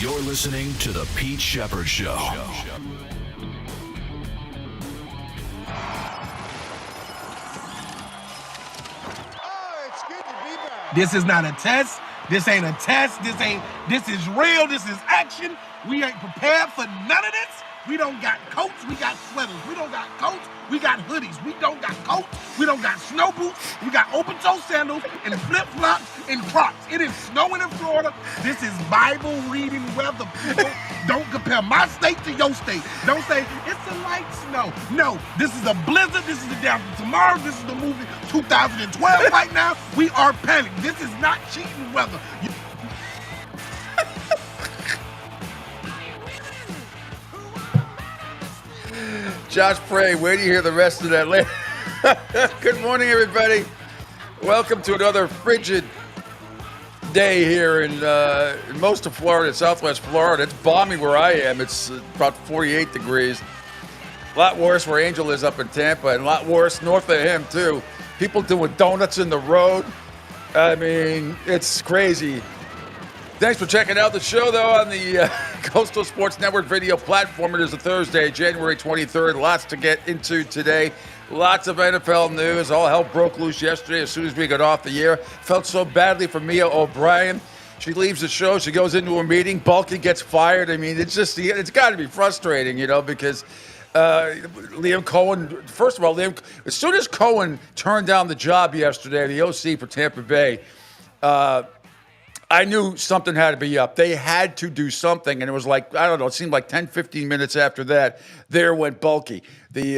You're listening to The Pete Sheppard Show. This is not a test. This ain't a test. This is real. This is action. We ain't prepared for none of this. We don't got coats. We got sweaters. We don't got coats. We got hoodies. We don't got coats. We don't got snow boots. We got open-toe sandals and flip-flops and Crocs. It is snowing in Florida. This is Bible reading weather, people. Don't compare my state to your state. Don't say, it's a light snow. No, this is a blizzard. This is the day after tomorrow. This is the movie 2012 right now. We are panicked. This is not cheating weather. Josh Prey, wait to hear the rest of that later. Good morning, everybody. Welcome to another frigid day here in most of Florida, Southwest Florida. It's balmy where I am. It's about 48 degrees. A lot worse where Angel is up in Tampa, and a lot worse north of him, too. People doing donuts in the road. I mean, it's crazy. Thanks for checking out the show, though, on the Coastal Sports Network video platform. It is a Thursday, January 23rd. Lots to get into today. Lots of NFL news. All hell broke loose yesterday as soon as we got off the air. Felt so badly for Mia O'Brien. She leaves the show. She goes into a meeting. Bulky gets fired. I mean, it's got to be frustrating, because Liam Cohen, first of all, as soon as Cohen turned down the job yesterday, the OC for Tampa Bay, I knew something had to be up. They had to do something, and it was like, I don't know, it seemed like 10, 15 minutes after that, there went Bulky, the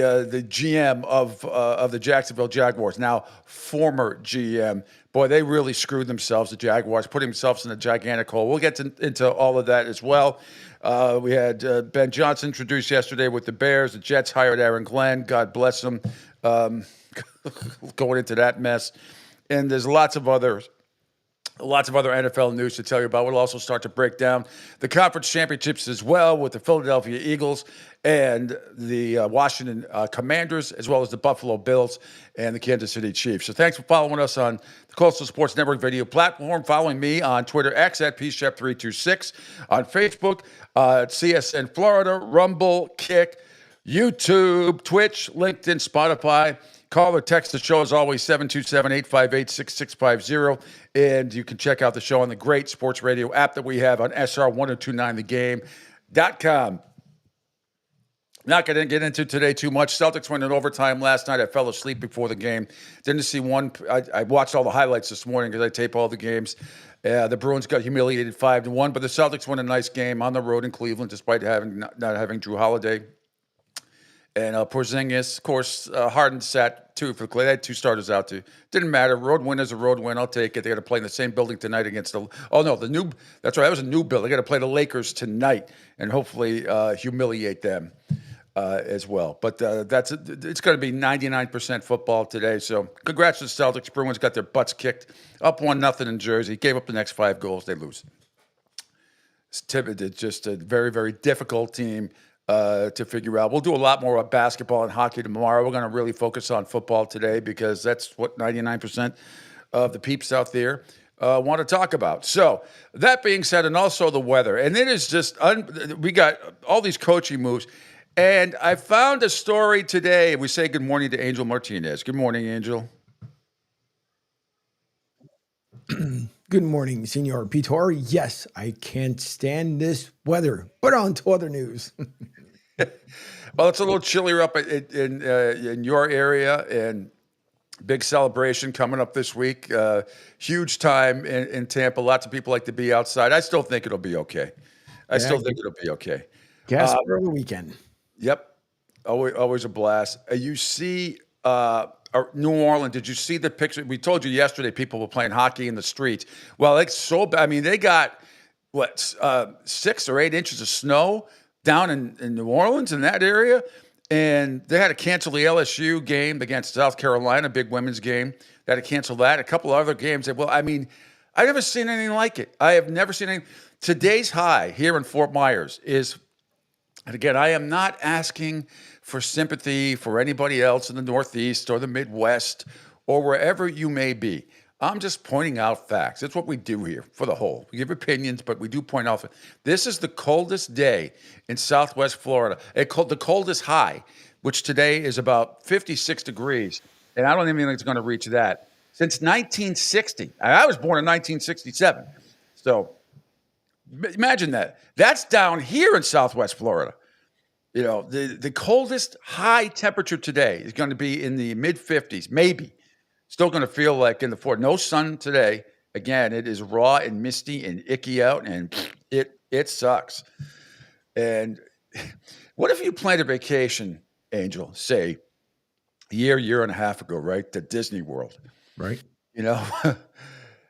GM of the Jacksonville Jaguars, now former GM. Boy, they really screwed themselves, the Jaguars, put themselves in a gigantic hole. We'll get into all of that as well. We had Ben Johnson introduced yesterday with the Bears. The Jets hired Aaron Glenn. God bless him. Going into that mess. And there's lots of other NFL news to tell you about. We'll also start to break down the conference championships as well with the Philadelphia Eagles and the Washington Commanders, as well as the Buffalo Bills and the Kansas City Chiefs. So thanks for following us on the Coastal Sports Network video platform, following me on Twitter, X at PShep326, on Facebook, CSN Florida, Rumble, Kick, YouTube, Twitch, LinkedIn, Spotify. Call or text the show, as always, 727-858-6650. And you can check out the show on the great sports radio app that we have on SR1029thegame.com. Not going to get into today too much. Celtics went in overtime last night. I fell asleep before the game. Didn't see one. I watched all the highlights this morning because I tape all the games. The Bruins got humiliated 5-1, but the Celtics won a nice game on the road in Cleveland despite not having Drew Holiday. And Porzingis, of course, Harden sat too for Clay. They had two starters out too. Didn't matter. Road win is a road win. I'll take it. They got to play in the same building tonight against that's right. That was a new building. They got to play the Lakers tonight and hopefully humiliate them as well. But it's going to be 99% football today. So congrats to the Celtics. Bruins got their butts kicked. Up 1-0 in Jersey. Gave up the next 5 goals. They lose. It's just a very, very difficult team to figure out. We'll do a lot more about basketball and hockey tomorrow. We're going to really focus on football today because that's what 99% of the peeps out there want to talk about. So that being said, and also the weather, and it is just, we got all these coaching moves. And I found a story today. We say good morning to Angel Martinez. Good morning, Angel. Good morning, Senor Pitor. Yes, I can't stand this weather. But on to other news. Well, it's a little chillier up in your area, and big celebration coming up this week. Huge time in Tampa. Lots of people like to be outside. I still think it'll be okay. I still think it'll be okay. Guess for the weekend. Yep. Always a blast. You see New Orleans, did you see the picture? We told you yesterday people were playing hockey in the streets. Well, it's so bad. I mean, they got, 6 or 8 inches of snow down in New Orleans, in that area. And they had to cancel the LSU game against South Carolina, big women's game. They had to cancel that. A couple of other games. Well, I mean, I've never seen anything like it. I have never seen anything. Today's high here in Fort Myers is, and again, I am not asking for sympathy for anybody else in the Northeast or the Midwest or wherever you may be. I'm just pointing out facts. That's what we do here for the whole. We give opinions, but we do point out. This is the coldest day in Southwest Florida. The coldest high, which today is about 56 degrees. And I don't even think it's going to reach that. Since 1960. I was born in 1967. So imagine that. That's down here in Southwest Florida. You know, the coldest high temperature today is going to be in the mid 50s, maybe. Still going to feel like in the 40s. No sun today. Again, it is raw and misty and icky out, and it sucks. And what if you planned a vacation, Angel, say a year and a half ago, right, to Disney World? Right. You know,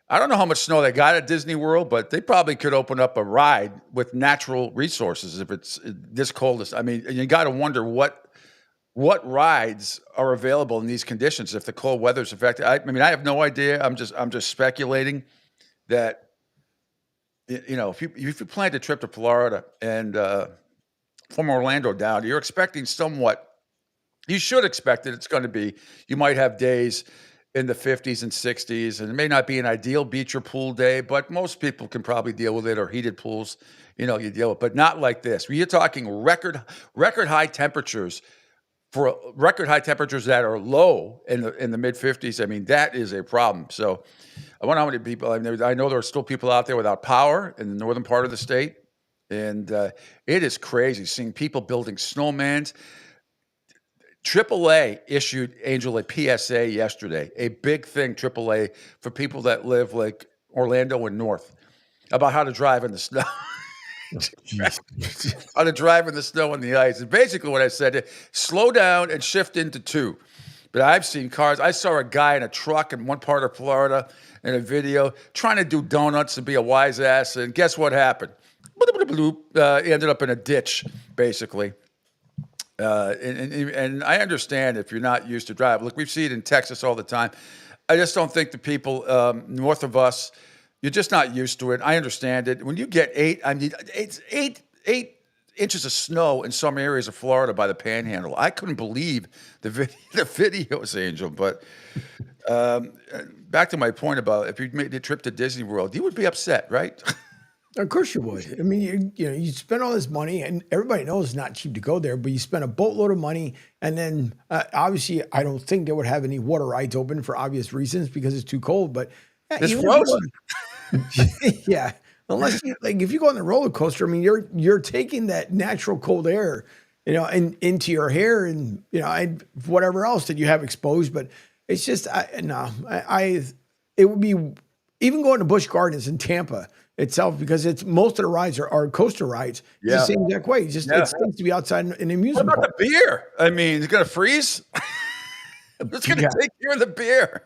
I don't know how much snow they got at Disney World, but they probably could open up a ride with natural resources if it's this coldest. I mean, you got to wonder what rides are available in these conditions if the cold weather's affected. I mean, I have no idea. I'm just speculating that, you know, if you planned a trip to Florida and from Orlando down, you're expecting somewhat. You should expect that it's going to be. You might have days in the 50s and 60s, and it may not be an ideal beach or pool day, but most people can probably deal with it, or heated pools. You know, you deal with, but not like this. You're talking record high temperatures. For record high temperatures that are low in the mid 50s, I mean, that is a problem. So I wonder how many people, I know there are still people out there without power in the northern part of the state. And it is crazy seeing people building snowmans. AAA issued, Angel, a PSA yesterday, a big thing, AAA, for people that live like Orlando and north, about how to drive in the snow. How to drive in the snow and the ice. And basically what I said, slow down and shift into two. But I've seen cars. I saw a guy in a truck in one part of Florida in a video trying to do donuts and be a wise ass. And guess what happened? He ended up in a ditch, basically. And I understand if you're not used to driving. Look, we see it in Texas all the time. I just don't think the people north of us, you're just not used to it. I understand it. When you get it's eight inches of snow in some areas of Florida by the Panhandle. I couldn't believe the videos, Angel. But back to my point about if you made the trip to Disney World, you would be upset, right? Of course you would. I mean, you spend all this money, and everybody knows it's not cheap to go there, but you spend a boatload of money, and then obviously I don't think they would have any water rides open for obvious reasons because it's too cold. But it's frozen. Yeah, unless if you go on the roller coaster, I mean, you're taking that natural cold air, and into your hair, and and whatever else that you have exposed. But it's just it would be even going to Busch Gardens in Tampa itself, because it's most of the rides are coaster rides. It's the same exact way. It stinks to be outside in an amusement park. What about the beer? I mean, it's gonna freeze. It's gonna take care of the beer.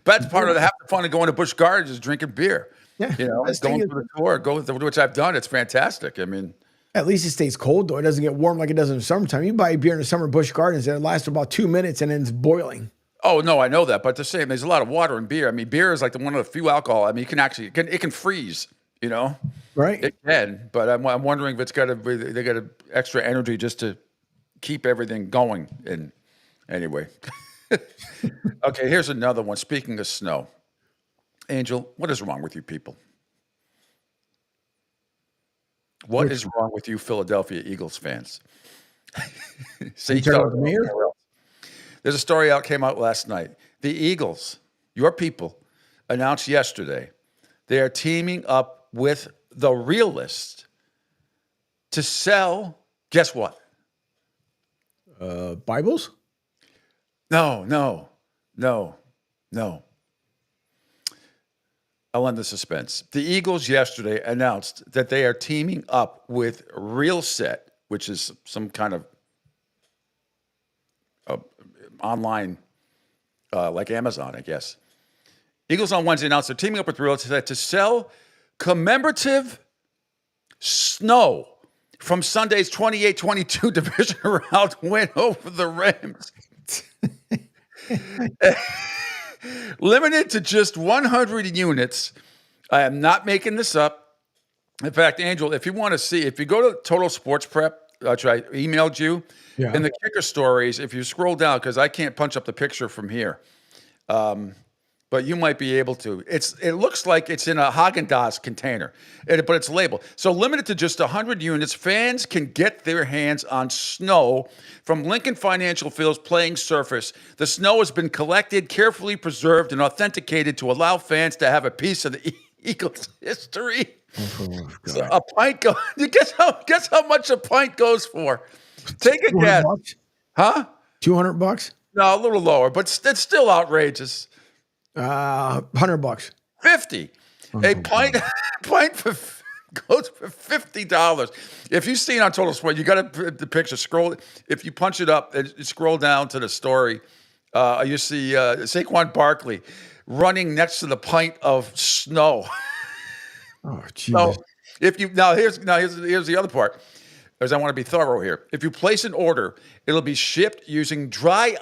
But that's part of half the fun of going to Busch Gardens is drinking beer. Yeah, going through the tour, which I've done. It's fantastic. I mean, at least it stays cold though. It doesn't get warm like it does in the summertime. You buy beer in the summer at Busch Gardens and it lasts about 2 minutes and then it's boiling. Oh no, I know that, but the same. There's a lot of water in beer. I mean, beer is like one of the few alcohol. I mean, it can freeze. Right? It can, but I'm wondering if they got extra energy just to keep everything going. And anyway, okay, here's another one. Speaking of snow, Angel, what is wrong with you people? What is wrong with you Philadelphia Eagles fans? See, there's a story came out last night. The Eagles, your people, announced yesterday they are teaming up with the Realist to sell, guess what? Bibles? No. I'll end the suspense. The Eagles yesterday announced that they are teaming up with RealSet, which is some kind of online, like Amazon, I guess. Eagles on Wednesday announced they're teaming up with RealSet to sell commemorative snow from Sunday's 28-22 division round win over the Rams. Limited to just 100 units. I am not making this up. In fact, Angel, if you want to see, if you go to Total Sports Prep, which I emailed you, in the kicker stories, if you scroll down, because I can't punch up the picture from here, but you might be able to. It looks like it's in a Haagen-Dazs container, but it's labeled. So limited to just 100 units, fans can get their hands on snow from Lincoln Financial Field's playing surface. The snow has been collected, carefully preserved, and authenticated to allow fans to have a piece of the Eagles' history. Oh, So a pint goes. Guess how much a pint goes for? Take a guess. $200? Huh? $200? No, a little lower, but it's still outrageous. $100. 50. A pint goes for $50. If you've seen on Total Sport, you got the picture. Scroll. If you punch it up and scroll down to the story, you see Saquon Barkley running next to the pint of snow. Oh, Jesus. So here's the other part. As I want to be thorough here. If you place an order, it'll be shipped using dry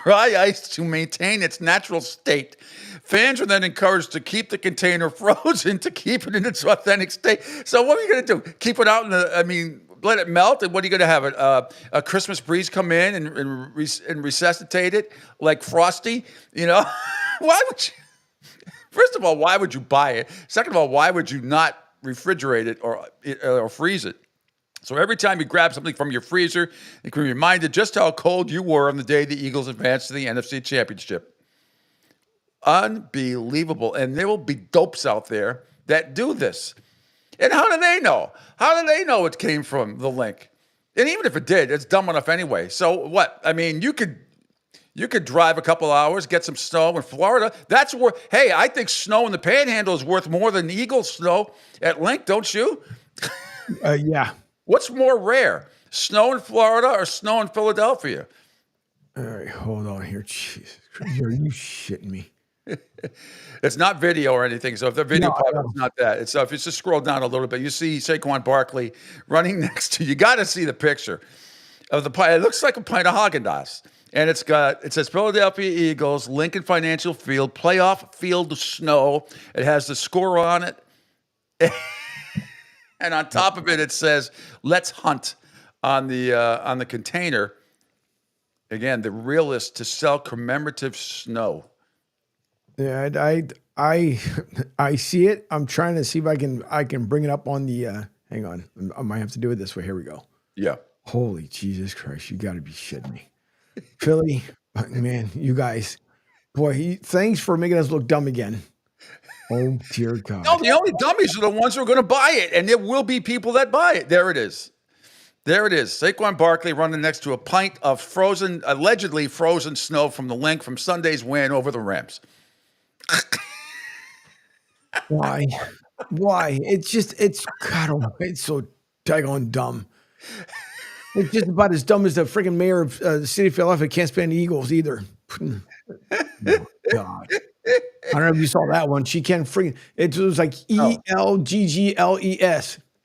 ice to maintain its natural state. Fans are then encouraged to keep the container frozen to keep it in its authentic state. So what are you going to do? Keep it out let it melt? And what are you going to have? A Christmas breeze come in and resuscitate it like Frosty? Why would you? First of all, why would you buy it? Second of all, why would you not refrigerate it or freeze it? So every time you grab something from your freezer, you can be reminded just how cold you were on the day the Eagles advanced to the NFC Championship. Unbelievable. And there will be dopes out there that do this. And how do they know? How do they know it came from the link? And even if it did, it's dumb enough anyway. So what? I mean, you could drive a couple hours, get some snow in Florida. That's where, hey, I think snow in the Panhandle is worth more than Eagles snow at Link, don't you? Yeah. What's more rare, snow in Florida or snow in Philadelphia? All right, hold on here. Jesus Christ. Are you shitting me? It's not video or anything. So if the video it's not that. It's if you just scroll down a little bit, you see Saquon Barkley running next to you. You got to see the picture of the pint. It looks like a pint of Haagen-Dazs. And it says Philadelphia Eagles, Lincoln Financial Field, playoff field of snow. It has the score on it. And on top of it, it says, "Let's hunt" on the container. Again, the realist to sell commemorative snow. Yeah, I see it. I'm trying to see if I can bring it up on the. Hang on, I might have to do it this way. Here we go. Yeah. Holy Jesus Christ! You got to be shitting me, Philly. Man, you guys, boy, thanks for making us look dumb again. Oh, dear God. No, the only dummies are the ones who are going to buy it, and there will be people that buy it. There it is. There it is. Saquon Barkley running next to a pint of allegedly frozen snow from the link from Sunday's win over the Rams. Why? It's so daggone dumb. It's just about as dumb as the freaking mayor of the city of Philadelphia can't stand the Eagles either. Oh, God. I don't know if you saw that one. She can't freaking. It was like ELGGLES.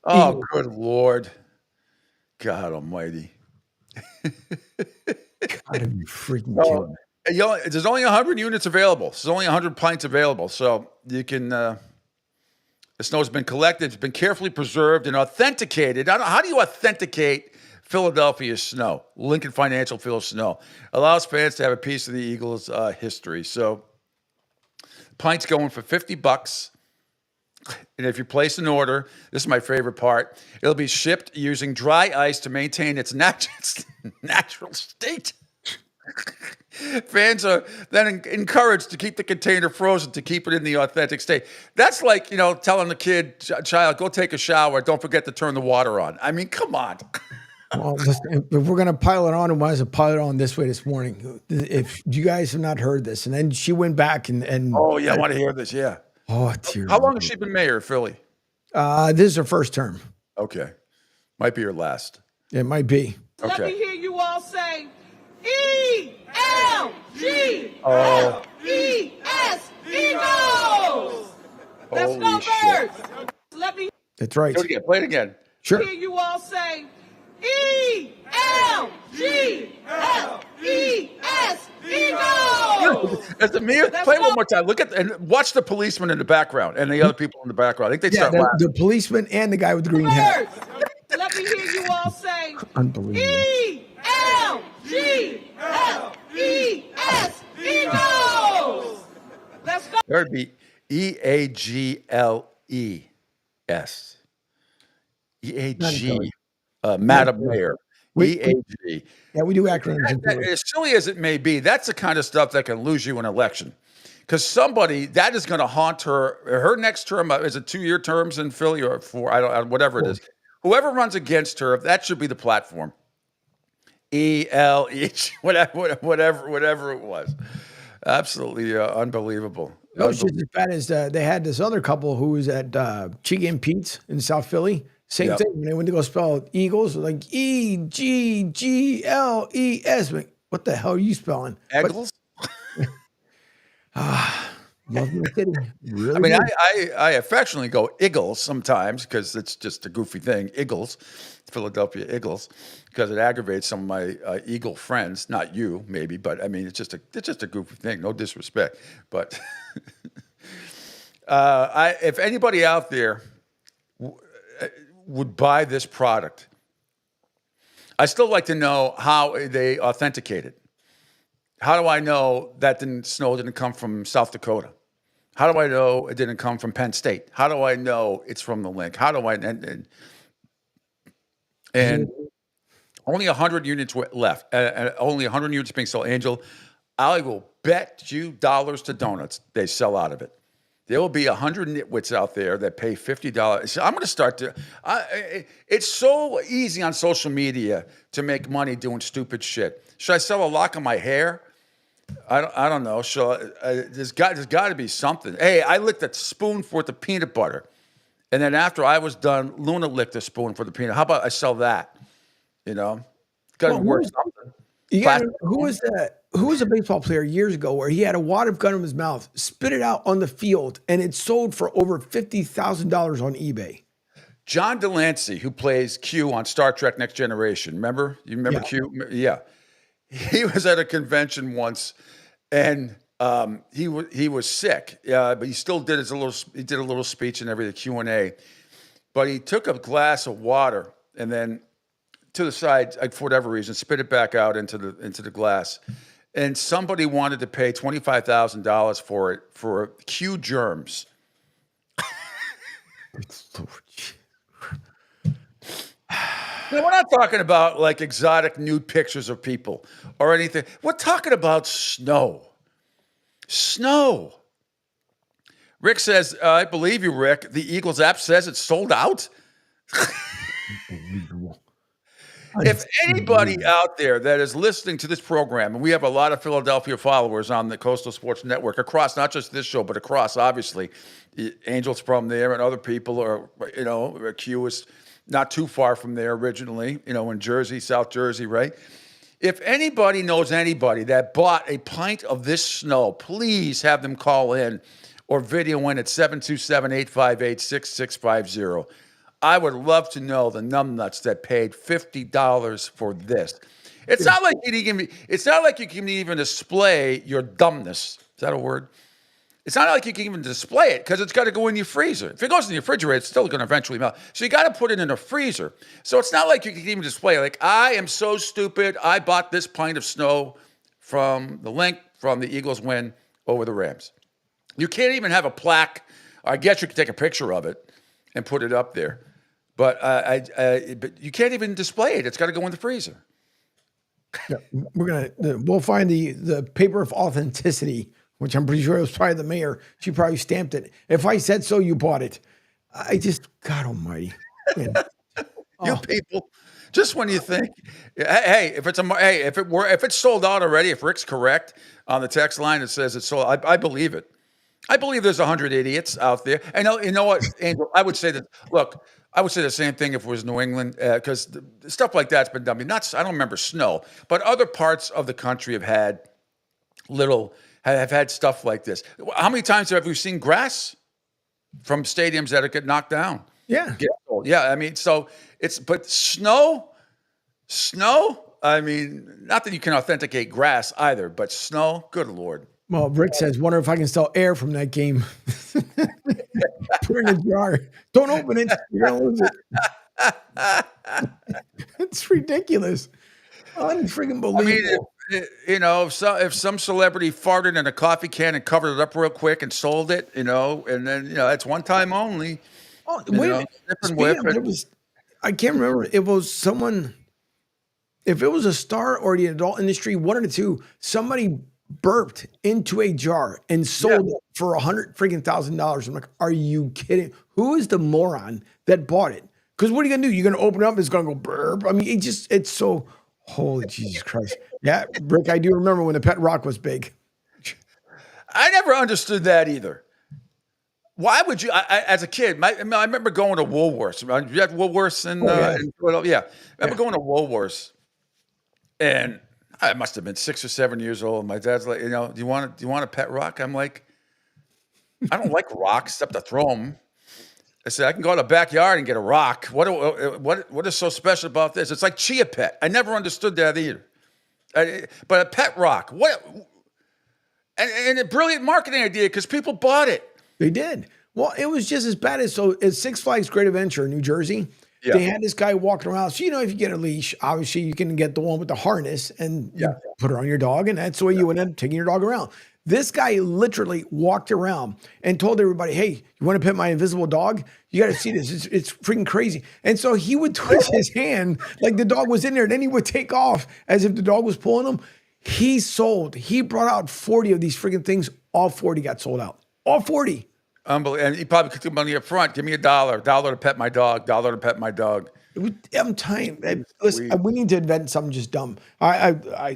Oh, good Lord. God almighty. Gotta be freaking kidding. There's only 100 units available. There's only 100 pints available. So you can, the snow's been collected. It's been carefully preserved and authenticated. How do you authenticate Philadelphia snow? Lincoln Financial Field snow. Allows fans to have a piece of the Eagles' history. So pints going for $50. And if you place an order, this is my favorite part, it'll be shipped using dry ice to maintain its natural state. Fans are then encouraged to keep the container frozen to keep it in the authentic state. That's like, telling the child, go take a shower. Don't forget to turn the water on. I mean, come on. Well, listen, if we're going to pile it on, we might as well pile it on this way this morning. If you guys have not heard this, and then she went back and oh, yeah, I want to hear this, yeah. Oh, dear. How long has she been mayor of Philly? This is her first term. Okay. Might be her last. It might be. Okay. Let me hear you all say ELGLES Eagles. Let's go birds. Let me. That's right. Do it again. Play it again. Sure. Hear you all say ELGLES Eagles. As the mayor, play it one more time. Look at and watch the policeman in the background and the other people in the background. I think they start laughing. The policeman and the guy with the green hat. Let me hear you all say Unbelievable. ELGLES Eagles. There would be EAGLES. Not a EAG. joke. Madam Mayor. We, EAG. yeah, we do acronyms. in Philly. As silly as it may be, that's the kind of stuff that can lose you an election. Because somebody that is going to haunt her. Her next term is it 2-year terms in Philly or 4? I don't. Whatever it is. Whoever runs against her, that should be the platform. ELH, whatever it was. Absolutely unbelievable. No, it's just as bad as they had this other couple who was at Chicky and Pete's in South Philly. Same Yep. thing. When they went to go spell Eagles, like EGGLES. Like, what the hell are you spelling? Eagles? Love my city. Really I mean, do. I affectionately go Eagles sometimes because it's just a goofy thing. Eagles, Philadelphia Eagles, because it aggravates some of my Eagle friends. Not you, maybe, but I mean, it's just a goofy thing. No disrespect, but if anybody out there would buy this product, I still like to know how they authenticate it. How do I know that snow didn't come from South Dakota? How do I know it didn't come from Penn State? How do I know it's from the link? How do I and only 100 units left, and only 100 units being sold. Angel, I will bet you dollars to donuts they sell out of it. There will be 100 nitwits out there that pay $50. So I'm going to start to. It's so easy on social media to make money doing stupid shit. Should I sell a lock of my hair? I don't know. There's got to be something. Hey, I licked a spoon for the peanut butter, and then after I was done, Luna licked a spoon for the peanut. How about I sell that? You know, got to work something. Who was that? Who was a baseball player years ago where he had a wad of gum in his mouth, spit it out on the field, and it sold for over $50,000 on eBay? John Delancey, who plays Q on Star Trek Next Generation. Remember? You remember Q? Yeah. He was at a convention once, and he was sick, but he still did a little speech and everything, Q&A. But he took a glass of water and then to the side, for whatever reason, spit it back out into the glass. And somebody wanted to pay $25,000 for it for Q germs. Now, we're not talking about like exotic nude pictures of people or anything. We're talking about snow. Snow. Rick says, I believe you, Rick. The Eagles app says it's sold out. If anybody out there that is listening to this program, and we have a lot of Philadelphia followers on the Coastal Sports Network across, not just this show, but across, obviously, Angels from there and other people are, Q is not too far from there originally, in Jersey, South Jersey, right? If anybody knows anybody that bought a pint of this snow, please have them call in or video in at 727-858-6650. I would love to know the numbnuts that paid $50 for this. It's not like you can even display your dumbness. Is that a word? It's not like you can even display it because it's got to go in your freezer. If it goes in the refrigerator, it's still going to eventually melt. So you got to put it in a freezer. So it's not like you can even display it. Like, I am so stupid. I bought this pint of snow from the link from the Eagles win over the Rams. You can't even have a plaque. I guess you could take a picture of it and put it up there. But but you can't even display it. It's got to go in the freezer. Yeah, we'll find the paper of authenticity, which I'm pretty sure it was probably the mayor. She probably stamped it. If I said so, you bought it. God almighty. Man. You people, just when you think, hey, if it's sold out already, if Rick's correct on the text line, it says it's sold. I believe it. I believe there's 100 idiots out there. I know, you know what, Angel? I would say that. Look, I would say the same thing if it was New England, because stuff like that's been done. I mean, I don't remember snow, but other parts of the country have had stuff like this. How many times have we seen grass from stadiums that get knocked down? Yeah. Yeah. I mean, but snow. I mean, not that you can authenticate grass either, but snow. Good Lord. Well, Rick says, wonder if I can sell air from that game. Put it in a jar. Don't open it. You're going to lose it. It's ridiculous. Unfreaking believable. if some celebrity farted in a coffee can and covered it up real quick and sold it, and then it's one time only. Oh, wait a minute. Sip and Speaking whip of, it. I can't remember. It was someone, if it was a star or the adult industry, one of the two, somebody burped into a jar and sold it for $100,000. I'm like, are you kidding? Who is the moron that bought it? Because what are you gonna do? You're gonna open it up, it's gonna go burp. I mean, it's so, holy Jesus Christ. Yeah, Rick, I do remember when the pet rock was big. I never understood that either. Why would you? As a kid, I remember going to Woolworths. You had Woolworths in Philadelphia. I remember going to Woolworths, and I must have been 6 or 7 years old. And my dad's like, do you want a pet rock? I'm like, I don't like rocks except to throw them. I said, I can go to the backyard and get a rock. What is so special about this? It's like Chia Pet. I never understood that either. But a pet rock, what? And a brilliant marketing idea because people bought it. They did. Well, it was just as bad as at Six Flags Great Adventure in New Jersey. Yeah. They had this guy walking around. So, if you get a leash, obviously you can get the one with the harness and you put it on your dog, and that's the way you would end up taking your dog around. This guy literally walked around and told everybody, hey, you want to pet my invisible dog? You got to see this. It's freaking crazy. And so he would twist his hand like the dog was in there. Then he would take off as if the dog was pulling him. He brought out 40 of these freaking things. All 40 got sold out. All 40. Unbelievable. And he probably took the money up front. Give me $1 to pet my dog, $1 to pet my dog. I'm telling you, listen, we need to invent something just dumb.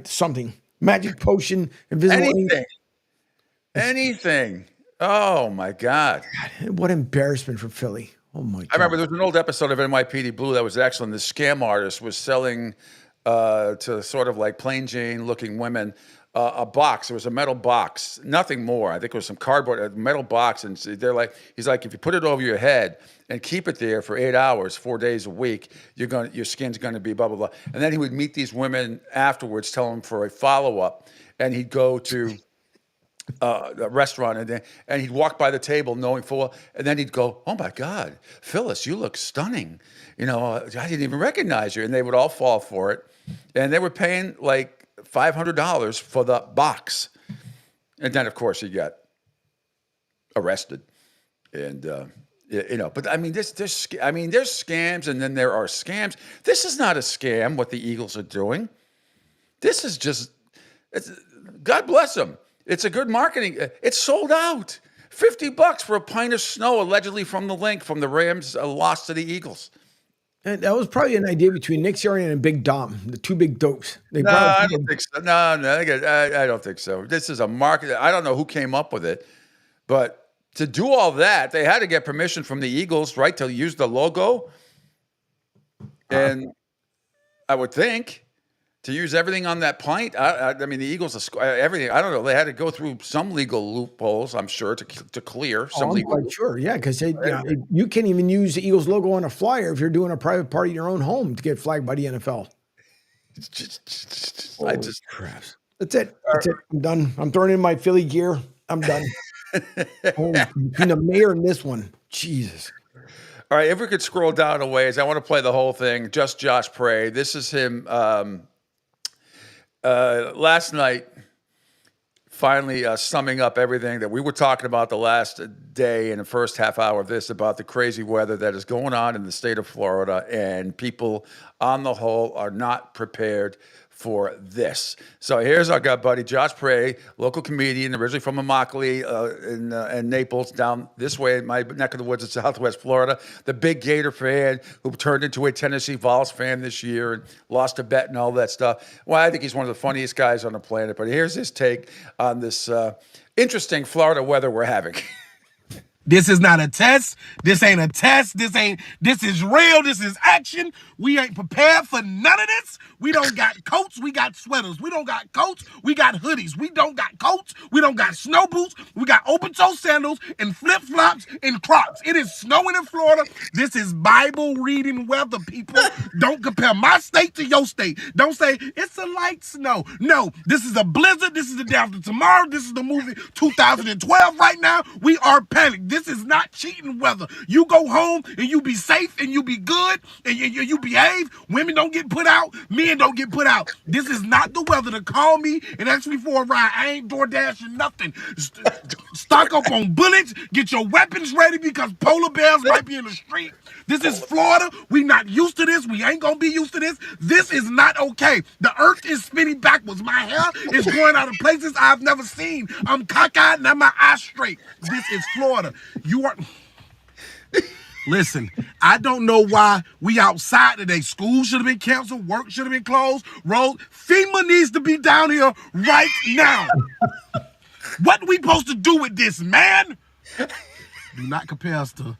Something. Magic potion, invisible. Anything. Oh my God. What embarrassment for Philly. Oh my God. I remember there was an old episode of NYPD Blue that was excellent. This scam artist was selling to sort of like plain Jane looking women a box. It was a metal box, nothing more. I think it was some cardboard, a metal box. And he's like, if you put it over your head and keep it there for 8 hours, 4 days a week, your skin's going to be blah, blah, blah. And then he would meet these women afterwards, tell them for a follow-up. And he'd go to a restaurant and he'd walk by the table knowing full well, and then he'd go, oh my God, Phyllis, you look stunning. I didn't even recognize you. And they would all fall for it. And they were paying like $500 for the box. And then of course he got arrested. And, but I mean, there's scams and then there are scams. This is not a scam, what the Eagles are doing. This is just, God bless them. It's a good marketing. It's sold out. $50 for a pint of snow, allegedly from the link from the Rams loss to the Eagles. And that was probably an idea between Nick Sirianni and Big Dom, the two big dopes. I don't think so. No, I don't think so. This is a market. I don't know who came up with it, but to do all that, they had to get permission from the Eagles, right, to use the logo. And I would think to use everything on that pint. I mean, the Eagles, everything. I don't know. They had to go through some legal loopholes, I'm sure, to clear some legal. I'm quite sure, yeah, because you can't even use the Eagles logo on a flyer if you're doing a private party in your own home to get flagged by the NFL. Crap. That's it. I'm done. I'm throwing in my Philly gear. I'm done. Between the mayor and this one, Jesus. All right, if we could scroll down a ways, I want to play the whole thing. Just Josh Prey. This is him. Last night, finally summing up everything that we were talking about the last day in the first half hour of this about the crazy weather that is going on in the state of Florida, and people on the whole are not prepared for this. So here's our good buddy, Josh Prey, local comedian, originally from Immokalee in Naples, down this way in my neck of the woods in Southwest Florida. The big Gator fan who turned into a Tennessee Vols fan this year and lost a bet and all that stuff. Well, I think he's one of the funniest guys on the planet. But here's his take on this interesting Florida weather we're having. This is not a test. This ain't a test. This is real. This is action. We ain't prepared for none of this. We don't got coats. We got sweaters. We don't got coats. We got hoodies. We don't got coats. We don't got snow boots. We got open-toe sandals and flip-flops and Crocs. It is snowing in Florida. This is Bible reading weather, people. Don't compare my state to your state. Don't say it's a light snow. No, this is a blizzard. This is the day after tomorrow. This is the movie 2012 right now. We are panicked. This is not cheating weather. You go home and you be safe and you be good and you behave. Women don't get put out. Men don't get put out. This is not the weather to call me and ask me for a ride. I ain't door dashing nothing. Stock up on bullets. Get your weapons ready because polar bears might be in the street. This is Florida. We not used to this. We ain't gonna be used to this. This is not okay. The earth is spinning backwards. My hair is going out of places I've never seen. I'm cockeyed and I have my eyes straight. This is Florida. You are. Listen, I don't know why we outside today. School should have been canceled. Work should have been closed. Road. FEMA needs to be down here right now. What we supposed to do with this, man? Do not compare us to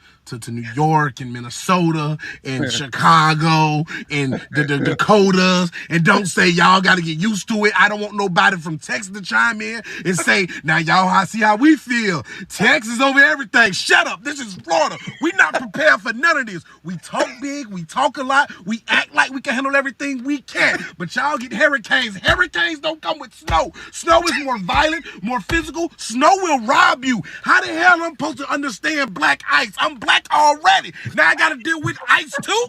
New York and Minnesota and Chicago and the Dakotas, and don't say y'all got to get used to it. I don't want nobody from Texas to chime in and say, now y'all see how we feel. Texas over everything. Shut up. This is Florida. We not prepared for none of this. We talk big. We talk a lot. We act like we can handle everything we can. But y'all get hurricanes. Hurricanes don't come with snow. Snow is more violent, more physical. Snow will rob you. How the hell am I supposed to understand black ice? I'm black already. Now I gotta deal with ice too?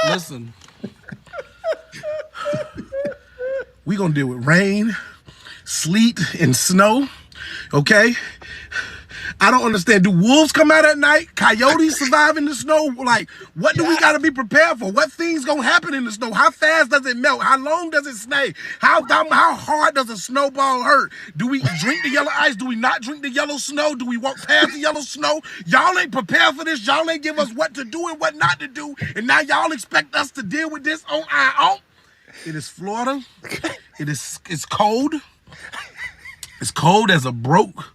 Listen. We gonna deal with rain, sleet, and snow, okay? I don't understand. Do wolves come out at night? Coyotes survive in the snow? Like, what do we got to be prepared for? What things going to happen in the snow? How fast does it melt? How long does it stay? How hard does a snowball hurt? Do we drink the yellow ice? Do we not drink the yellow snow? Do we walk past the yellow snow? Y'all ain't prepared for this. Y'all ain't give us what to do and what not to do. And now y'all expect us to deal with this on our own? It is Florida. It's cold. It's cold as a broke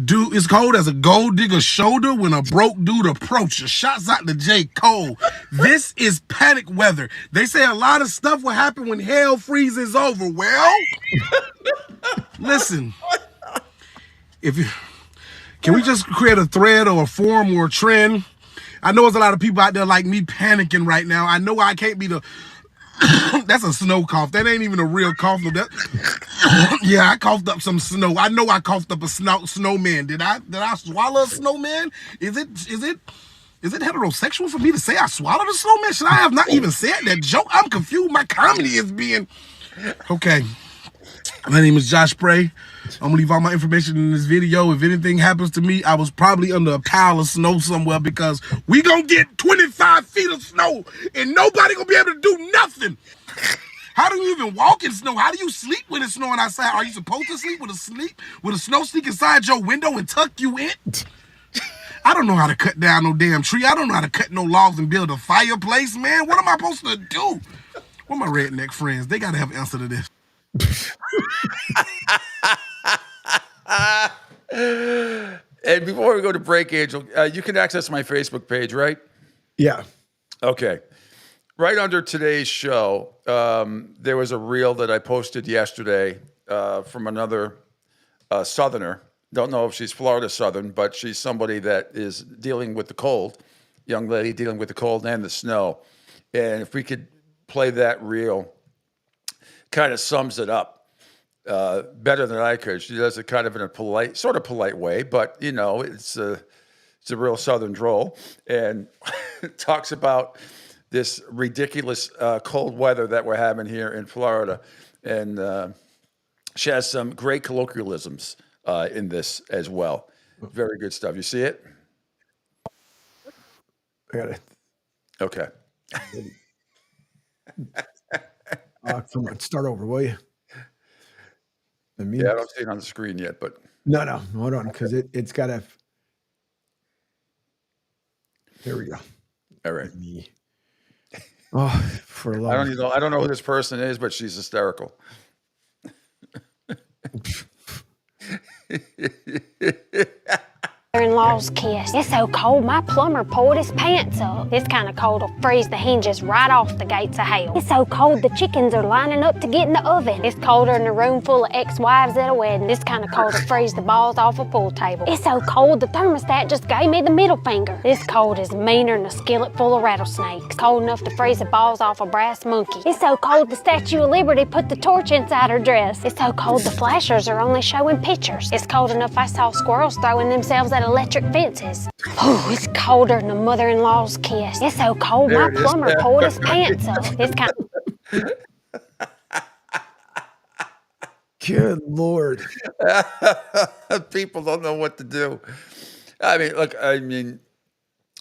dude. It's cold as a gold digger's shoulder when a broke dude approaches. Shots out to J. Cole. This is panic weather. They say a lot of stuff will happen when hell freezes over. Well, listen. Can we just create a thread or a forum or a trend? I know there's a lot of people out there like me panicking right now. I know I can't be the that's a snow cough. That ain't even a real cough. Yeah, I coughed up some snow. I know I coughed up a snowman. Did I swallow a snowman? Is it heterosexual for me to say I swallowed a snowman? Should I have not even said that joke? I'm confused. My comedy is being okay. My name is Josh Spray. I'm gonna leave all my information in this video. If anything happens to me, I was probably under a pile of snow somewhere because we gonna get 25 feet of snow and nobody gonna be able to do nothing. How do you even walk in snow? How do you sleep when it's snowing outside? Are you supposed to sleep with a snow stick inside your window and tuck you in? I don't know how to cut down no damn tree. I don't know how to cut no logs and build a fireplace, man. What am I supposed to do? What my redneck friends? They gotta have an answer to this. And before we go to break, Angel, you can access my Facebook page, right? Yeah. Okay. Right under today's show, there was a reel that I posted yesterday from another Southerner. Don't know if she's Florida Southern, but she's somebody that is dealing with the cold, young lady dealing with the cold and the snow. And if we could play that reel, kind of sums it up better than I could. She does it kind of in a polite way, but you know, it's a real Southern drawl, and talks about this ridiculous cold weather that we're having here in Florida, and she has some great colloquialisms in this as well. Very good stuff. You see it? I got it. Okay. Come on, start over, will you? I don't see it on the screen yet, but no, hold on, because it's got to. There we go. All right. Oh, for love. I don't know who this person is, but she's hysterical. mother-in-law's kiss. It's so cold, my plumber pulled his pants up. This kind of cold will freeze the hinges right off the gates of hell. It's so cold, the chickens are lining up to get in the oven. It's colder than a room full of ex-wives at a wedding. This kind of cold will freeze the balls off a pool table. It's so cold, the thermostat just gave me the middle finger. This cold is meaner than a skillet full of rattlesnakes. Cold enough to freeze the balls off a brass monkey. It's so cold, the Statue of Liberty put the torch inside her dress. It's so cold, the flashers are only showing pictures. It's cold enough I saw squirrels throwing themselves at electric fences. Ooh, it's colder than a mother-in-law's kiss. It's so cold, my plumber pulled his pants up. It's kind of... Good Lord. People don't know what to do. I mean, look,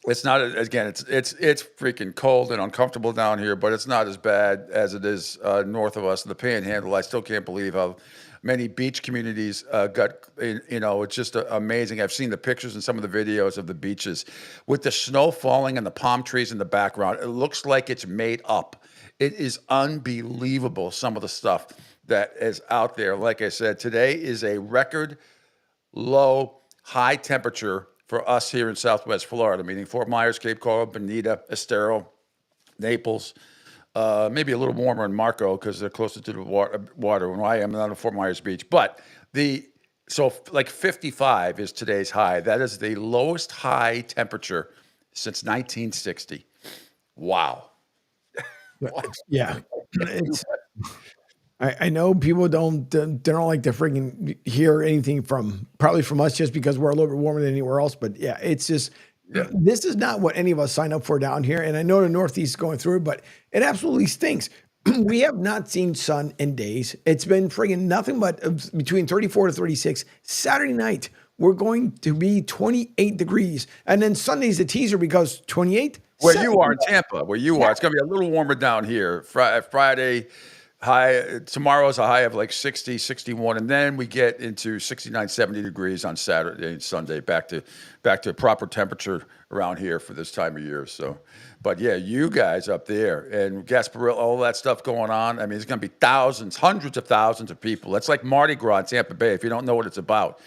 it's not, again, it's freaking cold and uncomfortable down here, but it's not as bad as it is north of us in the Panhandle. I still can't believe how many beach communities got, it's just amazing. I've seen the pictures and some of the videos of the beaches with the snow falling and the palm trees in the background. It looks like it's made up. It is unbelievable, some of the stuff that is out there. Like I said, today is a record low, high temperature for us here in Southwest Florida, meaning Fort Myers, Cape Coral, Bonita, Estero, Naples, maybe a little warmer in Marco because they're closer to the water when I am not on Fort Myers Beach. But so like 55 is today's high. That is the lowest high temperature since 1960. Wow. Yeah. I know people don't like to freaking hear anything probably from us just because we're a little bit warmer than anywhere else. But yeah, it's just, this is not what any of us signed up for down here. And I know the Northeast is going through it, but it absolutely stinks. We have not seen sun in days. It's been friggin' nothing but between 34 to 36. Saturday night, we're going to be 28 degrees. And then Sunday's a teaser because 28. Where you are in Tampa, where you are, it's going to be a little warmer down here. Friday, high, tomorrow's a high of like 60, 61, and then we get into 69, 70 degrees on Saturday and Sunday, back to proper temperature around here for this time of year. So, but yeah, you guys up there and Gasparilla, all that stuff going on. I mean, it's going to be thousands, hundreds of thousands of people. That's like Mardi Gras in Tampa Bay if you don't know what it's about.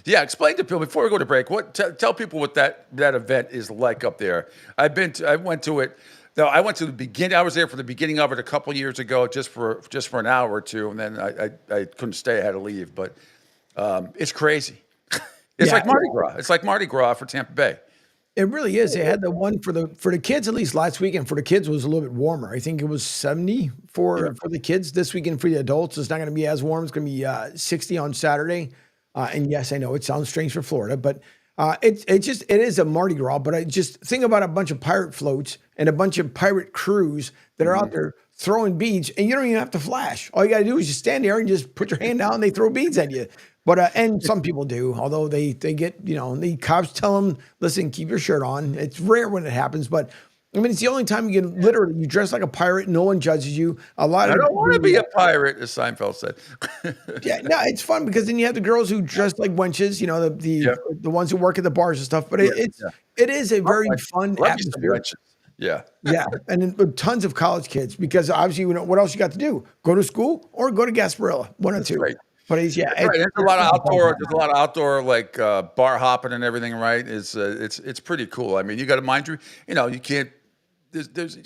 Yeah, explain to people before we go to break. Tell people what that event is like up there. I went to it. No, I went to the beginning. I was there for the beginning of it a couple years ago, just for an hour or two, and then I couldn't stay. I had to leave. But it's crazy. It's like Mardi Gras. It's like Mardi Gras for Tampa Bay. It really is. They had the one for the kids at least last weekend. For the kids, it was a little bit warmer. I think it was 70 for the kids. This weekend for the adults, it's not going to be as warm. It's going to be 60 on Saturday. And yes, I know it sounds strange for Florida, but it is a Mardi Gras. But I just think about a bunch of pirate floats and a bunch of pirate crews that are out there throwing beads, and you don't even have to flash. All you got to do is just stand there and just put your hand down, and they throw beads at you. But and some people do, although they get, the cops tell them, listen, keep your shirt on. It's rare when it happens, but I mean, it's the only time you can literally, you dress like a pirate. No one judges you. I don't want to be a pirate, as Seinfeld said. Yeah, no, it's fun because then you have the girls who dress like wenches, the ones who work at the bars and stuff. But it is a very fun atmosphere. Yeah. Yeah. And then tons of college kids because obviously, what else you got to do? Go to school or go to Gasparilla, one or two. Right. But there's a lot of outdoor like bar hopping and everything, right? It's pretty cool. I mean, you got to mind you can't. There's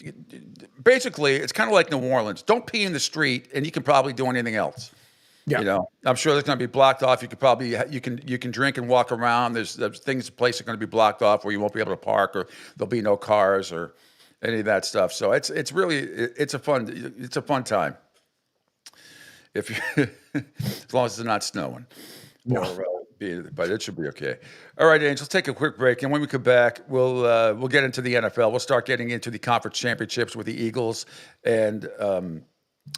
basically it's kind of like New Orleans. Don't pee in the street, and you can probably do anything else. Yeah. I'm sure there's going to be blocked off. You could probably you can drink and walk around. There's places are going to be blocked off where you won't be able to park, or there'll be no cars or any of that stuff. So it's a fun time. If you, as long as it's not snowing. But it should be okay. All right, Angel, let's take a quick break, and when we come back, we'll get into the NFL. We'll start getting into the conference championships with the Eagles and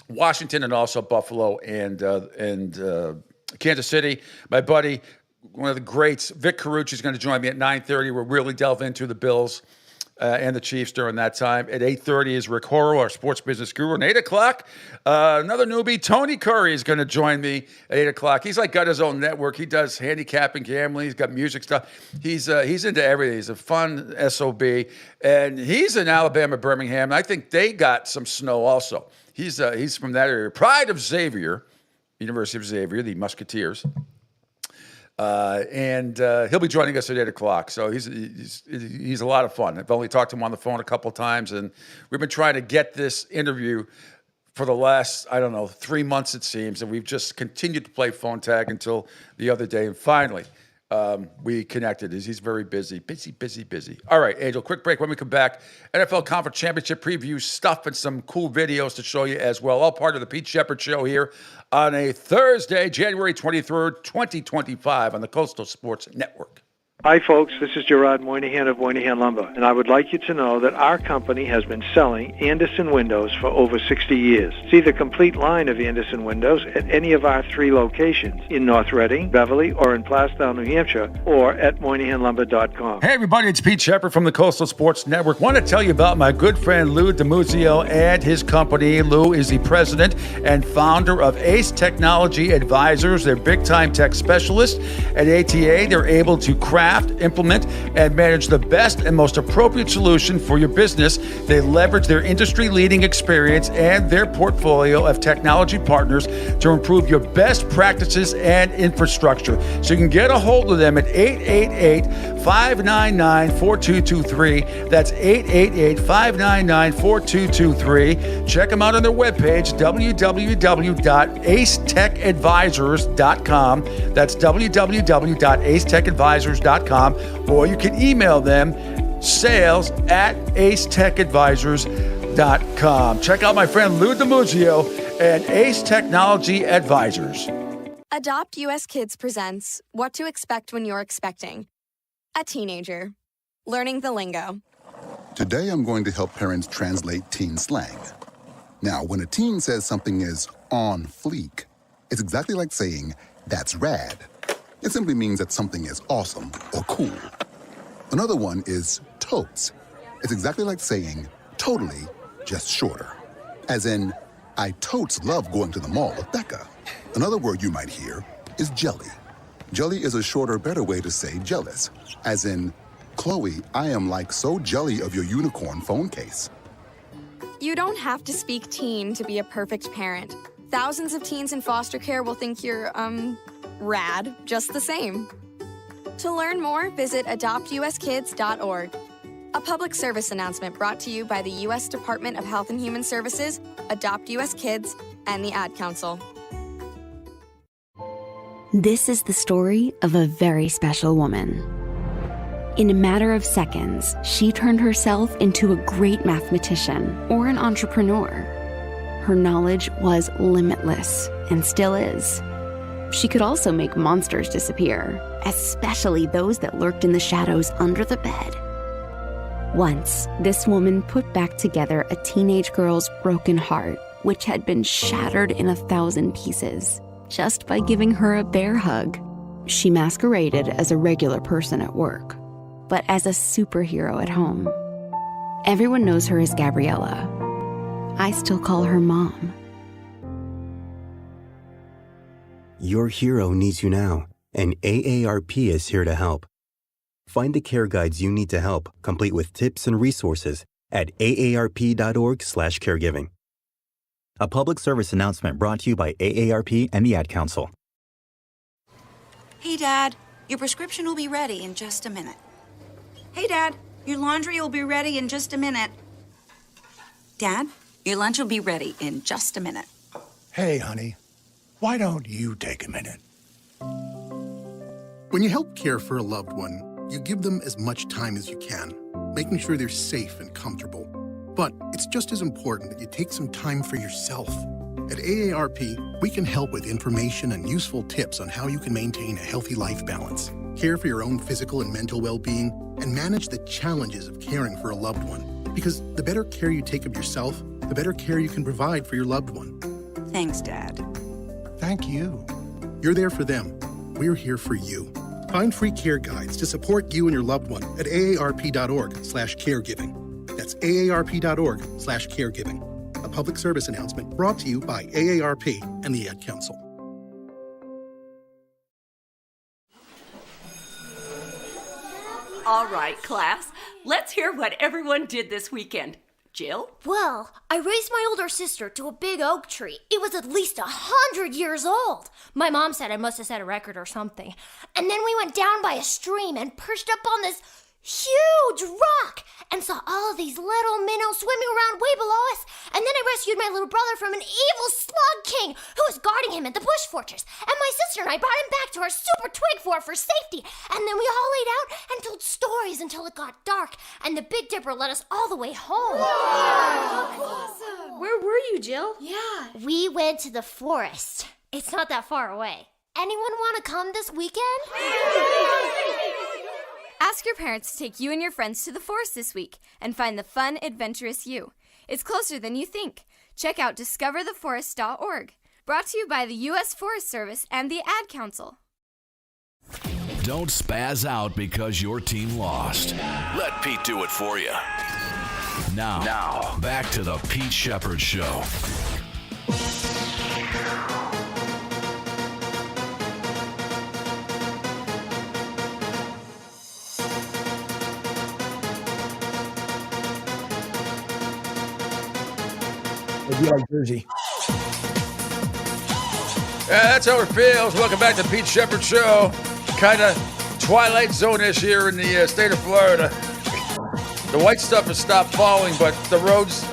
Washington, and also Buffalo and Kansas City. My buddy, one of the greats, Vic Carucci, is going to join me at 9:30. We'll really delve into the Bills and the Chiefs during that time. At 8:30 is Rick Horrow, our sports business guru. And 8 o'clock, another newbie, Tony Curry, is going to join me at 8 o'clock. He's got his own network. He does handicapping, gambling. He's got music stuff. He's into everything. He's a fun SOB. And he's in Alabama, Birmingham. I think they got some snow also. He's from that area. Pride of Xavier, University of Xavier, the Musketeers. And he'll be joining us at 8 o'clock. So he's a lot of fun. I've only talked to him on the phone a couple of times, and we've been trying to get this interview for the last, 3 months, it seems. And we've just continued to play phone tag until the other day. And finally, we connected. He's very busy. All right, Angel, quick break. When we come back, NFL Conference Championship preview stuff and some cool videos to show you as well. All part of the Pete Sheppard Show here on a Thursday, January 23rd, 2025 on the Coastal Sports Network. Hi, folks. This is Gerard Moynihan of Moynihan Lumber, and I would like you to know that our company has been selling Anderson windows for over 60 years. See the complete line of Anderson windows at any of our 3 locations in North Reading, Beverly, or in Plastown, New Hampshire, or at MoynihanLumber.com. Hey, everybody. It's Pete Sheppard from the Coastal Sports Network. Want to tell you about my good friend Lou DiMuzio and his company. Lou is the president and founder of Ace Technology Advisors. They're big-time tech specialists. At ATA, they're able to craft, implement, and manage the best and most appropriate solution for your business. They leverage their industry-leading experience and their portfolio of technology partners to improve your best practices and infrastructure. So you can get a hold of them at 888-599-4223. That's 888-599-4223. Check them out on their webpage, www.acetechadvisors.com. That's www.acetechadvisors.com. Or you can email them sales@acetechadvisors.com. Check out my friend Lou DiMuzio and Ace Technology Advisors. Adopt US Kids presents What to Expect When You're Expecting. A teenager. Learning the lingo. Today I'm going to help parents translate teen slang. Now, when a teen says something is on fleek, it's exactly like saying, that's rad. It simply means that something is awesome or cool. Another one is totes. It's exactly like saying totally, just shorter. As in, I totes love going to the mall with Becca. Another word you might hear is jelly. Jelly is a shorter, better way to say jealous. As in, Chloe, I am like so jelly of your unicorn phone case. You don't have to speak teen to be a perfect parent. Thousands of teens in foster care will think you're, rad just the same. To learn more, visit adoptuskids.org. A public service announcement brought to you by the U.S. Department of Health and Human Services, Adopt U.S. Kids, and the Ad Council. This is the story of a very special woman. In a matter of seconds, she turned herself into a great mathematician or an entrepreneur. Her knowledge was limitless and still is. She could also make monsters disappear, especially those that lurked in the shadows under the bed. Once, this woman put back together a teenage girl's broken heart, which had been shattered in 1,000 pieces, just by giving her a bear hug. She masqueraded as a regular person at work, but as a superhero at home. Everyone knows her as Gabriella. I still call her Mom. Your hero needs you now, and AARP is here to help. Find the care guides you need to help, complete with tips and resources at aarp.org/caregiving. A public service announcement brought to you by AARP and the Ad Council. Hey, Dad, your prescription will be ready in just a minute. Hey, Dad, your laundry will be ready in just a minute. Dad, your lunch will be ready in just a minute. Hey, honey. Why don't you take a minute? When you help care for a loved one, you give them as much time as you can, making sure they're safe and comfortable. But it's just as important that you take some time for yourself. At AARP, we can help with information and useful tips on how you can maintain a healthy life balance, care for your own physical and mental well-being, and manage the challenges of caring for a loved one. Because the better care you take of yourself, the better care you can provide for your loved one. Thanks, Dad. Thank you. You're there for them. We're here for you. Find free care guides to support you and your loved one at aarp.org/caregiving. That's aarp.org/caregiving. A public service announcement brought to you by AARP and the Ad Council. All right, class, let's hear what everyone did this weekend. Jill? Well, I raised my older sister to a big oak tree. It was at least 100 years old. My mom said I must have set a record or something. And then we went down by a stream and perched up on this huge rock and saw all of these little minnows swimming around way below us. And then I rescued my little brother from an evil slug king who was guarding him in the bush fortress. And my sister and I brought him back to our super twig fort for safety. And then we all laid out and told stories until it got dark. And the Big Dipper led us all the way home. Awesome. Where were you, Jill? Yeah. We went to the forest. It's not that far away. Anyone want to come this weekend? Ask your parents to take you and your friends to the forest this week and find the fun, adventurous you. It's closer than you think. Check out discovertheforest.org. Brought to you by the U.S. Forest Service and the Ad Council. Don't spaz out because your team lost. Let Pete do it for you. Now, back to the Pete Sheppard Show. It'd be like Jersey. Yeah, that's how it feels. Welcome back to the Pete Sheppard Show. Kind of Twilight Zone-ish here in the state of Florida. The white stuff has stopped falling, but the roads,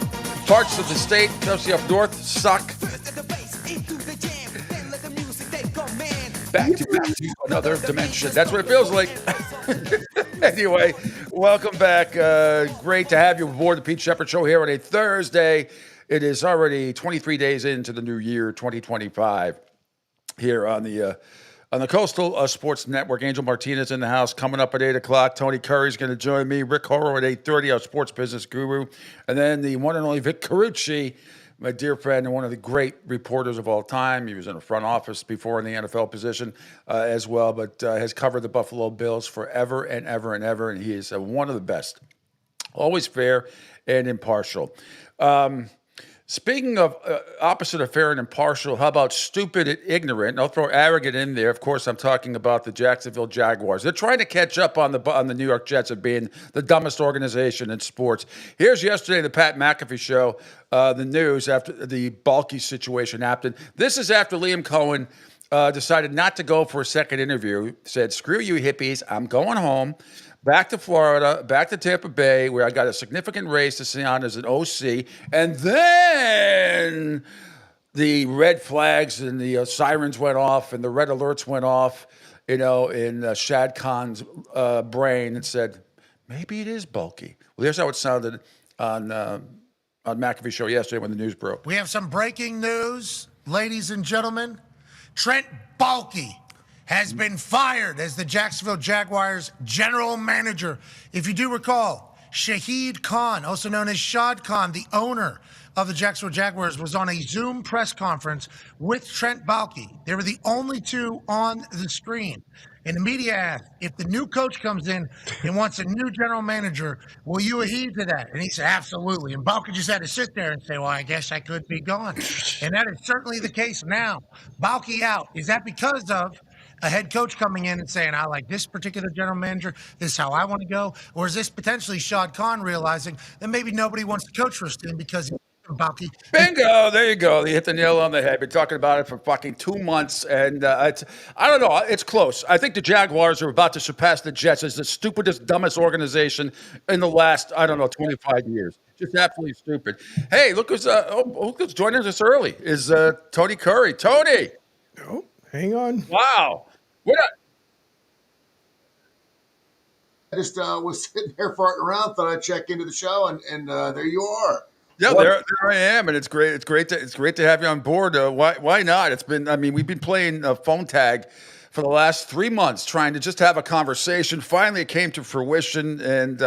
parts of the state, especially up north, suck. Back to another dimension. That's what it feels like. Anyway, welcome back. Great to have you aboard the Pete Sheppard Show here on a Thursday. It is already 23 days into the new year, 2025, here on the Coastal Sports Network. Angel Martinez in the house, coming up at 8 o'clock. Tony Curry's going to join me. Rick Horrow at 8:30, our sports business guru. And then the one and only Vic Carucci, my dear friend and one of the great reporters of all time. He was in the front office before in the NFL position as well, but has covered the Buffalo Bills forever and ever and ever, and he is one of the best. Always fair and impartial. Speaking of opposite of fair and impartial, how about stupid and ignorant? And I'll throw arrogant in there. Of course, I'm talking about the Jacksonville Jaguars. They're trying to catch up on the New York Jets of being the dumbest organization in sports. Here's yesterday the Pat McAfee show, the news after the Balky situation happened. This is after Liam Cohen decided not to go for a second interview. Said, "Screw you hippies, I'm going home. Back to Florida, back to Tampa Bay, where I got a significant raise to sit on as an OC. And then the red flags and the sirens went off and the red alerts went off, in Shad Khan's brain and said, maybe it is bulky. Well, here's how it sounded on McAfee's show yesterday when the news broke. We have some breaking news, ladies and gentlemen. Trent Baalke has been fired as the Jacksonville Jaguars general manager. If you do recall, Shahid Khan, also known as Shad Khan, the owner of the Jacksonville Jaguars, was on a Zoom press conference with Trent Baalke. They were the only two on the screen. And the media asked, if the new coach comes in and wants a new general manager, will you adhere to that? And he said, absolutely. And Baalke just had to sit there and say, well, I guess I could be gone. And that is certainly the case now. Baalke out. Is that because of a head coach coming in and saying, I like this particular general manager, this is how I want to go? Or is this potentially Shad Khan realizing that maybe nobody wants to coach for us because Baalke? Bingo! There you go. You hit the nail on the head. Been talking about it for fucking 2 months, and I don't know. It's close. I think the Jaguars are about to surpass the Jets as the stupidest, dumbest organization in the last, 25 years. Just absolutely stupid. Hey, look who's joining us early is Tony Curry. Tony! Oh, hang on. Wow. I just was sitting there farting around, thought I'd check into the show, and there you are. Yeah, there I am, and it's great. It's great to have you on board. Why not? We've been playing phone tag for the last 3 months, trying to just have a conversation. Finally, it came to fruition, and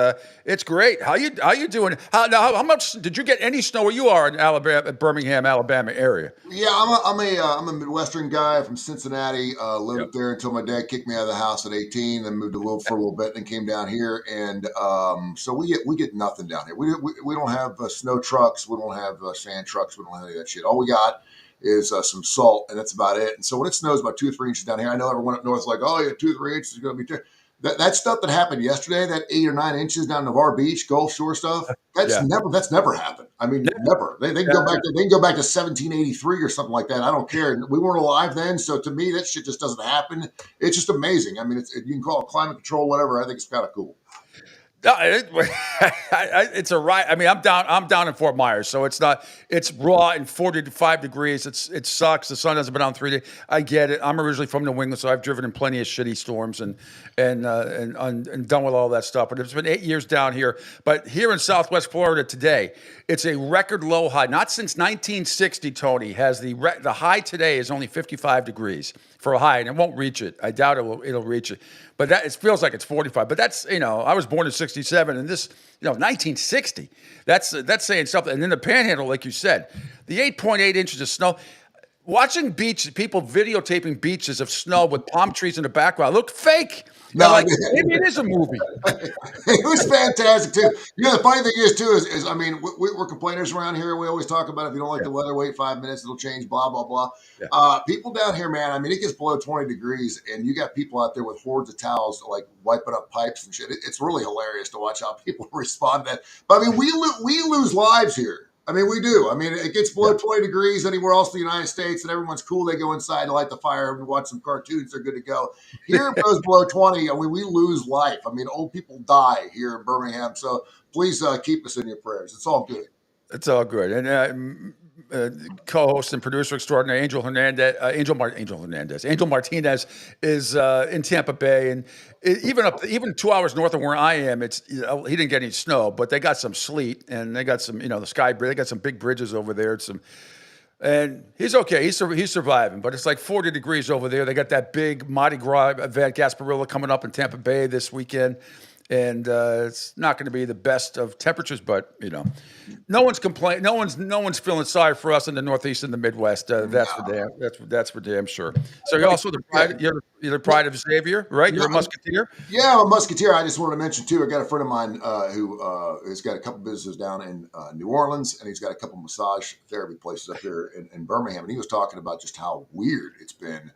it's great. How you doing? How much did you get any snow where you are in Alabama, Birmingham, Alabama area? Yeah, I'm a Midwestern guy from Cincinnati. Lived up there until my dad kicked me out of the house at 18, then moved for a little bit, and came down here. And so we get nothing down here. We don't have snow trucks. We don't have sand trucks. We don't have any of that shit. All we got is some salt, and that's about it. And so when it snows about 2 or 3 inches down here, I know everyone up north is like, oh, yeah, 2 or 3 inches is going to be That stuff that happened yesterday, that 8 or 9 inches down Navarre Beach, Gulf Shore stuff, that's never happened. I mean, never. They can go back to 1783 or something like that. I don't care. We weren't alive then, so to me, that shit just doesn't happen. It's just amazing. I mean, you can call it climate control, whatever. I think it's kind of cool. No, it's a riot. I mean, I'm down in Fort Myers, so it's not. It's raw and 45 degrees. It sucks. The sun hasn't been out in 3 days. I get it. I'm originally from New England, so I've driven in plenty of shitty storms and done with all that stuff. But it's been 8 years down here. But here in Southwest Florida today, it's a record low high. Not since 1960. Tony has the high today is only 55 degrees for a high, and it won't reach it. I doubt it'll reach it. But it feels like it's 45. But that's, I was born in 67, and this, 1960. That's saying something. And then the Panhandle, like you said, the 8.8 inches of snow. Watching people videotaping beaches of snow with palm trees in the background looked fake. No, maybe it is a movie. It was fantastic too. The funny thing is too is I mean we're complainers around here. We always talk about if you don't like the weather, wait 5 minutes, it'll change. Blah blah blah. Yeah. People down here, man. I mean, it gets below 20 degrees, and you got people out there with hordes of towels, like wiping up pipes and shit. It's really hilarious to watch how people respond to that. But I mean, we lose lives here. I mean, we do. I mean, it gets below 20 degrees anywhere else in the United States, and everyone's cool. They go inside and light the fire and watch some cartoons. They're good to go. Here it goes below 20. I mean, we lose life. I mean, old people die here in Birmingham. So please keep us in your prayers. It's all good. It's all good. And co-host and producer extraordinary Angel Martinez is in Tampa Bay, and even 2 hours north of where I am, he didn't get any snow, but they got some sleet, and they got some the sky bridge. They got some big bridges over there. And he's okay. He's surviving, but it's like 40 degrees over there. They got that big Mardi Gras event, Gasparilla, coming up in Tampa Bay this weekend. And it's not going to be the best of temperatures, but no one's complaining. No one's feeling sorry for us in the Northeast and the Midwest. That's for damn sure. So you're also you're the pride of Xavier, right? You're a Musketeer. Yeah, I'm a Musketeer. I just wanted to mention too. I got a friend of mine who has got a couple businesses down in New Orleans, and he's got a couple massage therapy places up here in Birmingham. And he was talking about just how weird it's been,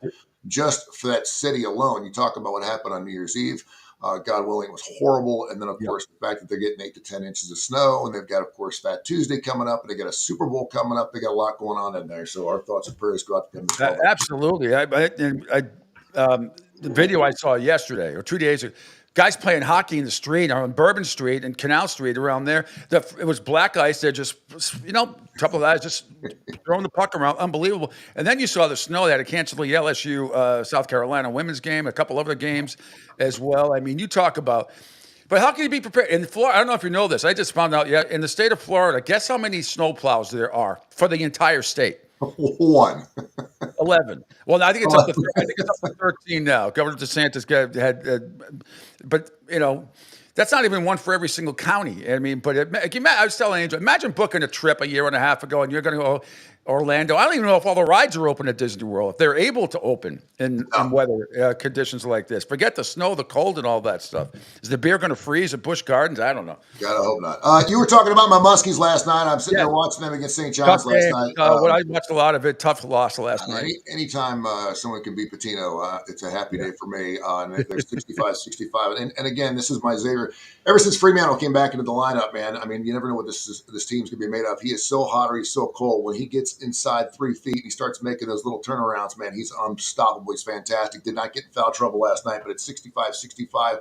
just for that city alone. You talk about what happened on New Year's Eve. God willing, it was horrible. And then, of course, the fact that they're getting 8 to 10 inches of snow, and they've got, of course, Fat Tuesday coming up, and they got a Super Bowl coming up. They got a lot going on in there. So our thoughts and prayers go out to them as well. Absolutely. The video I saw yesterday or 2 days ago, guys playing hockey in the street on Bourbon Street and Canal Street around there. It was black ice. They're just, a couple of guys just throwing the puck around. Unbelievable. And then you saw the snow. They had to cancel the LSU South Carolina women's game, a couple other games as well. I mean, you talk about, but how can you be prepared? In Florida, I don't know if you know this. I just found out, in the state of Florida, guess how many snowplows there are for the entire state? 1. 11. Well, I think it's up to 13 now. Governor DeSantis but that's not even one for every single county. I mean, but I was telling Angel, imagine booking a trip a year and a half ago, and you're going to go Orlando. I don't even know if all the rides are open at Disney World, if they're able to open in weather conditions like this. Forget the snow, the cold, and all that stuff. Is the beer going to freeze at Busch Gardens? I don't know. Gotta hope not. You were talking about my Muskies last night. I'm sitting there watching them against St. John's last night. I watched a lot of it. Tough loss last night. Anytime someone can beat Patino, it's a happy day for me. And they're 65-65. And again, this is my Xavier. Ever since Fremantle came back into the lineup, man, I mean, you never know what this team's going to be made of. He is so hot or he's so cold. When he gets inside 3 feet and he starts making those little turnarounds, man, he's unstoppable. He's fantastic. Did not get in foul trouble last night, but at 65-65,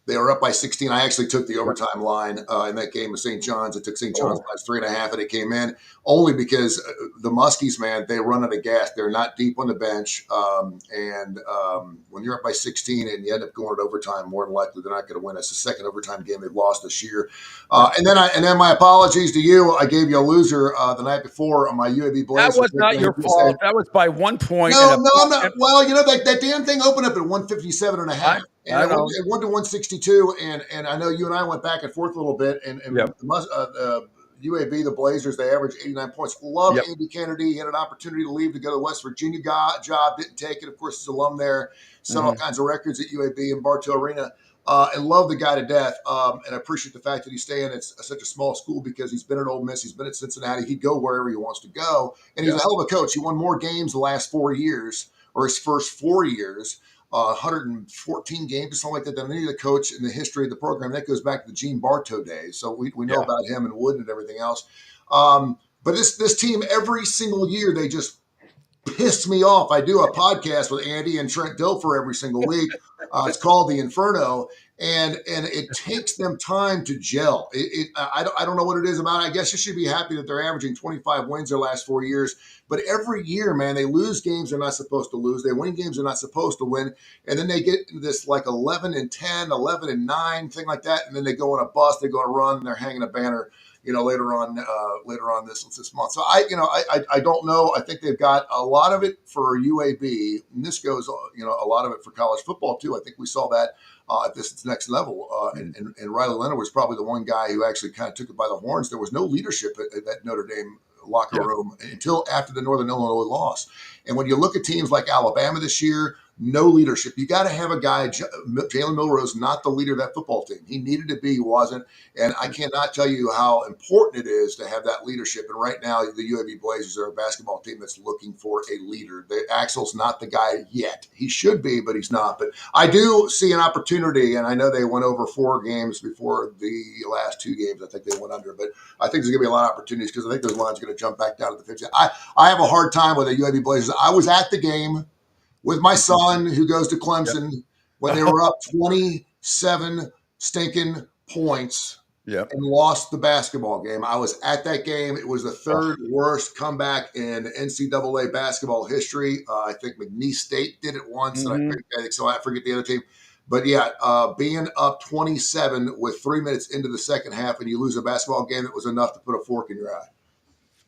they were up by 16. I actually took the overtime line in that game with St. John's. I took St. John's by 3.5, and it came in only because the Muskies, man, they run out of gas. They're not deep on the bench. When you're up by 16 and you end up going to overtime, more than likely they're not going to win. It's the second overtime game they've lost this year. And then my apologies to you. I gave you a loser the night before on my UAB Blazers. That was not your fault. That was by 1 point. No, I'm not. Well, that damn thing opened up at 157.5. And it went to 162, and I know you and I went back and forth a little bit. And UAB, the Blazers, they averaged 89 points. Love Andy Kennedy. He had an opportunity to leave to go to the West Virginia job, didn't take it. Of course, his alum there, set all kinds of records at UAB and Bartow Arena. And love the guy to death. And I appreciate the fact that he's staying at such a small school because he's been at Ole Miss. He's been at Cincinnati. He'd go wherever he wants to go. And he's a hell of a coach. He won more games the last 4 years, or his first 4 years, 114 games or something like that than any other coach in the history of the program. That goes back to the Gene Bartow days. So we know about him and Wooden and everything else. But this team, every single year, they just piss me off. I do a podcast with Andy and Trent Dilfer every single week. It's called The Inferno, and it takes them time to gel. I don't know what it is about it. I guess you should be happy that they're averaging 25 wins their last 4 years. But every year, man, they lose games they're not supposed to lose. They win games they're not supposed to win. And then they get into this like 11-10, 11-9, thing like that. And then they go on a bust, they go on a run, and they're hanging a banner, later on this month. So I don't know. I think they've got a lot of it for UAB, and this goes, a lot of it for college football too. I think we saw that at this next level. And Riley Leonard was probably the one guy who actually kind of took it by the horns. There was no leadership at that Notre Dame locker room until after the Northern Illinois loss. And when you look at teams like Alabama this year, no leadership. You got to have a guy, Jalen Milrose, not the leader of that football team. He needed to be, he wasn't. And I cannot tell you how important it is to have that leadership. And right now, the UAB Blazers are a basketball team that's looking for a leader. Axel's not the guy yet. He should be, but he's not. But I do see an opportunity, and I know they went over 4 games before the last 2 games. I think they went under. But I think there's going to be a lot of opportunities because I think those lines are going to jump back down to the 50. I have a hard time with the UAB Blazers. I was at the game with my son who goes to Clemson when they were up 27 stinking points and lost the basketball game. I was at that game. It was the 3rd worst comeback in NCAA basketball history. I think McNeese State did it once, and I forget the other team. But being up 27 with 3 minutes into the second half and you lose a basketball game, it was enough to put a fork in your eye.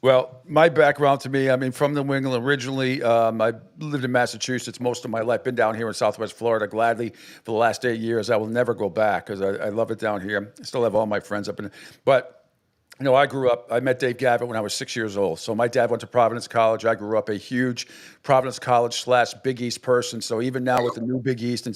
Well, my background from New England originally. I lived in Massachusetts most of my life, been down here in Southwest Florida gladly for the last 8 years. I will never go back because I love it down here. I still have all my friends up in it. But, I met Dave Gavitt when I was 6 years old. So my dad went to Providence College. I grew up a huge Providence College / Big East person. So even now with the new Big East,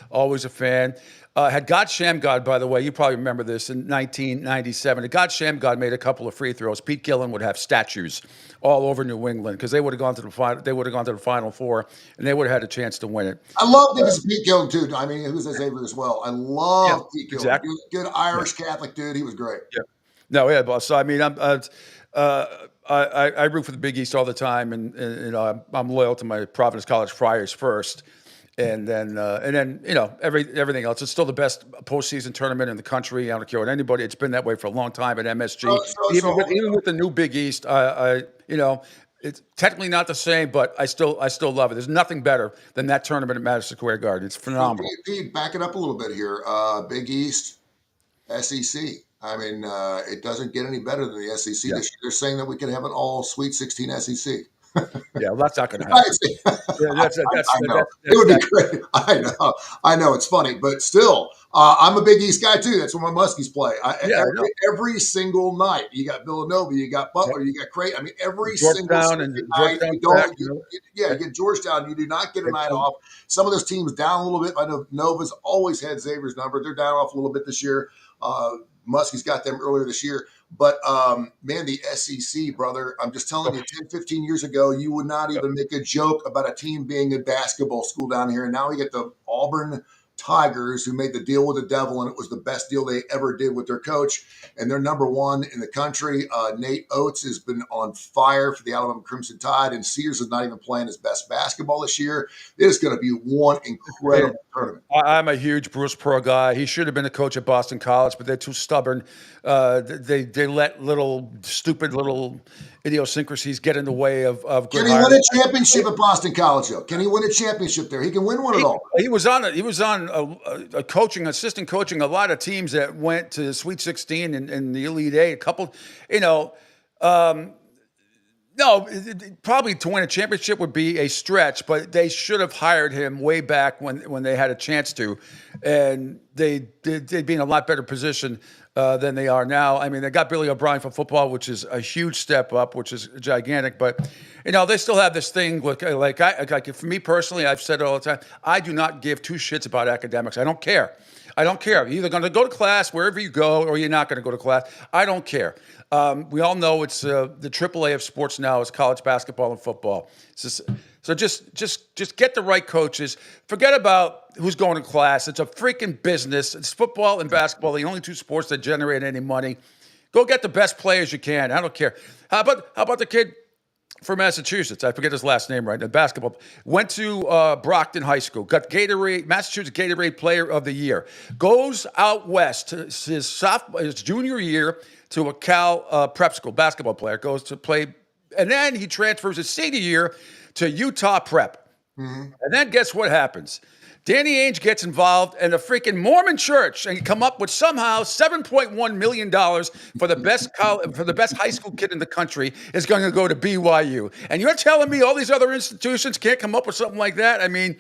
always a fan. Had God Shamgod, by the way, you probably remember this, in 1997. Had God Shamgod made a couple of free throws, Pete Gillen would have statues all over New England because they would have gone to the final. They would have gone to the Final Four, and they would have had a chance to win it. I love this Pete Gillen too. I mean, he was at Xavier as well. I love Pete Gillen. Exactly. Good Irish Catholic dude. He was great. Yeah. No, yeah, boss. So I mean, I root for the Big East all the time, and I'm loyal to my Providence College Friars first. And then everything else. It's still the best postseason tournament in the country. I don't care what anybody. It's been that way for a long time at MSG. Even with the new Big East, it's technically not the same, but I still love it. There's nothing better than that tournament at Madison Square Garden. It's phenomenal. Pete, back it up a little bit here. Big East, SEC. I mean, it doesn't get any better than the SEC this year. They're saying that we can have an all Sweet 16 SEC. Yeah, well, that's not going to happen. It would be great. I know. It's funny, but still, I'm a Big East guy too. That's where my Muskies play. Every single night, you got Villanova, you got Butler, you got Creighton. I mean, every single night, you get Georgetown. You do not get a night off. Some of those teams down a little bit. I know Nova's always had Xavier's number. They're down off a little bit this year. Muskies got them earlier this year. But, man, the SEC, brother, I'm just telling you, 10, 15 years ago, you would not even make a joke about a team being a basketball school down here. And now we get the Auburn Tigers who made the deal with the devil, and it was the best deal they ever did with their coach. And they're number 1 in the country. Nate Oates has been on fire for the Alabama Crimson Tide, and Sears is not even playing his best basketball this year. It is going to be one incredible tournament. I'm a huge Bruce Pearl guy. He should have been a coach at Boston College, but they're too stubborn. They let stupid little idiosyncrasies get in the way of good. Can he win a championship at Boston College, though? Can he win a championship there? He can win one at all. He was on assistant coaching a lot of teams that went to the Sweet 16 and the Elite Eight. A couple, no, probably to win a championship would be a stretch, but they should have hired him way back when they had a chance to, and they'd be in a lot better position than they are now. I mean, they got Billy O'Brien for football, which is a huge step up, which is gigantic. But they still have this thing like for me personally, I've said it all the time. I do not give 2 shits about academics. I don't care. I don't care. You're either going to go to class wherever you go, or you're not going to go to class. I don't care. We all know it's the AAA of sports now is college basketball and football. So just get the right coaches. Forget about who's going to class. It's a freaking business. It's football and basketball, the only two sports that generate any money. Go get the best players you can. I don't care. How about the kid from Massachusetts? I forget his last name right now. Basketball. Went to Brockton High School. Got Massachusetts Gatorade Player of the Year. Goes out west to his junior year to a Cal prep school. Basketball player. Goes to play. And then he transfers his senior year to Utah Prep. Mm-hmm. And then guess what happens? Danny Ainge gets involved in a freaking Mormon church and come up with somehow $7.1 million for the best high school kid in the country is going to go to BYU. And you're telling me all these other institutions can't come up with something like that? I mean,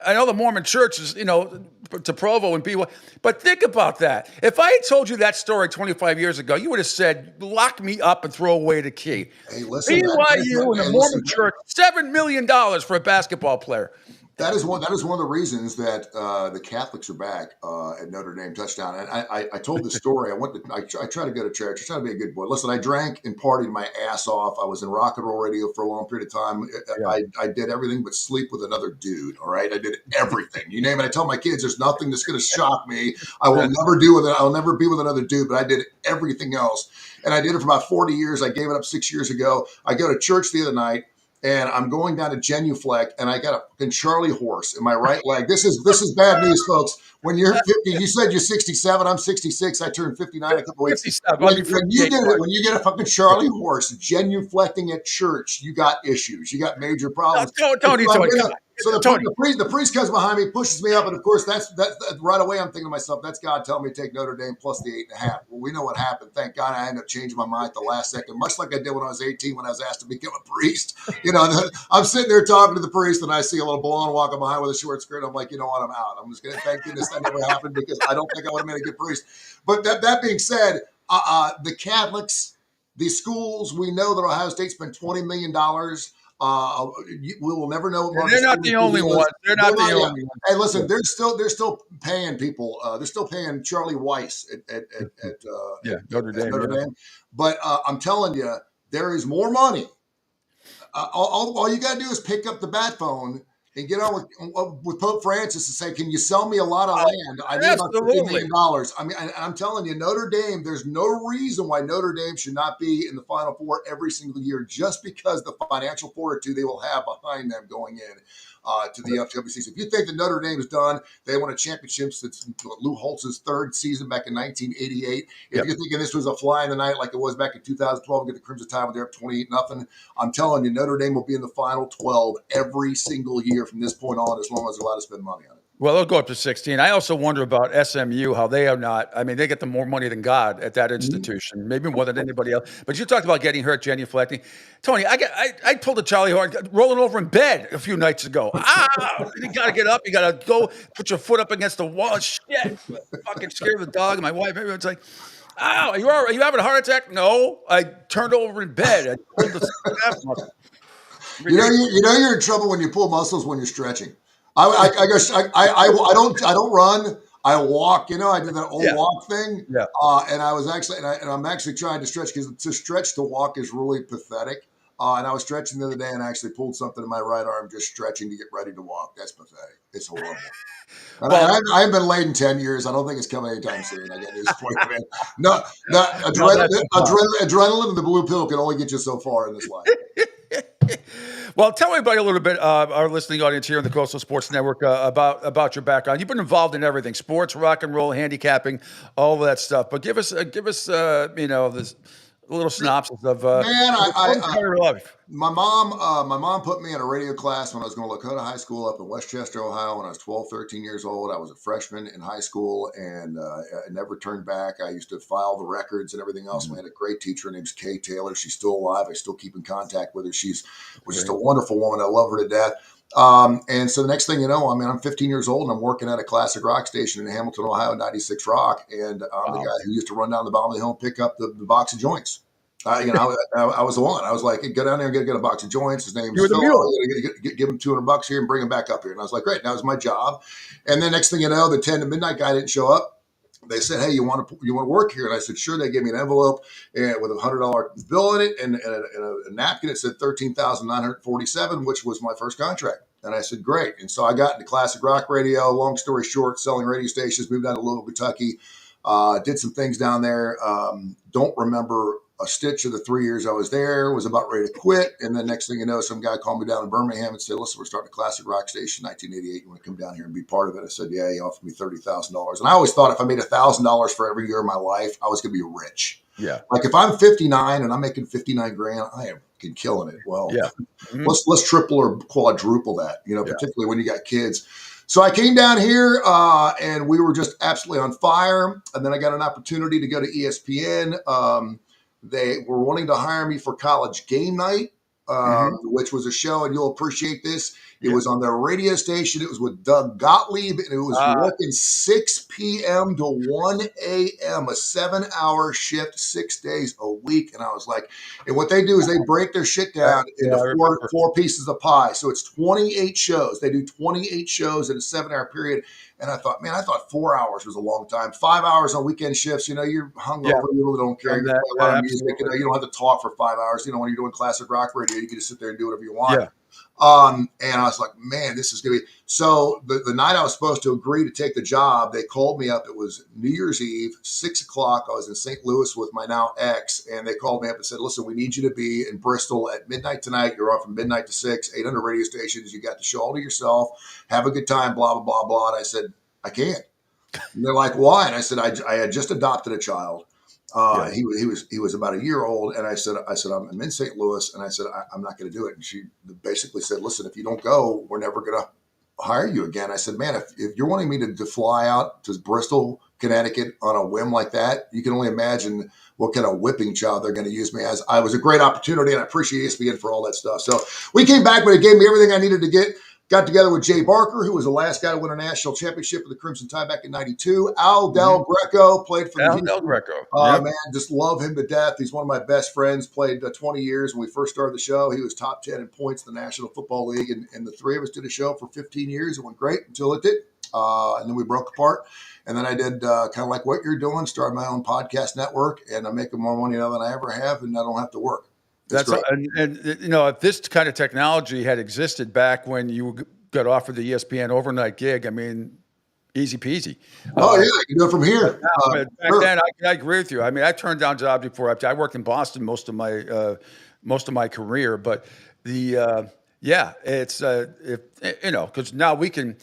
I know the Mormon church is, to Provo and BYU, but think about that. If I had told you that story 25 years ago, you would have said, lock me up and throw away the key. Hey, listen, BYU and the Mormon church, $7 million for a basketball player. That is one of the reasons that the Catholics are back at Notre Dame touchdown. And I told this story. I try to go to church. I try to be a good boy. Listen, I drank and partied my ass off. I was in rock and roll radio for a long period of time. I did everything but sleep with another dude. All right, I did everything. You name it. I tell my kids, there's nothing that's going to shock me. I'll never be with another dude. But I did everything else, and I did it for about 40 years. I gave it up 6 years ago. I go to church the other night. And I'm going down to genuflect, and I got a fucking Charlie horse in my right leg. This is bad news, folks. When you're 50, you said you're 67. I'm 66. I turned 59 a couple weeks. When you get a fucking Charlie horse genuflecting at church, you got issues. You got major problems. Tony. So the priest comes behind me, pushes me up, and of course that's right away. I'm thinking to myself, that's God telling me to take Notre Dame plus the 8.5. Well, we know what happened. Thank God I ended up changing my mind at the last second, much like I did when I was 18 when I was asked to become a priest. I'm sitting there talking to the priest, and I see a little blonde walking behind with a short skirt. I'm like, you know what? I'm out. I'm just going to thank goodness that never happened because I don't think I would have made a good priest. But that being said, the Catholics, the schools, we know that Ohio State spent $20 million. We will never know. They're not the only ones. They're not the only ones. Hey, listen, they're still paying people. They're still paying Charlie Weiss at Notre Dame. But I'm telling you, there is more money. All you got to do is pick up the bat phone and get on with Pope Francis and say, can you sell me a lot of land? I need about $50 million. I mean, I'm telling you, Notre Dame, there's no reason why Notre Dame should not be in the Final Four every single year just because the financial fortitude they will have behind them going in to the upcoming season. If you think that Notre Dame is done, they won a championship since Lou Holtz's third season back in 1988. If you're thinking this was a fly in the night like it was back in 2012, get the Crimson Tide when they're up 28-0, I'm telling you, Notre Dame will be in the Final 12 every single year from this point on, as long as they're allowed to spend money on it. Well, they'll go up to 16. I also wonder about SMU, how they are not. I mean, they get the more money than God at that institution, maybe more than anybody else. But you talked about getting hurt, genuflecting. Tony, I pulled a Charlie horse rolling over in bed a few nights ago. You got to get up. You got to go put your foot up against the wall. Shit. Fucking scared the dog and my wife. Everyone's like, ow, are you all right? Are you having a heart attack? No. I turned over in bed. I pulled the calf muscle. You know you're in trouble when you pull muscles when you're stretching. I don't run. I walk. I did that old walk thing. Yeah. And I was actually, and I'm actually trying to stretch because to stretch to walk is really pathetic. And I was stretching the other day and I actually pulled something in my right arm, just stretching to get ready to walk. That's pathetic. It's horrible. I haven't been laid in 10 years. I don't think it's coming anytime soon. I got news for you, man. No, adrenaline and the blue pill can only get you so far in this life. Well, tell everybody a little bit, our listening audience here on the Coastal Sports Network, about your background. You've been involved in everything: sports, rock and roll, handicapping, all of that stuff. But give us, this little synopsis of your life. My mom put me in a radio class when I was going to Lakota High School up in Westchester, Ohio. When I was 12, 13 years old, I was a freshman in high school, and I never turned back. I used to file the records and everything else. We had a great teacher. Her name's Kay Taylor. She's still alive. I still keep in contact with her. She's just a wonderful woman. I love her to death. And so the next thing you know, I'm 15 years old and I'm working at a classic rock station in Hamilton, Ohio, 96 Rock. And I'm the guy who used to run down the bottom of the hill and pick up the box of joints. I was the one. I was like, hey, go down there and get a box of joints. His name's You were the Phil. mule. Give him $200 here and bring him back up here. And I was like, great. That was my job. And then next thing you know, the 10 to midnight guy didn't show up. They said, hey, you want to work here? And I said, sure. They gave me an envelope with a $100 bill in it and a napkin. It said $13,947, which was my first contract. And I said, great. And so I got into classic rock radio. Long story short, selling radio stations, moved down to Louisville, Kentucky, did some things down there. Don't remember a stitch of the 3 years I was there, was about ready to quit. And then next thing you know, some guy called me down in Birmingham and said, listen, we're starting a classic rock station, 1988. You want to come down here and be part of it? I said, yeah, he offered me $30,000. And I always thought if I made $1,000 for every year of my life, I was going to be rich. Yeah. Like if I'm 59 and I'm making 59 grand, I am killing it. Well, yeah. Let's triple or quadruple that, particularly when you got kids. So I came down here and we were just absolutely on fire. And then I got an opportunity to go to ESPN. They were wanting to hire me for College Game Night, which was a show, and you'll appreciate this. It was on their radio station. It was with Doug Gottlieb, and it was working 6 p.m. to 1 a.m., a 7-hour shift, 6 days a week. And I was like, and what they do is they break their shit down into four pieces of pie. So it's 28 shows. They do 28 shows in a 7-hour period. And I thought, 4 hours was a long time. 5 hours on weekend shifts, you're hungover, you really don't care. You play a lot of music, you don't have to talk for 5 hours. When you're doing classic rock radio, you can just sit there and do whatever you want. Yeah. And I was like, man, this is going to be. So the night I was supposed to agree to take the job, they called me up. It was New Year's Eve, 6 o'clock. I was in St. Louis with my now ex, and they called me up and said, listen, we need you to be in Bristol at midnight tonight. You're on from midnight to 6, 800 radio stations. You got the show all to yourself. Have a good time, blah, blah, blah, blah. And I said, I can't. And they're like, why? And I said, I had just adopted a child. He was about a year old, and I said I'm in St. Louis, and I said I'm not going to do it. And she basically said, listen, if you don't go, we're never going to hire you again. I said, man, if you're wanting me to fly out to Bristol, Connecticut on a whim like that, you can only imagine what kind of whipping child they're going to use me as. I was a great opportunity, and I appreciate ESPN for all that stuff. So we came back, but it gave me everything I needed to get. Got together with Jay Barker, who was the last guy to win a national championship with the Crimson Tide back in '92. Al Del Greco played for Al Del Greco. Man, just love him to death. He's one of my best friends. Played 20 years when we first started the show. He was top 10 in points in the National Football League, and the three of us did a show for 15 years. It went great until it did, and then we broke apart. And then I did kind of like what you're doing, started my own podcast network, and I'm making more money now than I ever have, and I don't have to work. And if this kind of technology had existed back when you got offered the ESPN overnight gig, easy peasy. Oh, yeah, you can do it from here. Back then, I agree with you. I turned down jobs before. I worked in Boston most of my career, but it's because now we can.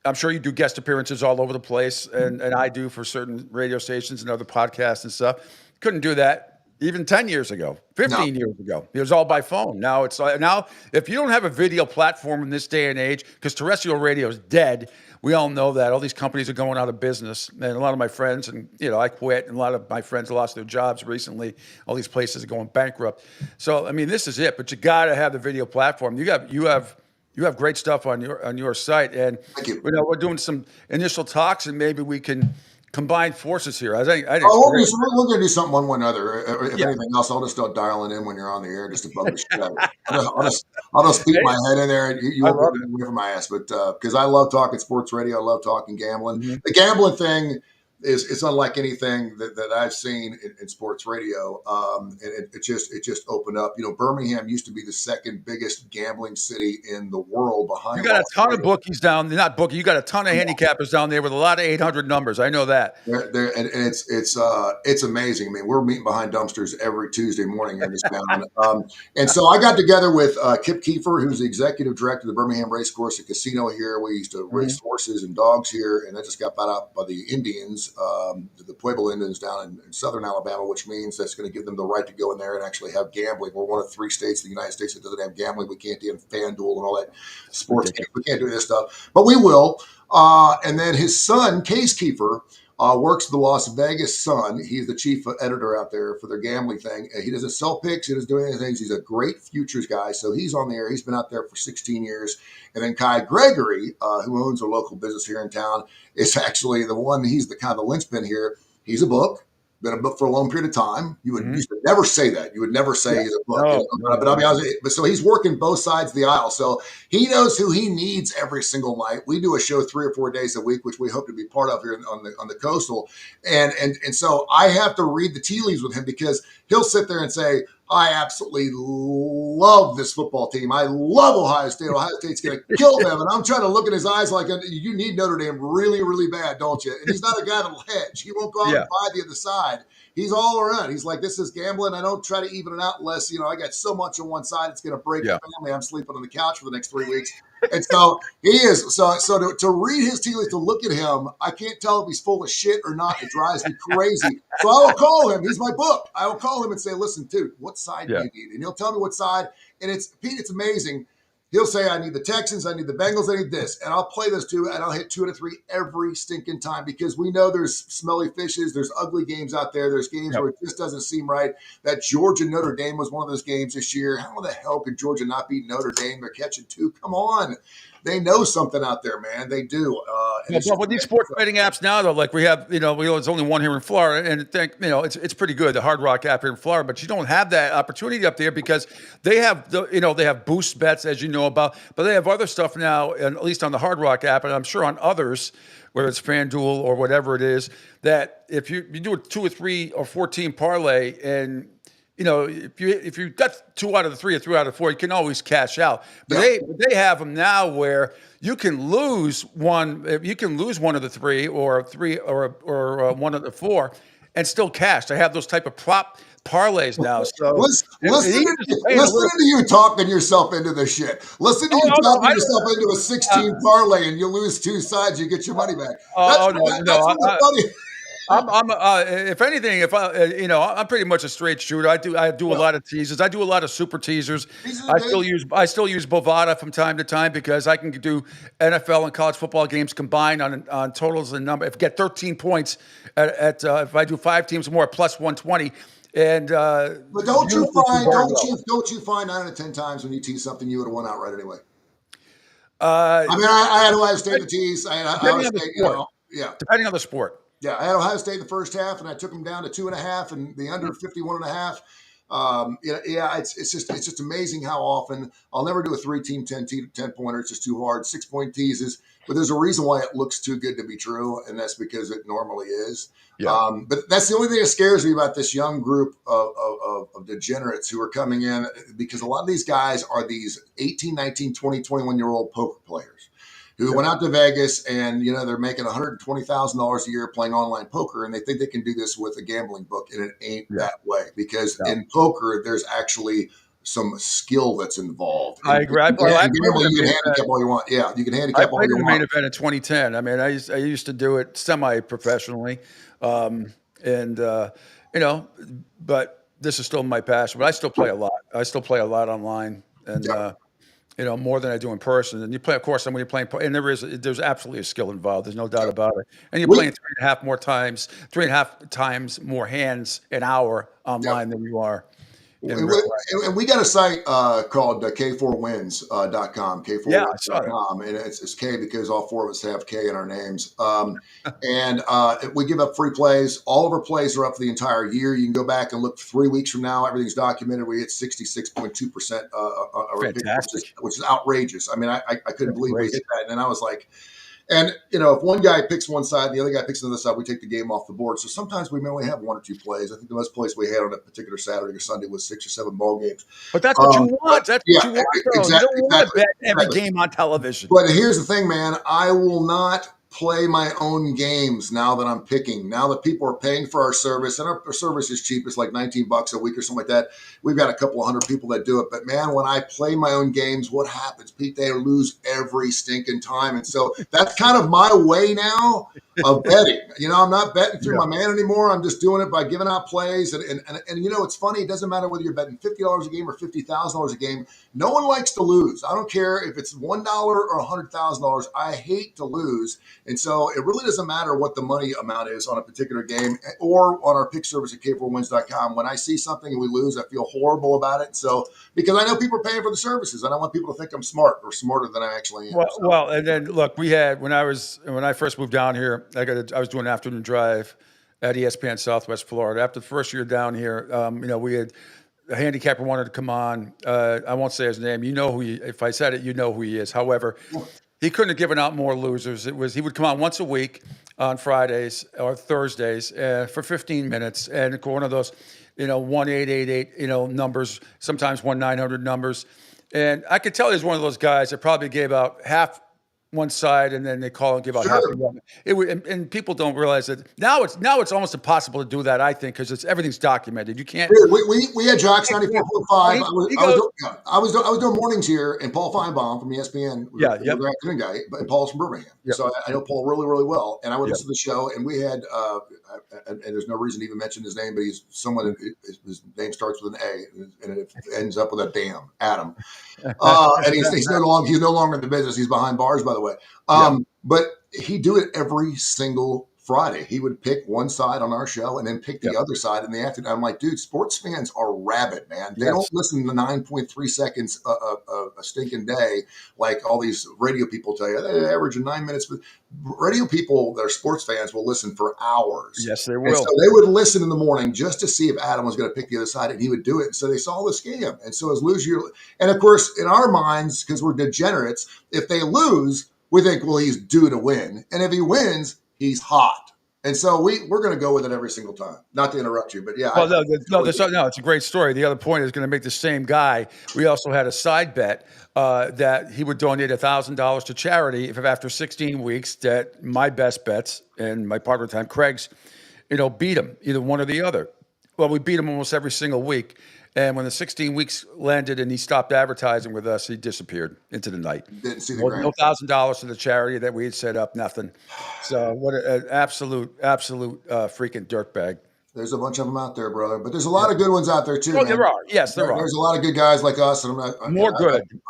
I'm sure you do guest appearances all over the place, and I do for certain radio stations and other podcasts and stuff. Couldn't do that even 10 years ago, 15 years ago. It was all by phone. Now now if you don't have a video platform in this day and age, because terrestrial radio is dead, we all know that. All these companies are going out of business. And a lot of my friends, and I quit, and a lot of my friends lost their jobs recently. All these places are going bankrupt. So this is it. But you got to have the video platform. You have great stuff on your site, and we're doing some initial talks, and maybe we can combine forces here. I think we're going to do something one way or another. If anything else, I'll just start dialing in when you're on the air just to bug the shit out of it. I'll just peek my head in there, and you won't get away from my ass. But because I love talking sports radio, I love talking gambling. Mm-hmm. The gambling thing is unlike anything that I've seen in sports radio. And it just opened up. Birmingham used to be the second biggest gambling city in the world behind. You got a ton of bookies down. Not bookie. You got a ton of handicappers down there with a lot of 800 numbers. I know that. And it's amazing. We're meeting behind dumpsters every Tuesday morning in this town. And so I got together with Kip Kiefer, who's the executive director of the Birmingham Racecourse and Casino here. We used to race horses and dogs here, and that just got bought out by the Indians. The Pueblo Indians down in southern Alabama, which means that's going to give them the right to go in there and actually have gambling. We're one of 3 states in the United States that doesn't have gambling. We can't do FanDuel and all that sports. We can't do this stuff, but we will. And then his son, Case Kiefer, works for the Las Vegas Sun. He's the chief editor out there for their gambling thing. He doesn't sell picks. He doesn't do anything. He's a great futures guy. So he's on the air. He's been out there for 16 years. And then Kai Gregory, who owns a local business here in town, is actually the one. He's the kind of the linchpin here. He's a book. been a book for a long period of time. You would never say that. You would never say he's a book. But I'll be honest, but so he's working both sides of the aisle. So he knows who he needs every single night. We do a show 3 or 4 days a week, which we hope to be part of here on the coastal. And so I have to read the tea leaves with him because he'll sit there and say, I absolutely love this football team. I love Ohio State. Ohio State's going to kill them. And I'm trying to look in his eyes like, you need Notre Dame really, really bad, don't you? And he's not a guy that'll hedge. He won't go out and buy the other side. He's all around. He's like, this is gambling. I don't try to even it out unless, I got so much on one side, it's going to break the family. I'm sleeping on the couch for the next 3 weeks. And so he is. So to read his tea leaves, to look at him, I can't tell if he's full of shit or not. It drives me crazy. So I will call him. He's my book. I will call him and say, listen, dude, what side do you need? And he'll tell me what side. And Pete, it's amazing. He'll say, I need the Texans, I need the Bengals, I need this. And I'll play those two, and I'll hit 2 out of 3 every stinking time because we know there's smelly fishes, there's ugly games out there, there's games where it just doesn't seem right. That Georgia-Notre Dame was one of those games this year. How the hell could Georgia not beat Notre Dame? They're catching 2. Come on. They know something out there, man. They do. But with these sports betting apps now, though, like we have, there's only one here in Florida, and I think, it's pretty good, the Hard Rock app here in Florida, but you don't have that opportunity up there because they have they have boost bets, as you know about, but they have other stuff now, and at least on the Hard Rock app, and I'm sure on others, whether it's FanDuel or whatever it is, that if you do a 2 or 3 or 4 team parlay and if you got 2 out of the 3 or 3 out of 4, you can always cash out. But they have them now where you can lose one. You can lose 1 of the 3 or 3 or 1 of the 4 and still cash. They have those type of prop parlays now. So listen to you talking yourself into this shit. Listen to you talking yourself into a 16 parlay and you lose 2 sides, you get your money back. That's funny. If anything, I'm pretty much a straight shooter. I do a lot of teasers. I do a lot of super teasers. I still use Bovada from time to time because I can do NFL and college football games combined on totals and number. If I get 13 points if I do 5 teams or more, plus 120. And but don't you find 9 out of 10 times when you tease something you would have won outright anyway? I had Ohio State to tease. I had Ohio State. Depending on the sport. Yeah, I had Ohio State in the first half, and I took them down to 2.5, and the under 51.5. It's just amazing how often I'll never do a 3-team 10-pointer. It's just too hard. 6-point teases, but there's a reason why it looks too good to be true, and that's because it normally is. Yeah. But that's the only thing that scares me about this young group of degenerates who are coming in, because a lot of these guys are these 18, 19, 20, 21-year-old poker players who went out to Vegas and, they're making $120,000 a year playing online poker, and they think they can do this with a gambling book, and it ain't that way because in poker, there's actually some skill that's involved. I agree. You can handicap all you want. Yeah, you can handicap all you want. I played in the main event in 2010. I mean, I used to do it semi-professionally, but this is still my passion. But I still play a lot. I still play a lot online, and more than I do in person. And you play, of course, when you're playing, and there's absolutely a skill involved. There's no doubt about it. And you're playing 3.5 times more hands an hour online than you are. And we got a site called K4wins.com, K4wins.com, and it's K because all 4 of us have K in our names. And we give up free plays. All of our plays are up for the entire year. You can go back and look 3 weeks from now. Everything's documented. We hit 66.2%, which is outrageous. I mean, I couldn't believe we hit that. And then I was like, and, if one guy picks one side and the other guy picks another side, we take the game off the board. So sometimes we may only have 1 or 2 plays. I think the most plays we had on a particular Saturday or Sunday was 6 or 7 ball games. But that's what you want. That's what you want, though. Exactly, you don't want to bet every game on television. But here's the thing, man. I will not play my own games now that I'm picking. Now that people are paying for our service, and our service is cheap. It's like $19 a week or something like that. We've got a couple of 100 people that do it. But man, when I play my own games, what happens? Pete, they lose every stinking time. And so that's kind of my way now of betting. I'm not betting through my man anymore. I'm just doing it by giving out plays. And it's funny. It doesn't matter whether you're betting $50 a game or $50,000 a game. No one likes to lose. I don't care if it's $1 or $100,000. I hate to lose. And so it really doesn't matter what the money amount is on a particular game or on our pick service at K4wins.com. When I see something and we lose, I feel horrible about it. So because I know people are paying for the services, I don't want people to think I'm smart or smarter than I actually am. Well, and then look, we had when I first moved down here, I was doing an afternoon drive at ESPN Southwest Florida. After the first year down here, we had a handicapper wanted to come on. I won't say his name. You know who if I said it, you know who he is. However, he couldn't have given out more losers. He would come on once a week on Fridays or Thursdays for 15 minutes, and one of those, 1-888, numbers, sometimes 1-900 numbers. And I could tell he was one of those guys that probably gave out half one side, and then they call and give out half the other. And people don't realize that now it's almost impossible to do that, I think, because everything's documented. You can't. We had Jocks 94.5. I was doing mornings here, and Paul Feinbaum from ESPN, the afternoon guy, and Paul's from Birmingham, so I know Paul really, really well. And I would listen to the show, and we had, and there's no reason to even mention his name, but he's someone. His name starts with an A, and it ends up with a damn Adam. And he's no longer in the business. He's behind bars, by the way. But he do it every single Friday. He would pick one side on our show and then pick the other side in the afternoon. I'm like, dude, sports fans are rabid, man. They don't listen to 9.3 seconds a stinking day like all these radio people tell you. They average 9 minutes. But radio people that are sports fans will listen for hours. Yes, they will. And so they would listen in the morning just to see if Adam was going to pick the other side, and he would do it. And so they saw the scam. And so as and of course, in our minds, because we're degenerates, if they lose, we think, well, he's due to win. And if he wins, he's hot. And so we're going to go with it every single time. Not to interrupt you, but yeah. Well, no, it's a great story. The other point is going to make the same guy. We also had a side bet that he would donate $1,000 to charity if after 16 weeks that my best bets and my partner time, Craig's, beat him, either one or the other. Well, we beat him almost every single week. And when the 16 weeks landed and he stopped advertising with us, he disappeared into the night. Didn't see the no $1,000 to the charity that we had set up, nothing. So what an absolute freaking dirtbag. There's a bunch of them out there, brother. But there's a lot of good ones out there too. Oh, there are. Yes, there are. There's a lot of good guys like us. And I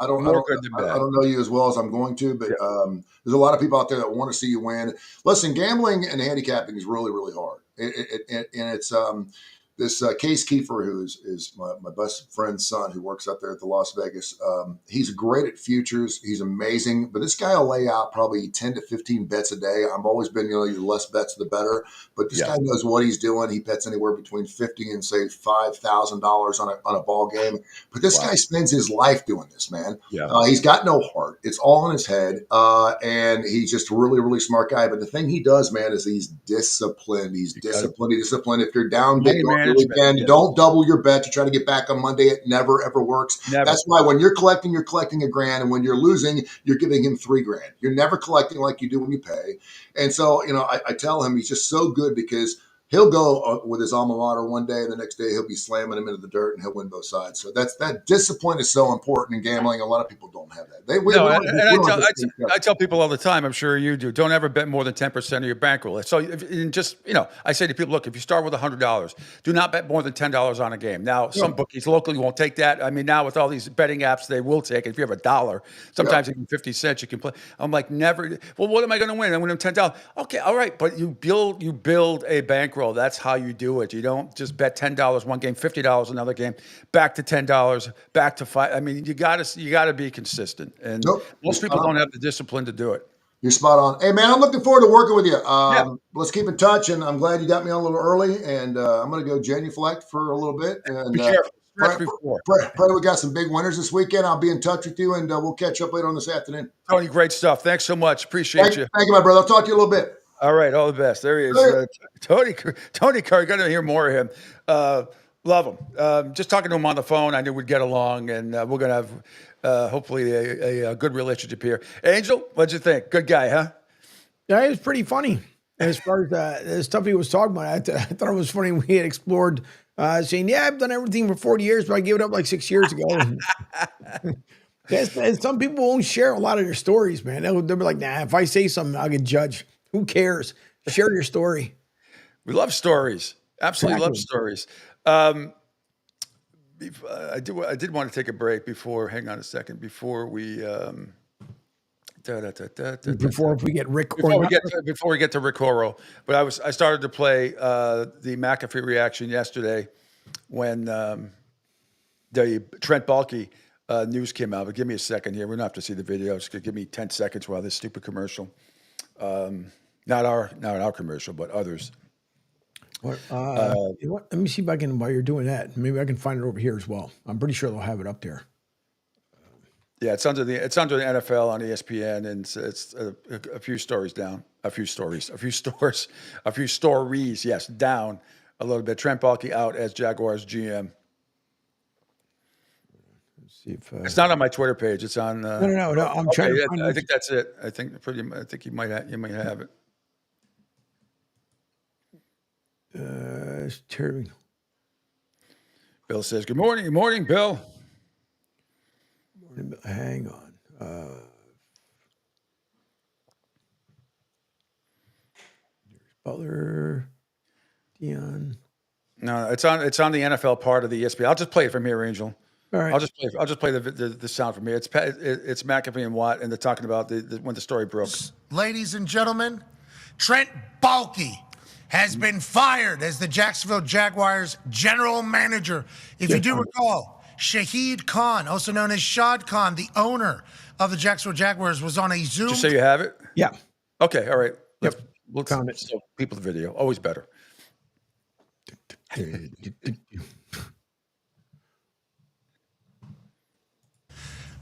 don't know you as well as I'm going to, but there's a lot of people out there that want to see you win. Listen, gambling and handicapping is really, really hard. And it's this Case Kiefer, who is my best friend's son, who works up there at the Las Vegas. He's great at futures. He's amazing. But this guy will lay out probably 10 to 15 bets a day. I've always been, the less bets, the better. But this guy knows what he's doing. He bets anywhere between $50 and, say, $5,000 on a ball game. But this guy spends his life doing this, man. He's got no heart. It's all in his head. And he's just a really, really smart guy. But the thing he does, man, is he's disciplined. He's disciplined. If you're down big, don't double your bet to try to get back on Monday. It never, ever works. That's why when you're collecting $1,000. And when you're losing, you're giving him $3,000. You're never collecting like you do when you pay. And so, I tell him he's just so good because he'll go with his alma mater one day, and the next day he'll be slamming him into the dirt, and he'll win both sides. So that discipline is so important in gambling. A lot of people don't have that. I tell people all the time, I'm sure you do, don't ever bet more than 10% of your bankroll. So I say to people, look, if you start with $100, do not bet more than $10 on a game. Now, some bookies locally won't take that. I mean, now with all these betting apps, they will take it. If you have $1, sometimes even 50 cents, you can play. I'm like, never. Well, what am I going to win? I win them $10. Okay, all right, but you build a bankroll. That's how you do it. You don't just bet $10 one game, $50 another game, back to $10, back to $5. I mean, you gotta be consistent, and most people don't have the discipline to do it. You're spot on. Hey, man, I'm looking forward to working with you. Let's keep in touch, and I'm glad you got me on a little early. And I'm going to go genuflect for a little bit. And be careful. Pray we got some big winners this weekend. I'll be in touch with you, and we'll catch up later on this afternoon. Tony, great stuff. Thanks so much. Appreciate you. Thank you, my brother. I'll talk to you a little bit. All right, all the best. There he is, Tony Curry. Going to hear more of him. Love him. Just talking to him on the phone, I knew we'd get along, and we're going to have hopefully a good relationship here. Angel, what'd you think? Good guy, huh? Yeah, it was pretty funny. As far as the stuff he was talking about, I thought it was funny. We had explored saying, I've done everything for 40 years, but I gave it up like 6 years ago. And some people won't share a lot of their stories, man. They'll be like, nah, if I say something, I'll get judged. Who cares? Share your story. We love stories. Absolutely love stories. I did want to take a break before, hang on a second, before we before we get Rick before we get to Rick Horrow. But I started to play the McAfee reaction yesterday when the Trent Baalke news came out. But give me a second here. We're gonna have to see the video. Just give me 10 seconds while this stupid commercial. Not our commercial, but others. What, you know what? Let me see if I can, while you're doing that, maybe I can find it over here as well. I'm pretty sure they'll have it up there. Yeah, it's under the NFL on ESPN, and it's a few stories down, a few stories, a few stores, a few stories. Yes, down a little bit. Trent Baalke out as Jaguars GM. Let's see if It's not on my Twitter page. It's on. No. I'm okay, trying to find I think that's it. I think you might have it. It's Terry. Bill says, "Good morning, Bill." Hang on. There's Butler, Dion. No, it's on the NFL part of the ESPN. I'll just play it from here, Angel. All right. I'll just play the sound from here. It's McAfee and Watt, and they're talking about when the story broke. Ladies and gentlemen, Trent Baalke has been fired as the Jacksonville Jaguars general manager. If you do recall, Shahid Khan, also known as Shad Khan, the owner of the Jacksonville Jaguars, was on a Zoom. Did you say you have it? Yeah. Okay. All right. Yep. We'll count it. So people the video. Always better.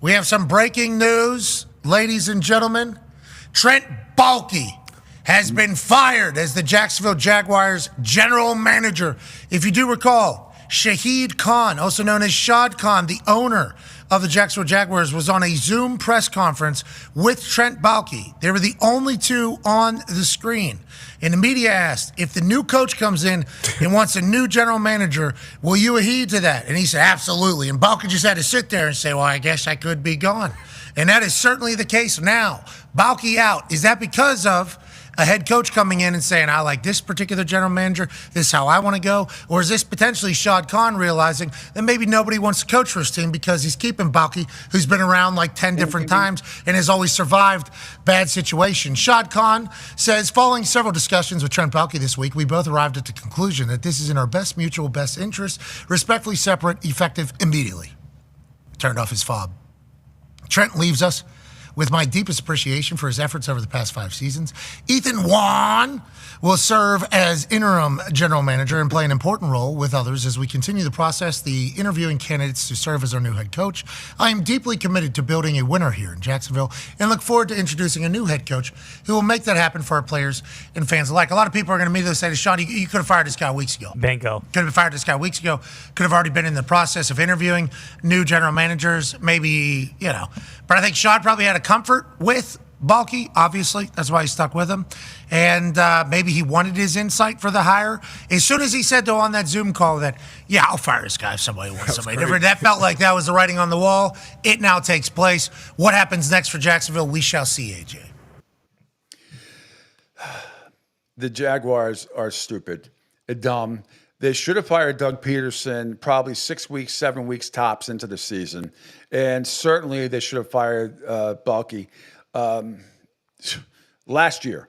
We have some breaking news, ladies and gentlemen. Trent Baalke has been fired as the Jacksonville Jaguars general manager. If you do recall, Shahid Khan, also known as Shad Khan, the owner of the Jacksonville Jaguars, was on a Zoom press conference with Trent Baalke. They were the only two on the screen. And the media asked, if the new coach comes in and wants a new general manager, will you heed to that? And he said, absolutely. And Baalke just had to sit there and say, well, I guess I could be gone. And that is certainly the case now. Baalke out. Is that because of a head coach coming in and saying, I like this particular general manager, this is how I want to go? Or is this potentially Shad Khan realizing that maybe nobody wants to coach for his team because he's keeping Baalke, who's been around like 10 different times and has always survived bad situations? Shad Khan says, following several discussions with Trent Baalke this week, we both arrived at the conclusion that this is in our best mutual best interest, respectfully separate, effective immediately. Turned off his fob. Trent leaves us with my deepest appreciation for his efforts over the past 5 seasons. Ethan Wan will serve as interim general manager and play an important role with others as we continue the process, the interviewing candidates to serve as our new head coach. I am deeply committed to building a winner here in Jacksonville and look forward to introducing a new head coach who will make that happen for our players and fans alike. A lot of people are going to immediately say to Sean, you could have fired this guy weeks ago. Bingo. Could have fired this guy weeks ago. Could have already been in the process of interviewing new general managers, maybe, But I think Sean probably had a comfort with Baalke, obviously. That's why he stuck with him. And maybe he wanted his insight for the hire. As soon as he said, though, on that Zoom call that, I'll fire this guy if somebody wants somebody different, that felt like that was the writing on the wall. It now takes place. What happens next for Jacksonville? We shall see, AJ. The Jaguars are stupid and dumb. They should have fired Doug Peterson probably 6 weeks, 7 weeks tops into the season. And certainly they should have fired Baalke last year.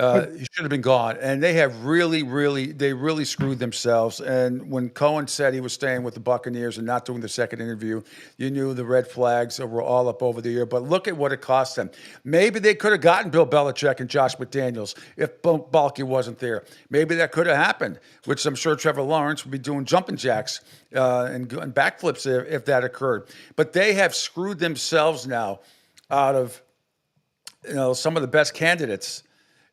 He should have been gone. And they have really screwed themselves. And when Cohen said he was staying with the Buccaneers and not doing the second interview, you knew the red flags were all up over the year. But look at what it cost them. Maybe they could have gotten Bill Belichick and Josh McDaniels if Baalke wasn't there. Maybe that could have happened, which I'm sure Trevor Lawrence would be doing jumping jacks and backflips if that occurred. But they have screwed themselves now out of some of the best candidates.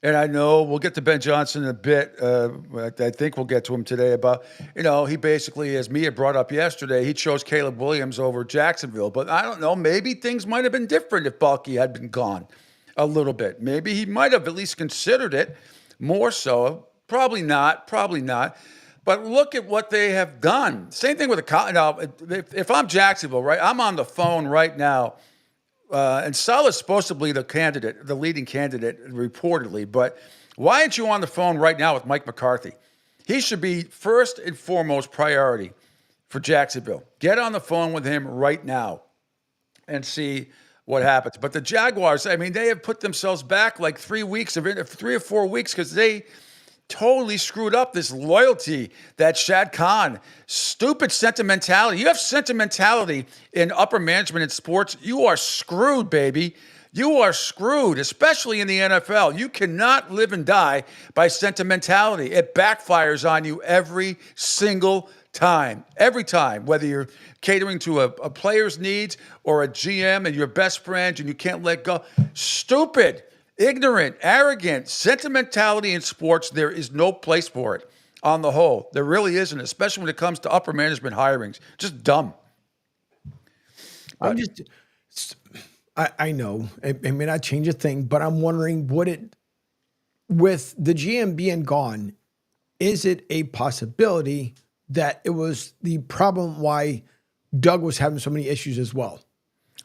And I know we'll get to Ben Johnson in a bit. I think we'll get to him today about, he basically, as Mia brought up yesterday, he chose Caleb Williams over Jacksonville. But I don't know, maybe things might have been different if Baalke had been gone a little bit. Maybe he might have at least considered it more so. Probably not. But look at what they have done. Same thing with if I'm Jacksonville, right, I'm on the phone right now. And Saleh's supposed to be the leading candidate, reportedly. But why aren't you on the phone right now with Mike McCarthy? He should be first and foremost priority for Jacksonville. Get on the phone with him right now and see what happens. But the Jaguars, they have put themselves back like 3 or 4 weeks because they totally screwed up this loyalty that Shad Khan, stupid sentimentality. You have sentimentality in upper management in sports, you are screwed, baby. You are screwed, especially in the NFL. You cannot live and die by sentimentality. It backfires on you every single time. Every time, whether you're catering to a player's needs or a GM and your best friend and you can't let go. Stupid, ignorant, arrogant, sentimentality in sports, there is no place for it on the whole. There really isn't, especially when it comes to upper management hirings. Just dumb. I know it may not change a thing, but I'm wondering, with the GM being gone, is it a possibility that it was the problem why Doug was having so many issues as well?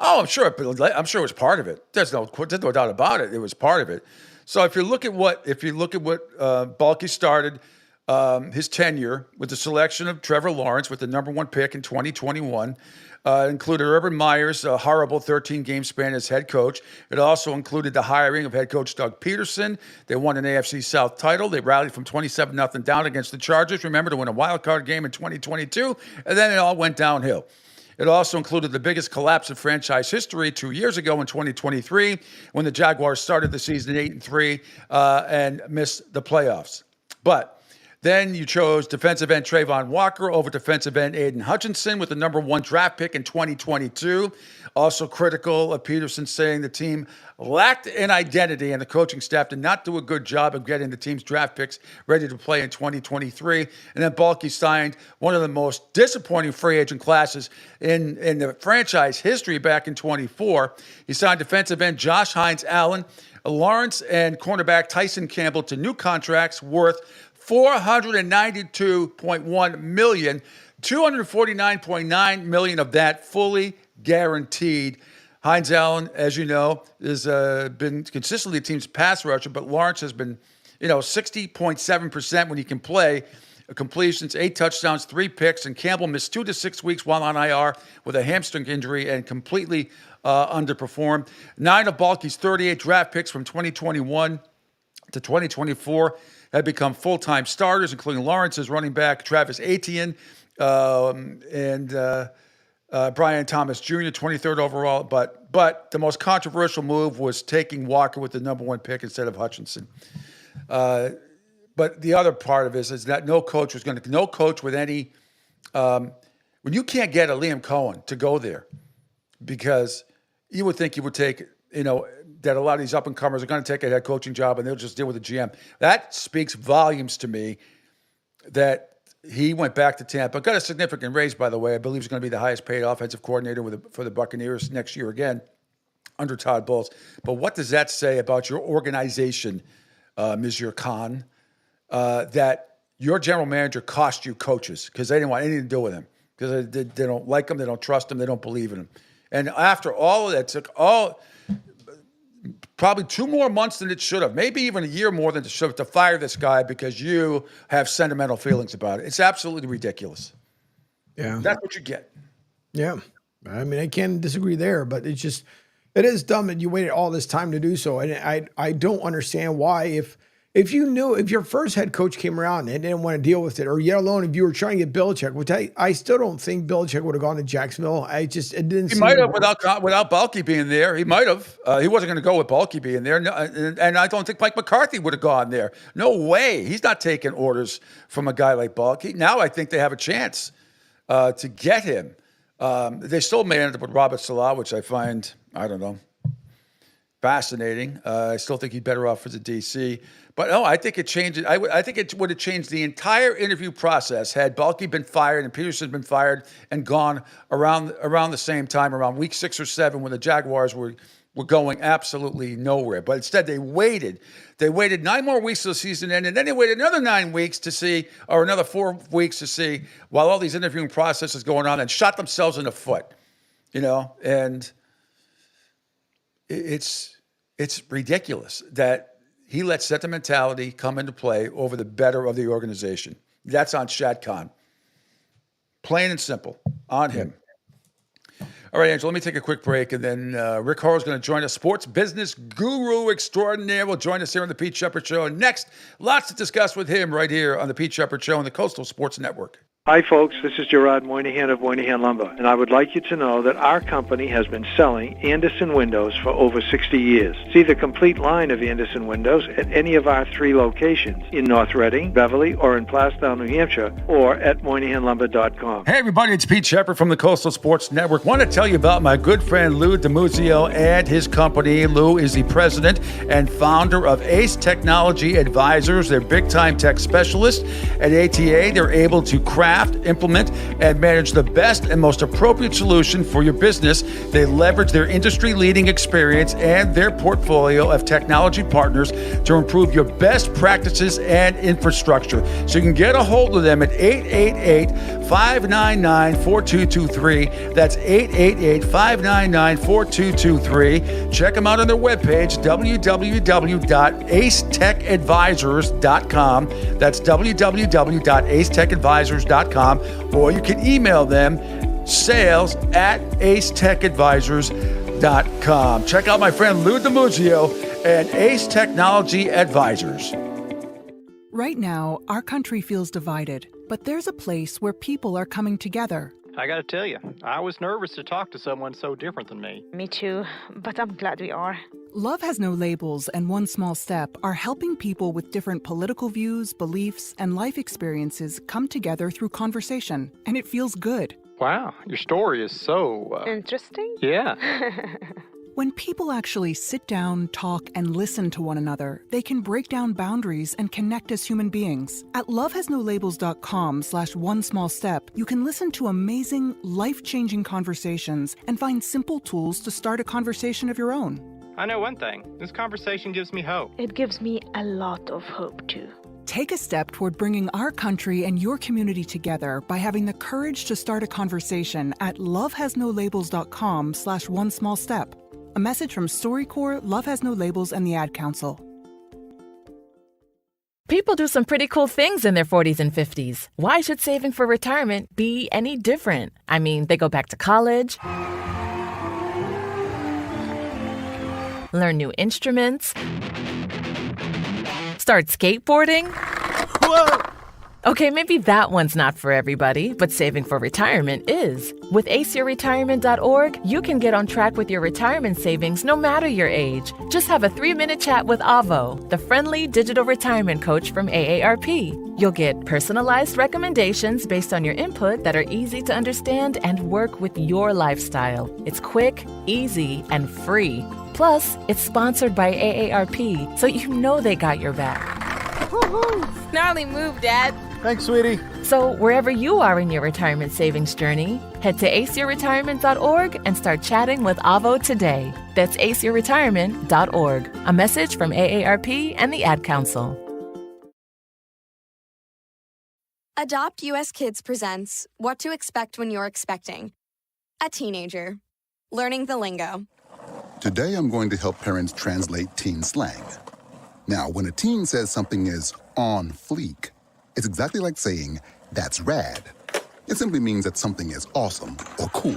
Oh, I'm sure it was part of it. There's no doubt about it. It was part of it. So if you look at what Balky started his tenure with the selection of Trevor Lawrence with the number 1 pick in 2021. Included Urban Meyer's horrible 13-game span as head coach. It also included the hiring of head coach Doug Peterson. They won an AFC South title. They rallied from 27-0 down against the Chargers, remember, to win a wild card game in 2022, and then it all went downhill. It also included the biggest collapse in franchise history 2 years ago in 2023 when the Jaguars started the season 8-3 and missed the playoffs. But then you chose defensive end Trayvon Walker over defensive end Aiden Hutchinson with the number 1 draft pick in 2022. Also critical of Peterson, saying the team lacked an identity and the coaching staff did not do a good job of getting the team's draft picks ready to play in 2023. And then Balky signed one of the most disappointing free agent classes in the franchise history back in 24. He signed defensive end Josh Hines-Allen, Lawrence, and cornerback Tyson Campbell to new contracts worth $492.1 million, $249.9 million of that fully guaranteed. Hines-Allen, as you know, has been consistently the team's pass rusher, but Lawrence has been, 60.7% when he can play. Completions, 8 touchdowns, 3 picks, and Campbell missed 2 to 6 weeks while on IR with a hamstring injury and completely underperformed. 9 of Balky's 38 draft picks from 2021 to 2024 had become full-time starters, including Lawrence's running back, Travis Etienne, and Brian Thomas Jr., 23rd overall. But the most controversial move was taking Walker with the number 1 pick instead of Hutchinson. But the other part of it is that no coach with any, when you can't get a Liam Cohen to go there, because you would think you would take, that a lot of these up-and-comers are going to take a head coaching job and they'll just deal with the GM. That speaks volumes to me that he went back to Tampa. Got a significant raise, by the way. I believe he's going to be the highest-paid offensive coordinator for the Buccaneers next year again under Todd Bowles. But what does that say about your organization, Mr. Khan, that your general manager cost you coaches because they didn't want anything to do with him, because they don't like him, they don't trust him, they don't believe in him. And after all of that, took probably 2 more months than it should have, maybe even a year more than it should have, to fire this guy because you have sentimental feelings about it. It's absolutely ridiculous. Yeah. That's what you get. Yeah. I mean, I can't disagree there, but it is dumb that you waited all this time to do so. And I don't understand why, if your first head coach came around and didn't want to deal with it, or yet alone if you were trying to get Belichick, which I still don't think Belichick would have gone to Jacksonville. It didn't. He might have without Balky being there. He might have. He wasn't going to go with Balky being there, and I don't think Mike McCarthy would have gone there. No way. He's not taking orders from a guy like Balky. Now I think they have a chance to get him. They still may end up with Robert Salah, which I find, I don't know, fascinating. I still think he's better off as a DC. But no, I think it changed. I think it would have changed the entire interview process had Balky been fired and Peterson been fired and gone around the same time, around week 6 or 7, when the Jaguars were going absolutely nowhere. But instead, they waited. They waited 9 more weeks till the season ended, and then they waited another 9 weeks to see, or another 4 weeks to see, while all these interviewing processes going on, and shot themselves in the foot. And it's ridiculous that he let sentimentality come into play over the better of the organization. That's on Shad Khan. Plain and simple, on him. All right, Angela, let me take a quick break, and then Rick Horrow is going to join us. Sports business guru extraordinaire will join us here on the Pete Sheppard Show. And next, lots to discuss with him right here on the Pete Sheppard Show on the Coastal Sports Network. Hi, folks. This is Gerard Moynihan of Moynihan Lumber, and I would like you to know that our company has been selling Anderson windows for over 60 years. See the complete line of Anderson windows at any of our 3 locations in North Reading, Beverly, or in Plastown, New Hampshire, or at MoynihanLumber.com. Hey, everybody, it's Pete Sheppard from the Coastal Sports Network. Want to tell you about my good friend Lou DiMuzio and his company. Lou is the president and founder of Ace Technology Advisors. They're big-time tech specialists. At ATA, they're able to craft, implement, and manage the best and most appropriate solution for your business. They leverage their industry-leading experience and their portfolio of technology partners to improve your best practices and infrastructure. So you can get a hold of them at 888-599-4223. That's 888-599-4223. Check them out on their webpage, www.acetechadvisors.com. That's www.acetechadvisors.com. Or you can email them sales@acetechadvisors.com. Check out my friend Lou DiMuzio and Ace Technology Advisors. Right now, our country feels divided, but there's a place where people are coming together. I gotta tell you, I was nervous to talk to someone so different than me. Me too, but I'm glad we are. Love Has No Labels and One Small Step are helping people with different political views, beliefs, and life experiences come together through conversation, and it feels good. Wow, your story is so... Interesting? Yeah. When people actually sit down, talk, and listen to one another, they can break down boundaries and connect as human beings. At lovehasnolabels.com/onesmallstep, you can listen to amazing, life-changing conversations and find simple tools to start a conversation of your own. I know one thing. This conversation gives me hope. It gives me a lot of hope, too. Take a step toward bringing our country and your community together by having the courage to start a conversation at lovehasnolabels.com/onesmallstep. A message from StoryCorps, Love Has No Labels, and the Ad Council. People do some pretty cool things in their 40s and 50s. Why should saving for retirement be any different? I mean, they go back to college, learn new instruments, start skateboarding. Whoa! Okay, maybe that one's not for everybody, but saving for retirement is. With aceyourretirement.org, you can get on track with your retirement savings no matter your age. Just have a 3-minute chat with Avo, the friendly digital retirement coach from AARP. You'll get personalized recommendations based on your input that are easy to understand and work with your lifestyle. It's quick, easy, and free. Plus, it's sponsored by AARP, so you know they got your back. Woohoo! Gnarly move, Dad. Thanks, sweetie. So wherever you are in your retirement savings journey, head to aceyourretirement.org and start chatting with Avo today. That's aceyourretirement.org. A message from AARP and the Ad Council. Adopt US Kids presents What to Expect When You're Expecting. A teenager. Learning the lingo. Today I'm going to help parents translate teen slang. Now, when a teen says something is on fleek, it's exactly like saying, that's rad. It simply means that something is awesome or cool.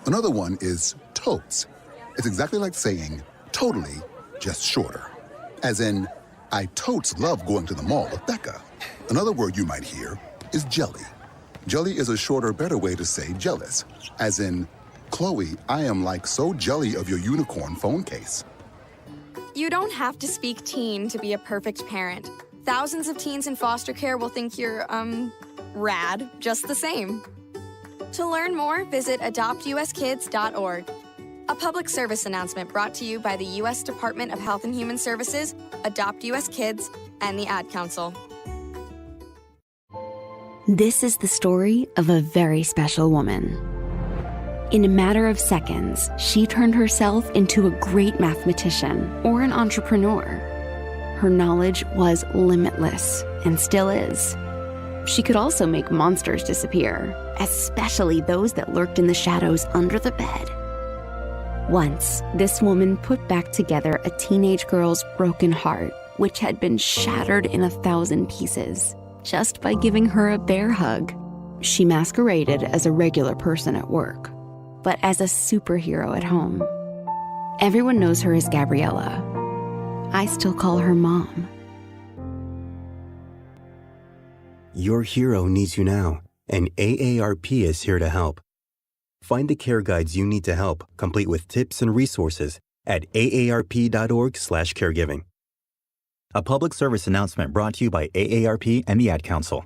Another one is totes. It's exactly like saying, totally, just shorter. As in, I totes love going to the mall with Becca. Another word you might hear is jelly. Jelly is a shorter, better way to say jealous. As in, Chloe, I am like so jelly of your unicorn phone case. You don't have to speak teen to be a perfect parent. Thousands of teens in foster care will think you're, rad just the same. To learn more, visit adoptuskids.org. A public service announcement brought to you by the U.S. Department of Health and Human Services, Adopt U.S. Kids, and the Ad Council. This is the story of a very special woman. In a matter of seconds, she turned herself into a great mathematician or an entrepreneur. Her knowledge was limitless and still is. She could also make monsters disappear, especially those that lurked in the shadows under the bed. Once, this woman put back together a teenage girl's broken heart, which had been shattered in 1,000 pieces, just by giving her a bear hug. She masqueraded as a regular person at work. but as a superhero at home. Everyone knows her as Gabriella. I still call her Mom. Your hero needs you now, and AARP is here to help. Find the care guides you need to help, complete with tips and resources at aarp.org/caregiving. A public service announcement brought to you by AARP and the Ad Council.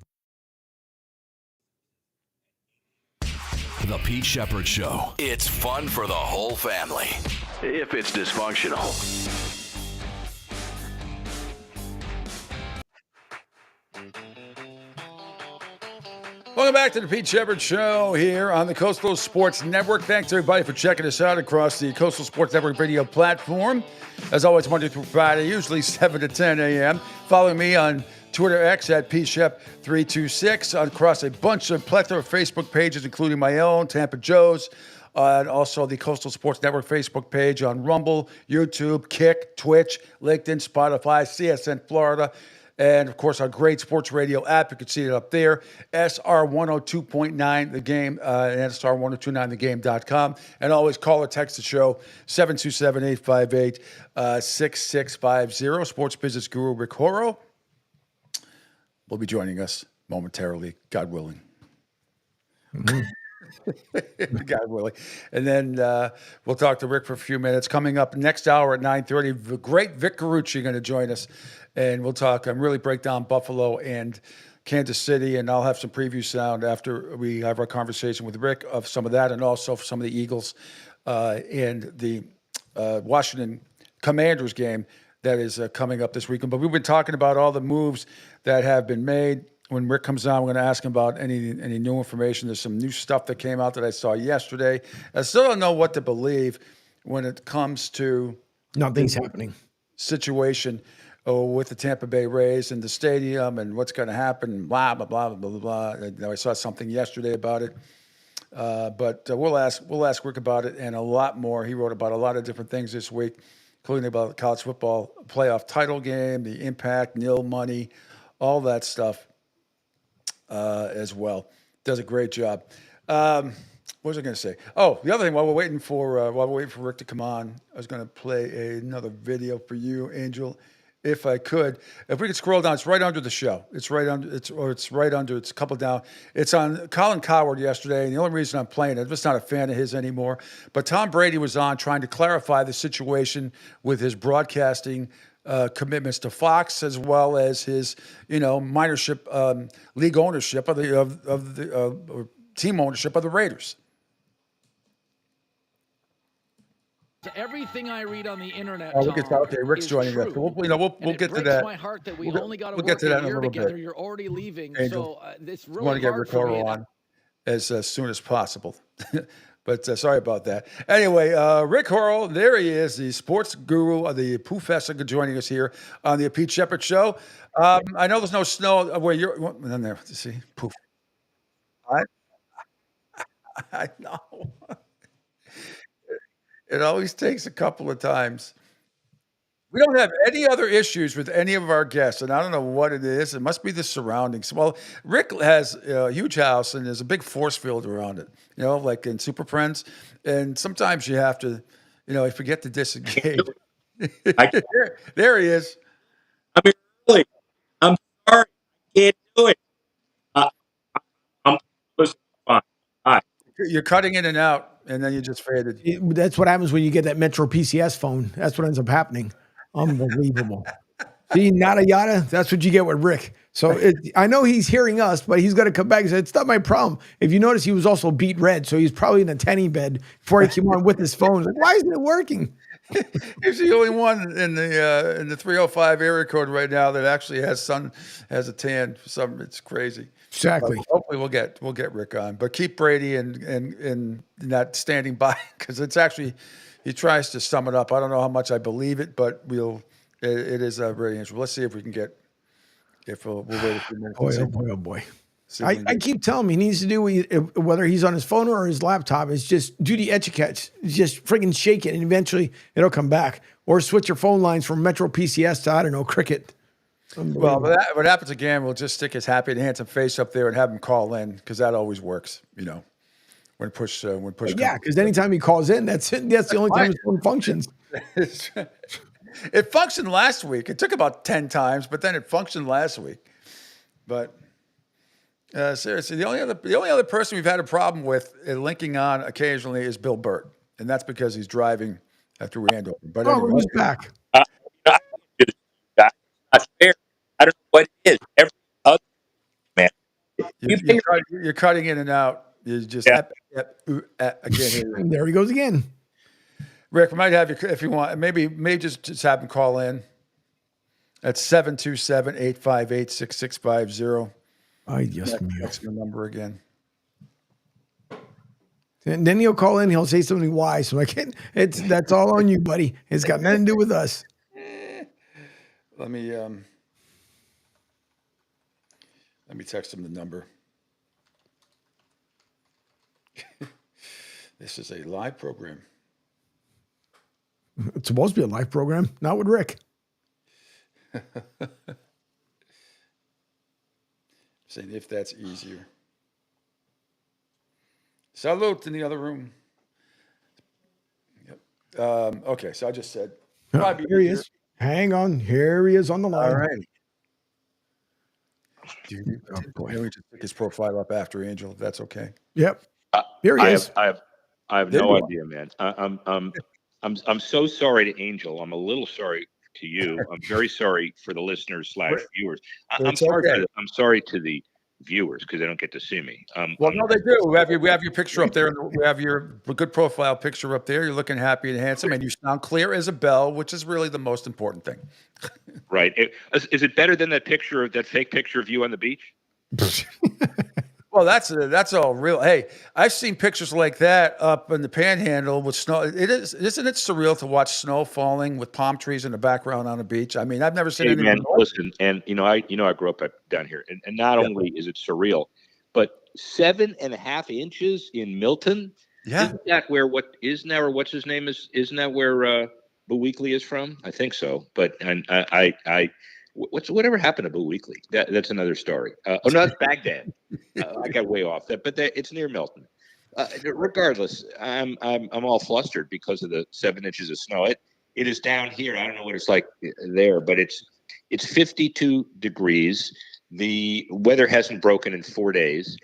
The Pete Sheppard Show. It's fun for the whole family, if it's dysfunctional. Welcome back to the Pete Sheppard Show here on the Coastal Sports Network. Thanks, everybody, for checking us out across the Coastal Sports Network video platform. As always, Monday through Friday, usually 7 to 10 a.m. Follow me on Twitter X at PShep326, across a bunch of plethora of Facebook pages, including my own, Tampa Joe's, and also the Coastal Sports Network Facebook page on Rumble, YouTube, Kick, Twitch, LinkedIn, Spotify, CSN Florida, and, of course, our great sports radio app. You can see it up there, SR 102.9 The Game, and SR 1029thegame.com. And always call or text the show, 727-858-6650. Sports business guru Rick Horrow will be joining us momentarily, God willing. God willing. And then we'll talk to Rick for a few minutes. Coming up next hour at 9:30, the great Vic Carucci going to join us. And we'll talk, really break down Buffalo and Kansas City, and I'll have some preview sound after we have our conversation with Rick of some of that, and also some of the Eagles and the Washington Commanders game that is coming up this weekend. But we've been talking about all the moves that have been made. When Rick comes on, we're going to ask him about any new information. There's some new stuff that came out that I saw yesterday. I still don't know what to believe when it comes to nothing's happening situation with the Tampa Bay Rays and the stadium and what's going to happen, blah, blah, blah, blah, blah, blah. I saw something yesterday about it. But we'll ask Rick about it and a lot more. He wrote about a lot of different things this week, including about the college football playoff title game, the impact, nil money, all that stuff as well. Does a great job. What was I going to say? Oh, the other thing, while we're waiting for Rick to come on, I was going to play another video for you, Angel, if I could. If we could scroll down, it's right under the show. It's right under. It's a couple down. It's on Colin Cowherd yesterday, and the only reason I'm playing it, I'm just not a fan of his anymore. But Tom Brady was on trying to clarify the situation with his broadcasting commitments to Fox, as well as his, minorship, league ownership of the team ownership of the Raiders. Everything I read on the internet. Okay, Rick's joining us. We'll get to that. My heart that we'll get to that in a little together. bit. You're already leaving, Angel, so it's really want to get hard Rick for me. Horrow on as soon as possible. But sorry about that. Anyway, Rick Horrow, there he is, the sports guru, the professor, joining us here on the Pete Sheppard Show. I know there's no snow where you're. In there, see, poof. I know. It always takes a couple of times. We don't have any other issues with any of our guests, and I don't know what it is. It must be the surroundings. Well, Rick has a huge house, and there's a big force field around it, like in Super Friends. And sometimes you have to, you forget to disengage. There he is. I'm early. I'm sorry. I can't do it. I'm fine. Hi. You're cutting in and out. And then you just faded. That's what happens when you get that Metro PCS phone. That's what ends up happening. Unbelievable. See, nada yada. That's what you get with Rick. So I know he's hearing us, but he's got to come back and say, it's not my problem. If you notice, he was also beat red. So he's probably in a tanning bed before he came on with his phone. Like, why isn't it working? He's the only one in the 305 area code right now that actually has a tan. It's crazy. Exactly. Hopefully we'll get Rick on, but keep Brady and not standing by, because it's actually, he tries to sum it up. I don't know how much I believe it, but it is very interesting. Let's see if we can get. We'll wait a few minutes. Oh boy. I keep telling him he needs to do, whether he's on his phone or his laptop, is just do the etiquette. Just friggin' shake it, and eventually it'll come back. Or switch your phone lines from Metro PCS to, I don't know, Cricket. Well, what happens again, we'll just stick his happy and handsome face up there and have him call in, because that always works, when push Yeah, comes. because anytime he calls in, that's it. That's the only time his phone functions. It functioned last week. It took about 10 times, but then it functioned last week. But seriously, the only other person we've had a problem with linking on occasionally is Bill Burt, and that's because he's driving through Andover. But Oh, anyway, who's back? That's not fair. I don't know what it is. Every other man. you're cutting in and out. You just I can't hear you. And there he goes again. Rick, I might have you if you want. Maybe just have him call in. That's 727-858-6650. I just mute. That's the number again. And then he'll call in. He'll say something wise. So I can't. That's all on you, buddy. It's got nothing to do with us. Let me text him the number. This is a live program. It's supposed to be a live program, not with Rick. Saying if that's easier. Salute in the other room. Yep. Okay, so I just said. Here he is. Hang on. Here he is on the line. All right. Oh boy. We just pick his profile up after Angel, if that's okay. Yep. Here he is. I have no idea, man. I'm so sorry to Angel. I'm a little sorry to you. I'm very sorry for the listeners / viewers. I'm sorry to the viewers because they don't get to see me. Well, no, they do. We have your picture up there. We have your good profile picture up there. You're looking happy and handsome, and you sound clear as a bell, which is really the most important thing. Right. Is it better than that fake picture of you on the beach? Well, that's all real. Hey, I've seen pictures like that up in the Panhandle with snow. Isn't it surreal to watch snow falling with palm trees in the background on a beach? I mean, I've never seen anything. Man, listen, and I grew up down here, and not only is it surreal, but 7.5 inches in Milton. Yeah, isn't that where what's his name is? Isn't that where Boo Weekly is from? I think so. But whatever happened to Boo Weekly? That's another story. No, that's Baghdad. I got way off that, but it's near Milton. Regardless, I'm all flustered because of the 7 inches of snow. It is down here. I don't know what it's like there, but it's 52 degrees. The weather hasn't broken in 4 days,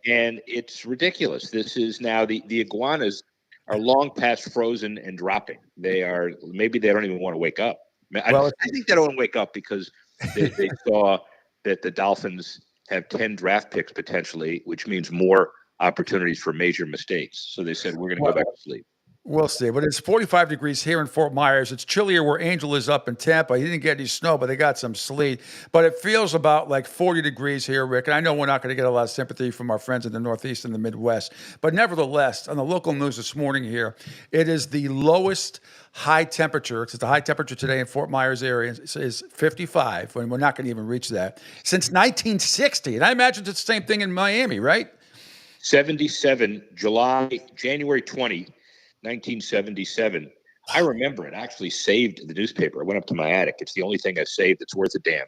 and it's ridiculous. This is now the iguanas are long past frozen and dropping. Maybe they don't even want to wake up. I think they don't wake up because they saw that the Dolphins have 10 draft picks potentially, which means more opportunities for major mistakes. So they said, we're going to go back to sleep. We'll see. But it's 45 degrees here in Fort Myers. It's chillier where Angel is up in Tampa. He didn't get any snow, but they got some sleet. But it feels about like 40 degrees here, Rick. And I know we're not going to get a lot of sympathy from our friends in the Northeast and the Midwest. But nevertheless, on the local news this morning here, it is the lowest high temperature, because the high temperature today in Fort Myers area is 55, when we're not going to even reach that, since 1960. And I imagine it's the same thing in Miami, right? 77, January 20, 1977. I remember it. I actually saved the newspaper. I went up to my attic. It's the only thing I saved that's worth a damn.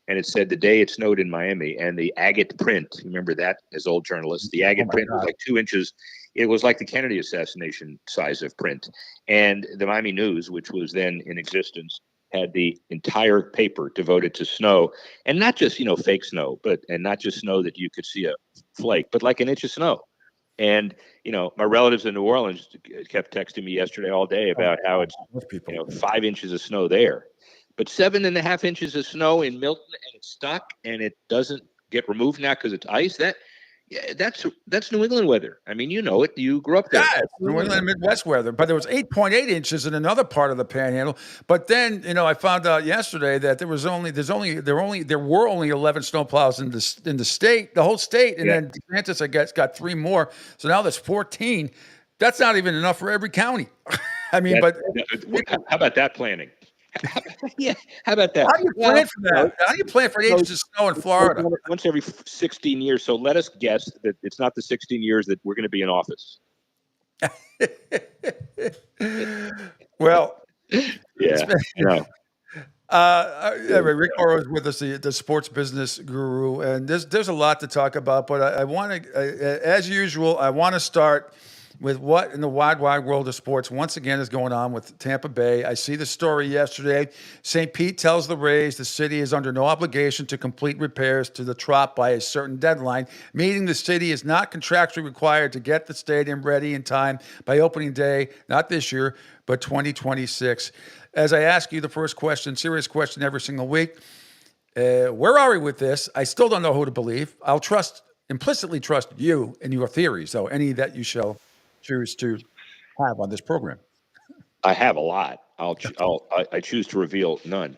And it said the day it snowed in Miami, and the agate print. Remember that as old journalists? The agate print was like 2 inches. It was like the Kennedy assassination size of print. And the Miami News, which was then in existence, had the entire paper devoted to snow, and not just, fake snow, and not just snow that you could see a flake, but like an inch of snow. And, my relatives in New Orleans kept texting me yesterday all day about how it's, 5 inches of snow there, but 7.5 inches of snow in Milton, and it's stuck, and it doesn't get removed now because it's ice. That's New England weather. I mean, you know it. You grew up there. Yeah, it's New England and Midwest weather. But there was 8.8 inches in another part of the Panhandle. But then, I found out yesterday that there were only 11 snowplows in the state, the whole state, and then DeSantis, I guess, got 3 more. So now there's 14. That's not even enough for every county. I mean, how about that planning? How about that? How do you plan for that? How do you plan for 8 inches of snow in Florida? Once every 16 years. So let us guess that it's not the 16 years that we're going to be in office. Well, yeah. Rick Oro is with us, the sports business guru, and there's a lot to talk about. But I want to, as usual, I want to start with what in the wide world of sports once again is going on with Tampa Bay. I see the story yesterday. St. Pete tells the Rays the city is under no obligation to complete repairs to the Trop by a certain deadline, meaning the city is not contractually required to get the stadium ready in time by opening day, not this year, but 2026. As I ask you the first question, serious question every single week, where are we with this? I still don't know who to believe. I'll implicitly trust you and your theories, though, any that you shall choose to have on this program. I have a lot. I choose to reveal none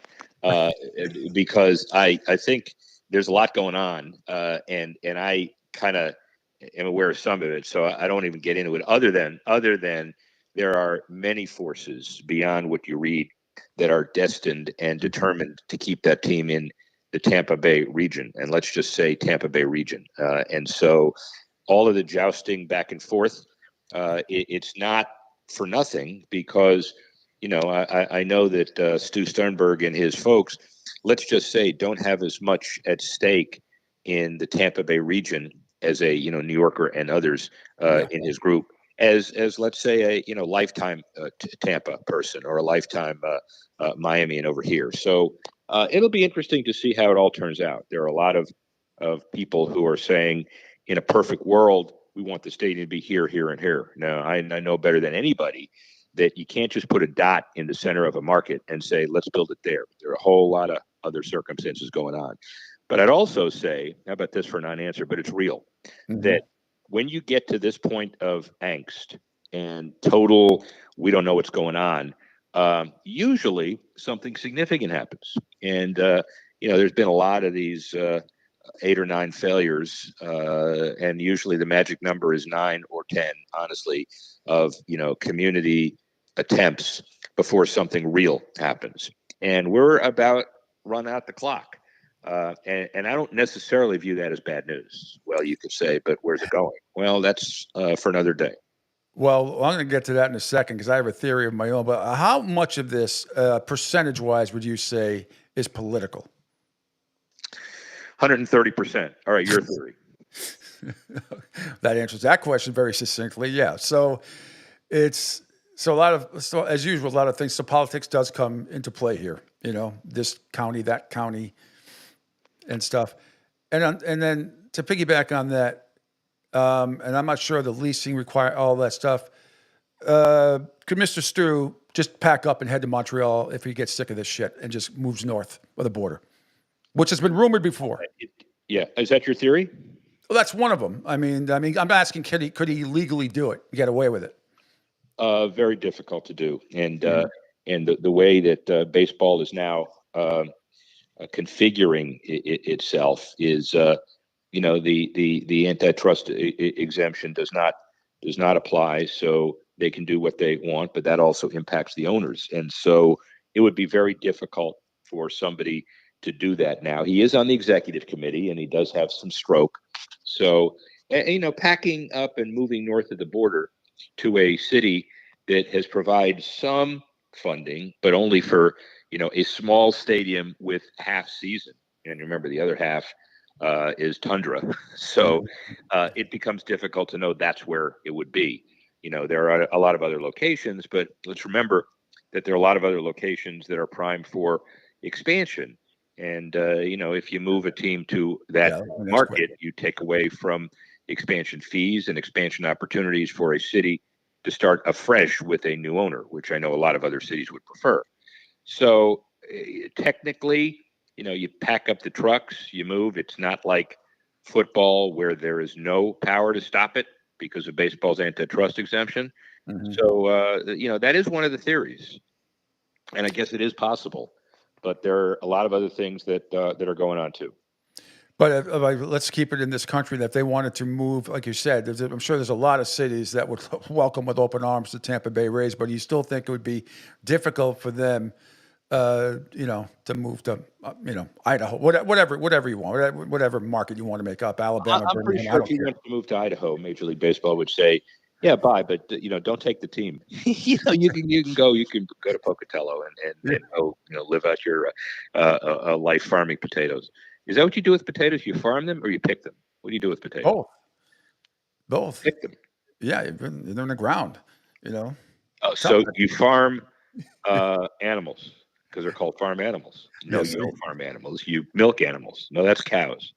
because I think there's a lot going on, and I kind of am aware of some of it, so I don't even get into it. Other than there are many forces beyond what you read that are destined and determined to keep that team in the Tampa Bay region, and let's just say Tampa Bay region. And so all of the jousting back and forth, it's not for nothing because, I know that Stu Sternberg and his folks, let's just say, don't have as much at stake in the Tampa Bay region as a, New Yorker and others in his group as let's say a, lifetime Tampa person or a lifetime Miami and over here. So it'll be interesting to see how it all turns out. There are a lot of people who are saying in a perfect world, we want the stadium to be here, here, and here. Now, I know better than anybody that you can't just put a dot in the center of a market and say, let's build it there. There are a whole lot of other circumstances going on. But I'd also say, how about this for a non-answer, but it's real, that when you get to this point of angst and total, we don't know what's going on, usually something significant happens. And, there's been a lot of these 8 or 9 failures, and usually the magic number is 9 or 10, honestly, of, community attempts before something real happens. And we're about run out the clock. And I don't necessarily view that as bad news. Well, you could say, but where's it going? Well, that's for another day. Well, I'm going to get to that in a second because I have a theory of my own. But how much of this, percentage-wise, would you say is political? 130%. All right, your theory. That answers that question very succinctly. Yeah. So as usual, a lot of things. So politics does come into play here. This county, that county, and stuff. And then to piggyback on that, and I'm not sure the leasing require all that stuff. Could Mr. Stu just pack up and head to Montreal if he gets sick of this shit and just moves north of the border, which has been rumored before? Yeah, is that your theory? Well, that's one of them. I mean, I'm asking, could he legally do it, get away with it? Very difficult to do, and the way that baseball is now configuring itself is, the antitrust exemption does not apply, so they can do what they want, but that also impacts the owners, and so it would be very difficult for somebody to do that now. He is on the executive committee, and he does have some stroke. So, packing up and moving north of the border to a city that has provided some funding, but only for, a small stadium with half season. And remember, the other half is tundra. So it becomes difficult to know that's where it would be. There are a lot of other locations, but let's remember that there are a lot of other locations that are primed for expansion. And, if you move a team to that market, you take away from expansion fees and expansion opportunities for a city to start afresh with a new owner, which I know a lot of other cities would prefer. So technically, you pack up the trucks, you move. It's not like football where there is no power to stop it because of baseball's antitrust exemption. So, that is one of the theories. And I guess it is possible. But there are a lot of other things that are going on too. But let's keep it in this country. That if they wanted to move, like you said, I'm sure there's a lot of cities that would welcome with open arms the Tampa Bay Rays. But you still think it would be difficult for them, to move to, Idaho, whatever you want, whatever market you want to make up, Alabama. I'm pretty sure if he wants to move to Idaho, Major League Baseball would say, Yeah, bye. But don't take the team. You can go to Pocatello and go live out your life farming potatoes. Is that what you do with potatoes? You farm them or you pick them? What do you do with potatoes? Both. Pick them. Yeah, they're in the ground. Oh, so you farm animals because they're called farm animals. No, Yes. you don't farm animals. You milk animals. No, that's cows.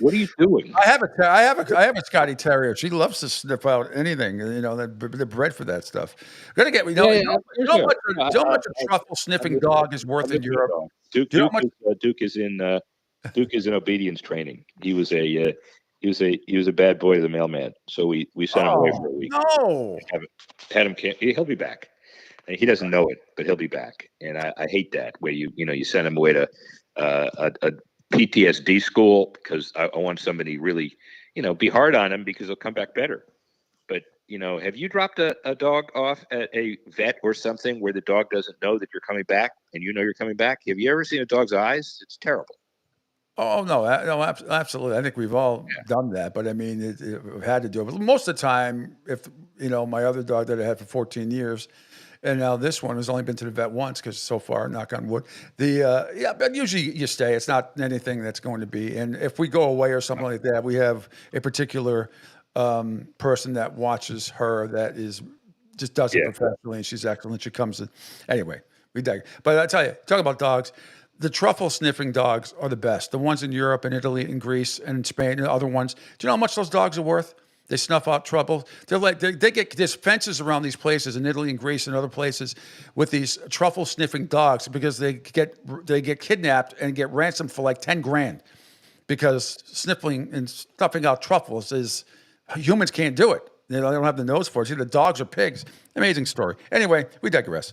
What are you doing? I have a Scotty Terrier. She loves to sniff out anything. They're bred for that stuff. Gotta get how much a truffle sniffing dog is worth in Europe. Duke Do you know how much- Duke is in obedience training. He was a bad boy to the mailman. So we sent him away for a week. No. Had him. He'll be back. And he doesn't know it, but he'll be back. And I hate that where you send him away to a PTSD school because I want somebody really, be hard on him because he'll come back better. But, have you dropped a dog off at a vet or something where the dog doesn't know that you're coming back and you're coming back? Have you ever seen a dog's eyes? It's terrible. Oh no, absolutely. I think we've all done that, but I mean, we've had to do it. But most of the time, if my other dog that I had for 14 years, and now this one has only been to the vet once because so far, knock on wood. But usually you stay. It's not anything that's going to be. And if we go away or something like that, we have a particular person that watches her that just does it professionally, and she's excellent. She comes in anyway. We dig. But I tell you, talk about dogs. The truffle sniffing dogs are the best. The ones in Europe and Italy and Greece and Spain and other ones. Do you know how much those dogs are worth? They snuff out trouble. They're like they get there's fences around these places in Italy and Greece and other places with these truffle sniffing dogs because they get kidnapped and get ransomed for like 10 grand because sniffing and snuffing out truffles is humans can't do it. They don't have the nose for it. See, the dogs are pigs. Amazing story. Anyway, we digress.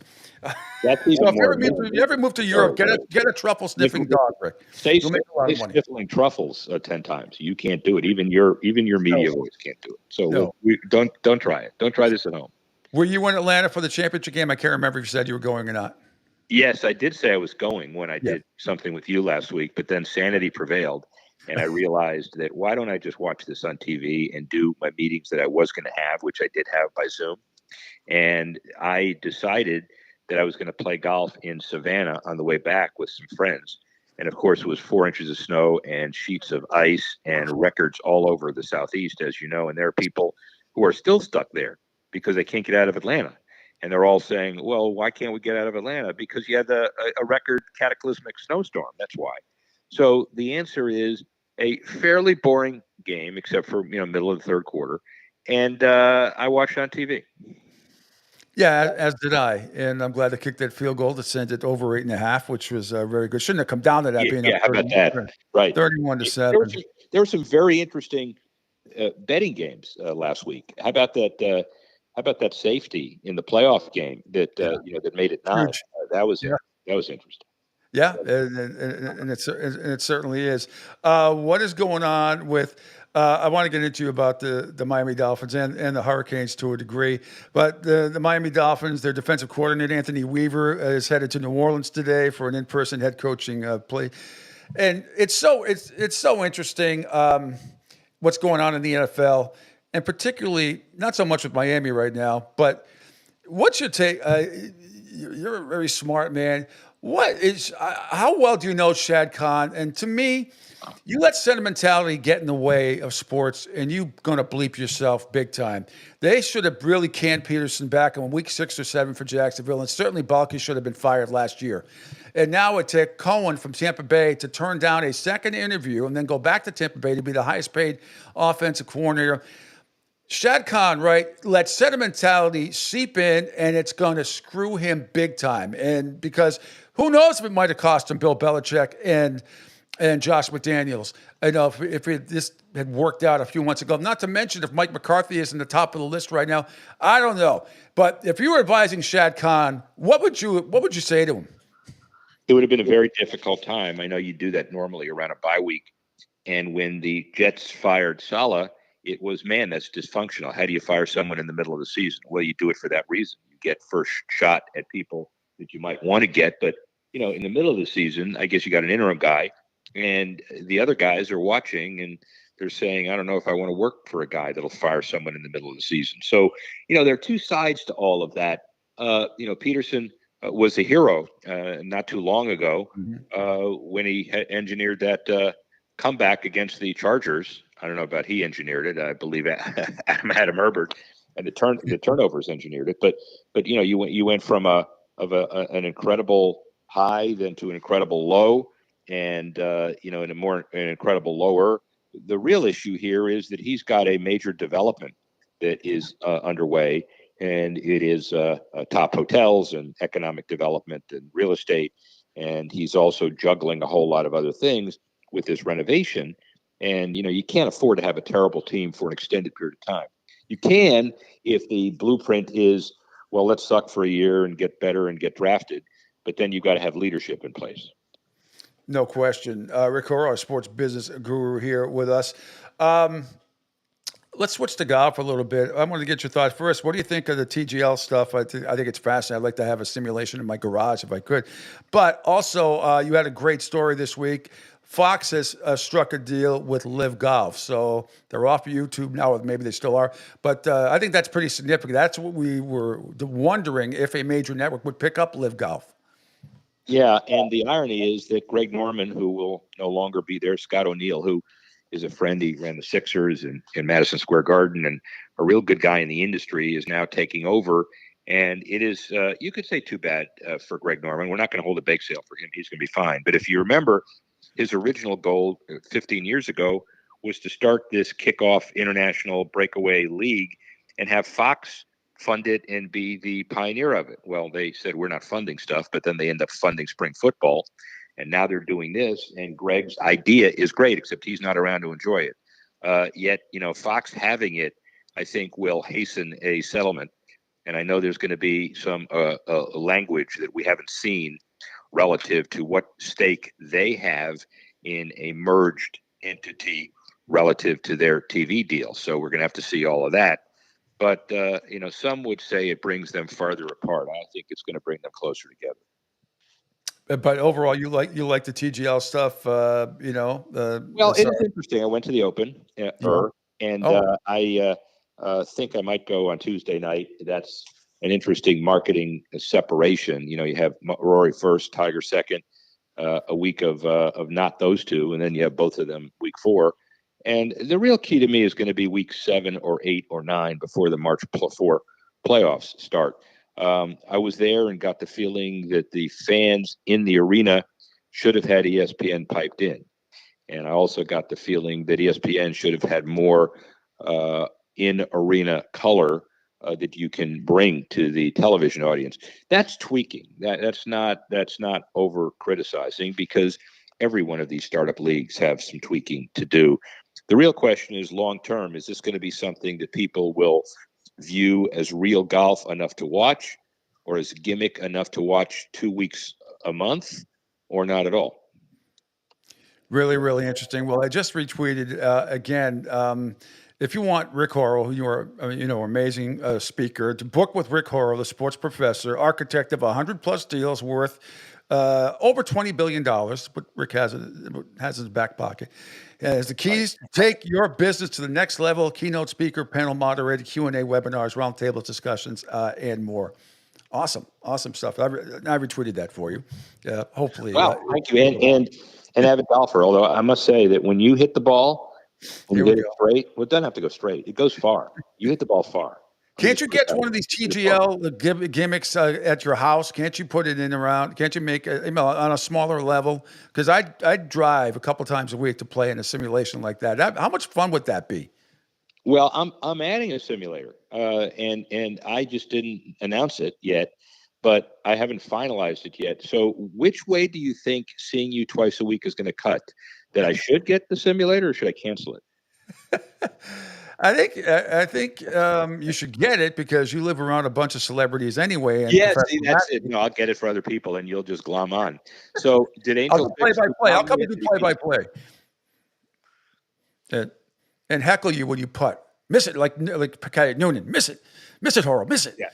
That's So if you ever move to Europe, get a truffle sniffing dog, Rick. Stay You'll make a lot of money. sniffling truffles 10 times. You can't do it. Even your media voice can't do it. So No. we don't try it. Don't try this at home. Were you in Atlanta for the championship game? I can't remember if you said you were going or not. Yes, I did say I was going when I did something with you last week, but then sanity prevailed. And I realized that why don't I just watch this on TV and do my meetings that I was going to have, which I did have by Zoom. And I decided that I was going to play golf in Savannah on the way back with some friends. And of course, it was 4 inches of snow and sheets of ice and records all over the Southeast, as you know. And there are people who are still stuck there because they can't get out of Atlanta. And they're all saying, well, why can't we get out of Atlanta? Because you had a record cataclysmic snowstorm. That's why. So the answer is a fairly boring game, except for middle of the third quarter, and I watched on TV. Yeah, as did I, and I'm glad they kicked that field goal to send it over 8.5, which was very good. Shouldn't have come down to that. How about that? Right, 31-7. There were some very interesting betting games last week. How about that? How about that safety in the playoff game that that made it 9? That was interesting. Yeah, and it certainly is. What is going on with? I want to get into about the Miami Dolphins and the Hurricanes to a degree, but the Miami Dolphins, their defensive coordinator Anthony Weaver is headed to New Orleans today for an in-person head coaching play, and it's so interesting what's going on in the NFL, and particularly not so much with Miami right now, but what's your take? You're a very smart man. How well do you know Shad Khan? And to me, you let sentimentality get in the way of sports, and you're going to bleep yourself big time. They should have really canned Peterson back in week 6 or 7 for Jacksonville, and certainly Balky should have been fired last year. And now it took Cohen from Tampa Bay to turn down a second interview and then go back to Tampa Bay to be the highest paid offensive coordinator. Shad Khan, right, let sentimentality seep in, and it's going to screw him big time. And because who knows if it might have cost him Bill Belichick and Josh McDaniels. I know if this had worked out a few months ago. Not to mention if Mike McCarthy is in the top of the list right now. I don't know. But if you were advising Shad Khan, what would you say to him? It would have been a very difficult time. I know you do that normally around a bye week. And when the Jets fired Saleh, it was, man, that's dysfunctional. How do you fire someone in the middle of the season? Well, you do it for that reason. You get first shot at people that you might want to get. But, in the middle of the season, I guess you got an interim guy, and the other guys are watching, and they're saying, I don't know if I want to work for a guy that'll fire someone in the middle of the season. So, there are two sides to all of that. Peterson was a hero not too long ago when he engineered that comeback against the Chargers. I don't know about he engineered it. I believe Adam Herbert and the turnovers engineered it. But you went from an incredible high then to an incredible low, and in an incredible lower. The real issue here is that he's got a major development that is underway, and it is top hotels and economic development and real estate, and he's also juggling a whole lot of other things with this renovation. And you can't afford to have a terrible team for an extended period of time. You can if the blueprint is, well, let's suck for a year and get better and get drafted, but then you've got to have leadership in place. No question. Rick Horrow, our sports business guru, here with us. Let's switch to golf a little bit. I want to get your thoughts first. What do you think of the TGL stuff? I think it's fascinating. I'd like to have a simulation in my garage if I could. But also, you had a great story this week. Fox has struck a deal with Live Golf. So they're off YouTube now, maybe they still are. But I think that's pretty significant. That's what we were wondering, if a major network would pick up Live Golf. Yeah, and the irony is that Greg Norman, who will no longer be there, Scott O'Neill, who is a friend, he ran the Sixers in Madison Square Garden, and a real good guy in the industry, is now taking over. And it is, you could say, too bad for Greg Norman. We're not going to hold a bake sale for him. He's going to be fine. But if you remember, his original goal 15 years ago was to start this kickoff international breakaway league and have Fox fund it and be the pioneer of it. Well, they said, we're not funding stuff, but then they end up funding spring football. And now they're doing this. And Greg's idea is great, except he's not around to enjoy it. Yet, Fox having it, I think, will hasten a settlement. And I know there's going to be some language that we haven't seen relative to what stake they have in a merged entity relative to their TV deal. So we're going to have to see all of that. But, some would say it brings them farther apart. I think it's going to bring them closer together. But overall, you like the TGL stuff, Well, it is interesting. I went to the Open, and I think I might go on Tuesday night. That's an interesting marketing separation. You have Rory first, Tiger second, a week of not those two, and then you have both of them week 4. And the real key to me is going to be week 7 or 8 or 9 before the March 4 playoffs start. I was there and got the feeling that the fans in the arena should have had ESPN piped in. And I also got the feeling that ESPN should have had more in-arena color that you can bring to the television audience. That's tweaking. That's not over criticizing, because every one of these startup leagues have some tweaking to do. The real question is, long term, is this going to be something that people will view as real golf enough to watch, or as gimmick enough to watch 2 weeks a month, or not at all? Really, really interesting. Well, I just retweeted again. If you want Rick Horrow, who you are, amazing speaker, to book with Rick Horrow, the sports professor, architect of 100+ deals worth over $20 billion, what Rick has in his back pocket. Has the keys to take your business to the next level: keynote speaker, panel moderated, Q&A webinars, roundtable discussions, and more. Awesome stuff. I retweeted that for you. Hopefully. Wow, thank you. And avid golfer, although I must say that when you hit the ball, when you hit it straight, well, it doesn't have to go straight. It goes far. You hit the ball far. Can't you get one of these TGL gimmicks at your house? Can't you put it in around? Can't you make it on a smaller level? Because I drive a couple times a week to play in a simulation like that. How much fun would that be? Well, I'm adding a simulator, and I just didn't announce it yet, but I haven't finalized it yet. So which way do you think seeing you twice a week is going to cut? That I should get the simulator, or should I cancel it? I think you should get it, because you live around a bunch of celebrities anyway. And yeah, see, that's it. I'll get it for other people, and you'll just glom on. So did Angel? I'll do play-by-play. I'll come and do play-by-play. And heckle you when you putt. Miss it like Noonan. Miss it, Horrell. Miss it. Yeah,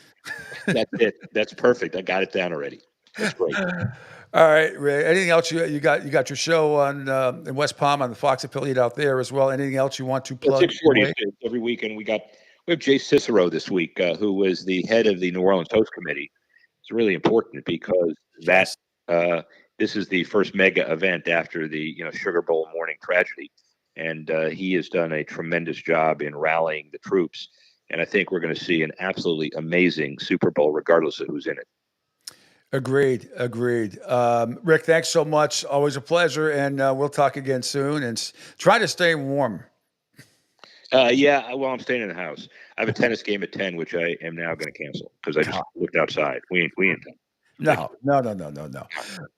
that's it. That's perfect. I got it down already. That's great. All right, Ray. Anything else you got? You got your show on in West Palm on the Fox affiliate out there as well. Anything else you want to plug? 6:40 every weekend. We have Jay Cicero this week, who was the head of the New Orleans Host Committee. It's really important because this is the first mega event after the Sugar Bowl morning tragedy, and he has done a tremendous job in rallying the troops. And I think we're going to see an absolutely amazing Super Bowl, regardless of who's in it. Agreed. Rick, thanks so much. Always a pleasure, and we'll talk again soon. And try to stay warm. Yeah, well, I'm staying in the house. I have a tennis game at 10, which I am now going to cancel because I just looked outside. We ain't done. No.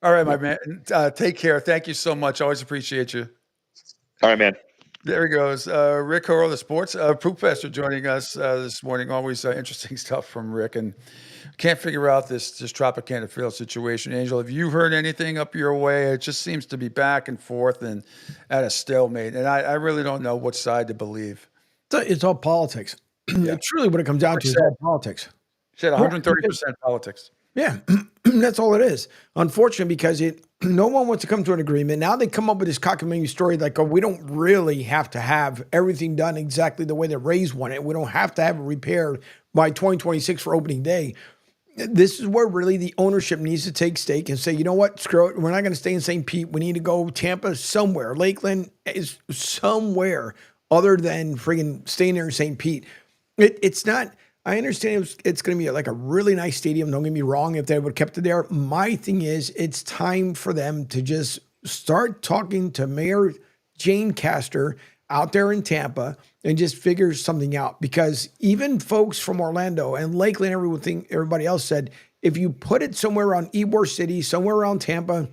All right, my man. Take care. Thank you so much. Always appreciate you. All right, man. There he goes. Rick Horrell, the sports professor, joining us this morning. Always interesting stuff from Rick. And can't figure out this Tropicana Field situation. Angel, have you heard anything up your way? It just seems to be back and forth and at a stalemate. And I really don't know which side to believe. It's all politics. Yeah. It's really what it comes down to is all politics. Said 130% politics. Yeah, that's all it is. Unfortunately, because no one wants to come to an agreement. Now they come up with this cockamamie story like, oh, we don't really have to have everything done exactly the way that Rays want it. We don't have to have it repaired by 2026 for opening day. This is where really the ownership needs to take stake and say, you know what, screw it. We're not going to stay in St. Pete. We need to go Tampa somewhere. Lakeland is somewhere other than friggin' staying there in St. Pete. It's not. I understand it's going to be like a really nice stadium. Don't get me wrong. If they would have kept it there, my thing is it's time for them to just start talking to Mayor Jane Castor out there in Tampa and just figure something out. Because even folks from Orlando and Lakeland, everybody else said, if you put it somewhere around Ybor City, somewhere around Tampa,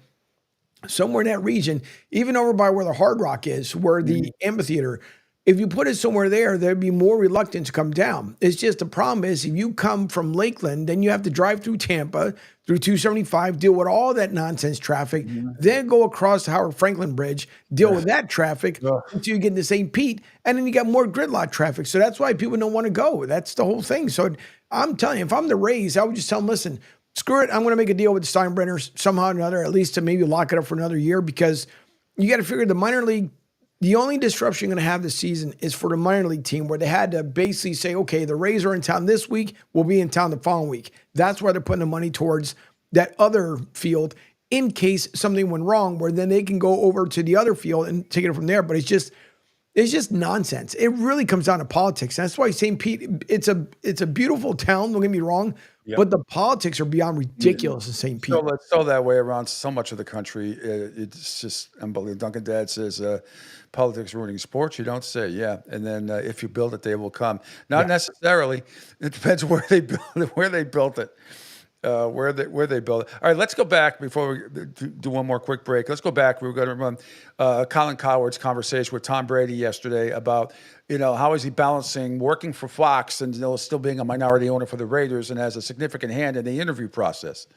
somewhere in that region, even over by where the Hard Rock is, where the amphitheater. If you put it somewhere there, there'd be more reluctance to come down. It's just the problem is if you come from Lakeland, then you have to drive through Tampa, through 275, deal with all that nonsense traffic, then go across the Howard Franklin Bridge, deal with that traffic until you get into St. Pete, and then you got more gridlock traffic. So that's why people don't want to go. That's the whole thing. So I'm telling you, if I'm the Rays, I would just tell them, listen, screw it. I'm going to make a deal with the Steinbrenners somehow or another, at least to maybe lock it up for another year, because you got to figure the minor league. The only disruption you're going to have this season is for the minor league team where they had to basically say, okay, the Rays are in town this week, we'll be in town the following week. That's why they're putting the money towards that other field in case something went wrong, where then they can go over to the other field and take it from there. But it's just nonsense. It really comes down to politics. That's why St. Pete, it's a beautiful town, don't get me wrong, but the politics are beyond ridiculous in St. Pete. So it's so that way around so much of the country. It's just unbelievable. Duncan Dad says, politics ruining sports. You don't say, yeah. And then if you build it, they will come. Not necessarily. It depends where they built it. Where they built it. All right, let's go back before we do one more quick break. Let's go back. We were going to run Colin Cowherd's conversation with Tom Brady yesterday about, how is he balancing working for Fox and still being a minority owner for the Raiders and has a significant hand in the interview process.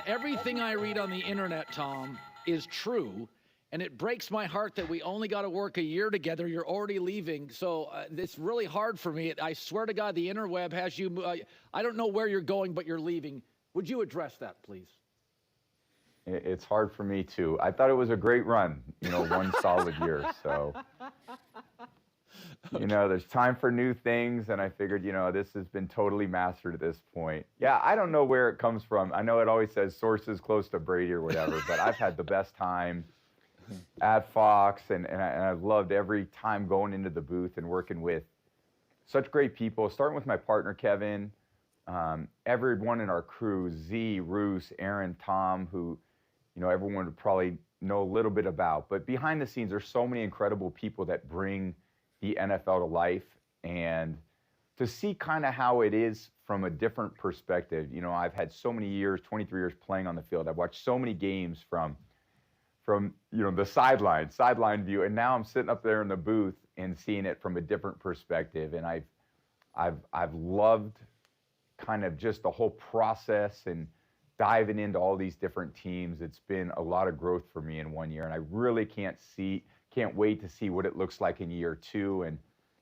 Everything I read on the internet, Tom, is true. And it breaks my heart that we only got to work a year together. You're already leaving. So it's really hard for me. I swear to God, the interweb has you. I don't know where you're going, but you're leaving. Would you address that, please? It's hard for me, too. I thought it was a great run, one solid year. So, there's time for new things. And I figured, this has been totally mastered at this point. Yeah, I don't know where it comes from. I know it always says sources close to Brady or whatever, but I've had the best time at Fox, and I've loved every time going into the booth and working with such great people, starting with my partner, Kevin, everyone in our crew, Z, Roos, Aaron, Tom, who, everyone would probably know a little bit about. But behind the scenes, there's so many incredible people that bring the NFL to life. And to see kind of how it is from a different perspective, I've had so many years, 23 years playing on the field. I've watched so many games from the sideline view, and now I'm sitting up there in the booth and seeing it from a different perspective. And I've loved kind of just the whole process and diving into all these different teams. It's been a lot of growth for me in 1 year, and I really can't wait to see what it looks like in year two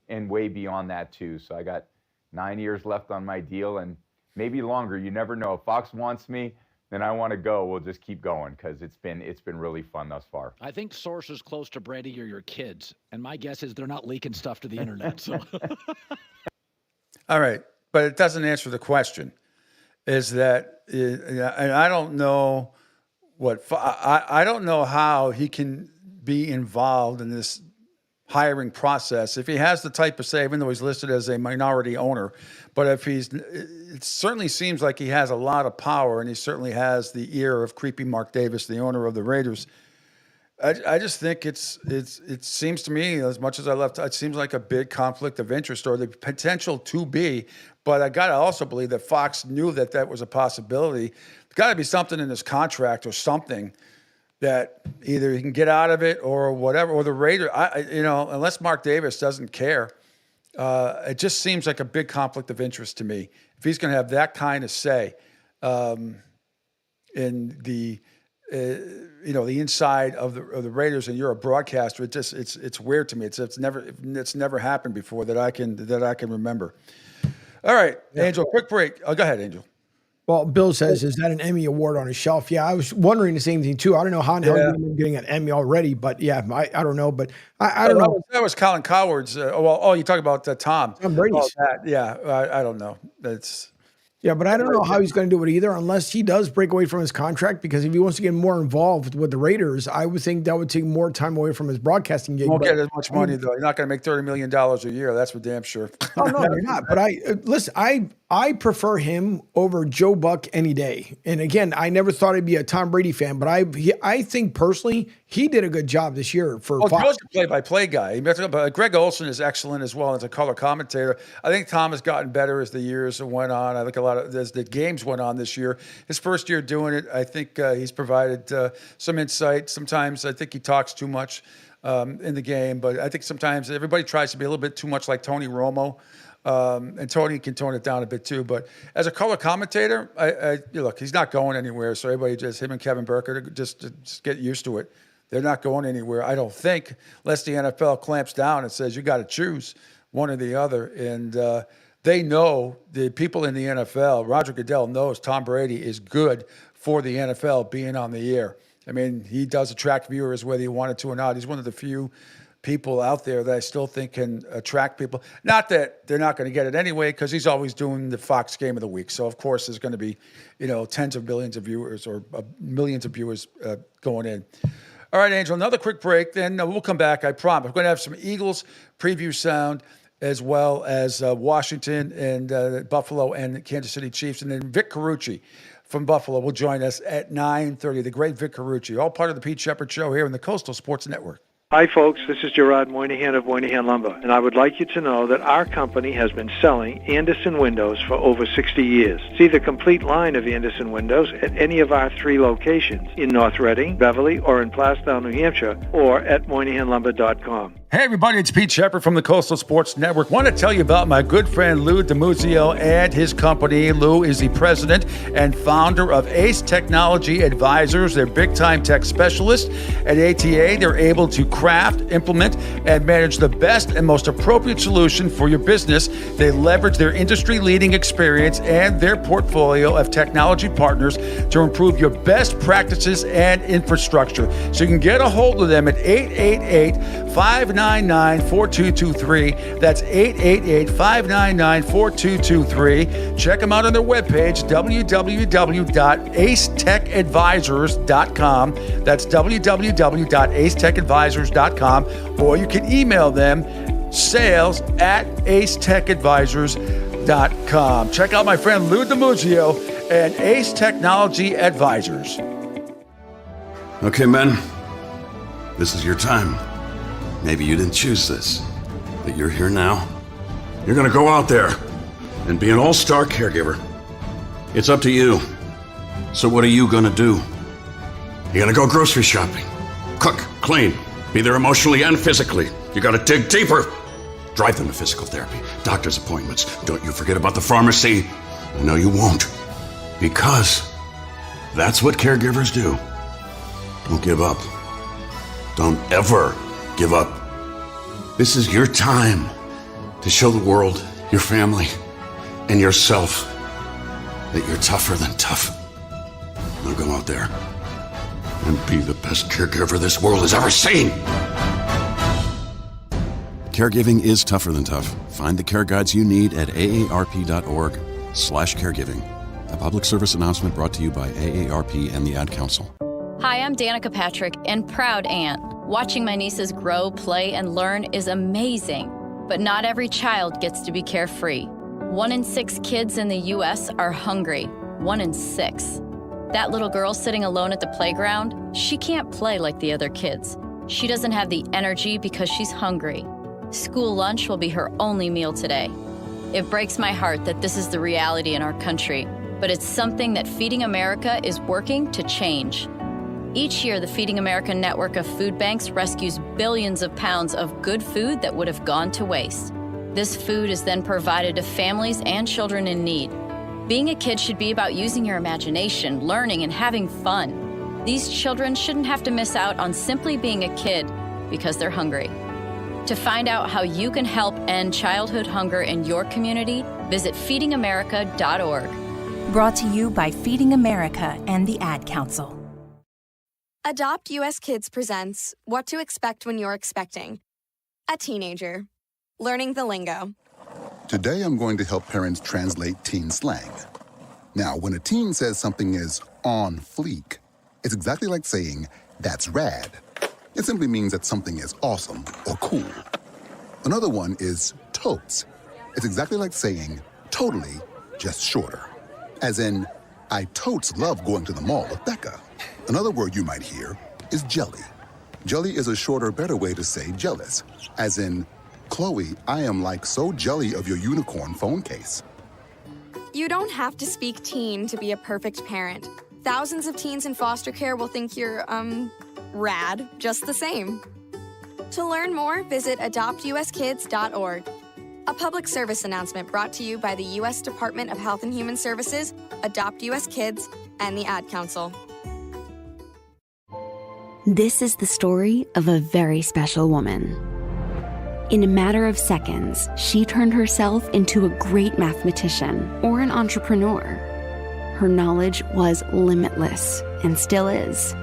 and way beyond that too. So I got 9 years left on my deal, and maybe longer. You never know. If Fox wants me, then I want to go. We'll just keep going because it's been really fun thus far. I think sources close to Brady are your kids, and my guess is they're not leaking stuff to the internet. So. All right, but it doesn't answer the question. Is that, and I don't know I don't know how he can be involved in this hiring process if he has the type of say, even though he's listed as a minority owner. But if it certainly seems like he has a lot of power, and he certainly has the ear of creepy Mark Davis, the owner of the Raiders. I just think it seems to me, as much as I left, it seems like a big conflict of interest, or the potential to be. But I got to also believe that Fox knew that was a possibility. There's got to be something in his contract or something that either he can get out of it or whatever, or the Raiders, unless Mark Davis doesn't care, it just seems like a big conflict of interest to me. If he's going to have that kind of say in the inside of the Raiders, and you're a broadcaster, it's weird to me. It's never happened before that I can remember. All right, yeah. Angel, quick break. Go ahead, Angel. Well, Bill says, is that an Emmy award on his shelf? Yeah, I was wondering the same thing too. I don't know how in hell you're getting an Emmy already, but yeah, I don't know. But I don't know. That was Colin Coward's. You talk about Tom Brady's. I don't know. Yeah, but I don't know how he's going to do it either, unless he does break away from his contract, because if he wants to get more involved with the Raiders, I would think that would take more time away from his broadcasting gig. He won't get as much money, though. You're not going to make $30 million a year. That's for damn sure. Oh, no, you're not. But listen, I prefer him over Joe Buck any day. And again, I never thought I'd be a Tom Brady fan, but I think personally he did a good job this year for Fox. Joe's a play-by-play guy. But Greg Olsen is excellent as well as a color commentator. I think Tom has gotten better as the years went on. I think as the games went on this year. His first year doing it, I think he's provided some insight. Sometimes I think he talks too much in the game, but I think sometimes everybody tries to be a little bit too much like Tony Romo. And Tony can tone it down a bit too. But as a color commentator, look, he's not going anywhere. So everybody him and Kevin Burkhardt, just get used to it. They're not going anywhere, I don't think, unless the NFL clamps down and says you got to choose one or the other. And they know, the people in the NFL, Roger Goodell knows Tom Brady is good for the NFL being on the air. I mean, he does attract viewers whether he wanted to or not. He's one of the few people out there that I still think can attract people. Not that they're not going to get it anyway, because he's always doing the Fox Game of the Week. So, of course, there's going to be, tens of millions of viewers or millions of viewers going in. All right, Angel, another quick break. Then we'll come back, I promise. We're going to have some Eagles preview sound, as well as Washington and Buffalo and Kansas City Chiefs. And then Vic Carucci from Buffalo will join us at 9:30. The great Vic Carucci, all part of the Pete Sheppard Show here in the Coastal Sports Network. Hi, folks. This is Gerard Moynihan of Moynihan Lumber, and I would like you to know that our company has been selling Anderson windows for over 60 years. See the complete line of Anderson windows at any of our 3 locations in North Reading, Beverly, or in Plastown, New Hampshire, or at MoynihanLumber.com. Hey, everybody, it's Pete Sheppard from the Coastal Sports Network. Want to tell you about my good friend Lou DiMuzio and his company. Lou is the president and founder of Ace Technology Advisors. They're big-time tech specialists. At ATA, they're able to craft, implement, and manage the best and most appropriate solution for your business. They leverage their industry-leading experience and their portfolio of technology partners to improve your best practices and infrastructure. So you can get a hold of them at 888-599-4223. That's 888-599-4223. Check them out on their webpage, www.acetechadvisors.com. That's www.acetechadvisors.com. Or you can email them, sales@acetechadvisors.com. Check out my friend Lou DiMuzio and Ace Technology Advisors. Okay, men, this is your time. Maybe you didn't choose this, but you're here now. You're gonna go out there and be an all-star caregiver. It's up to you. So what are you gonna do? You're gonna go grocery shopping, cook, clean, be there emotionally and physically. You gotta dig deeper. Drive them to physical therapy, doctor's appointments. Don't you forget about the pharmacy. No, you won't. Because that's what caregivers do. Don't give up. Don't ever give up. This is your time to show the world, your family, and yourself that you're tougher than tough. Now go out there and be the best caregiver this world has ever seen. Caregiving is tougher than tough. Find the care guides you need at aarp.org/caregiving. A public service announcement brought to you by AARP and the Ad Council. Hi, I'm Danica Patrick and proud aunt. Watching my nieces grow, play, and learn is amazing. But not every child gets to be carefree. 1 in 6 kids in the U.S. are hungry. 1 in 6. That little girl sitting alone at the playground, she can't play like the other kids. She doesn't have the energy because she's hungry. School lunch will be her only meal today. It breaks my heart that this is the reality in our country, but it's something that Feeding America is working to change. Each year, the Feeding America network of food banks rescues billions of pounds of good food that would have gone to waste. This food is then provided to families and children in need. Being a kid should be about using your imagination, learning, and having fun. These children shouldn't have to miss out on simply being a kid because they're hungry. To find out how you can help end childhood hunger in your community, visit feedingamerica.org. Brought to you by Feeding America and the Ad Council. Adopt US Kids presents What to Expect When You're Expecting. A teenager. Learning the lingo. Today I'm going to help parents translate teen slang. Now, when a teen says something is on fleek, it's exactly like saying, that's rad. It simply means that something is awesome or cool. Another one is totes. It's exactly like saying totally, just shorter. As in, I totes love going to the mall with Becca. Another word you might hear is jelly. Jelly is a shorter, better way to say jealous. As in, Chloe, I am like so jelly of your unicorn phone case. You don't have to speak teen to be a perfect parent. Thousands of teens in foster care will think you're, rad just the same. To learn more, visit adoptuskids.org. A public service announcement brought to you by the U.S. Department of Health and Human Services, Adopt U.S. Kids, and the Ad Council. This is the story of a very special woman. In a matter of seconds, she turned herself into a great mathematician or an entrepreneur. Her knowledge was limitless and still is.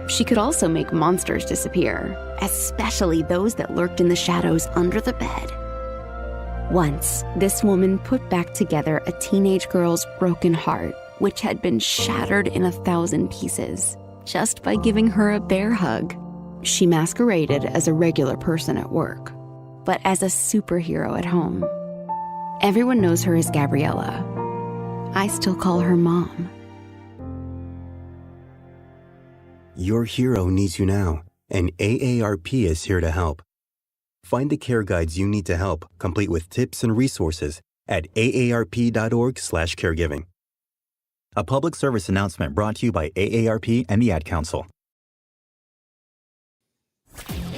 She could also make monsters disappear, especially those that lurked in the shadows under the bed. Once, this woman put back together a teenage girl's broken heart, which had been shattered in 1,000 pieces, just by giving her a bear hug. She masqueraded as a regular person at work, but as a superhero at home. Everyone knows her as Gabriella. I still call her Mom. Your hero needs you now, and AARP is here to help. Find the care guides you need to help, complete with tips and resources at aarp.org/caregiving. A public service announcement brought to you by AARP and the Ad Council.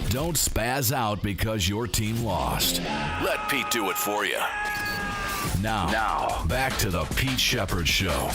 Don't spaz out because your team lost. Let Pete do it for you. Now, back to the Pete Sheppard Show.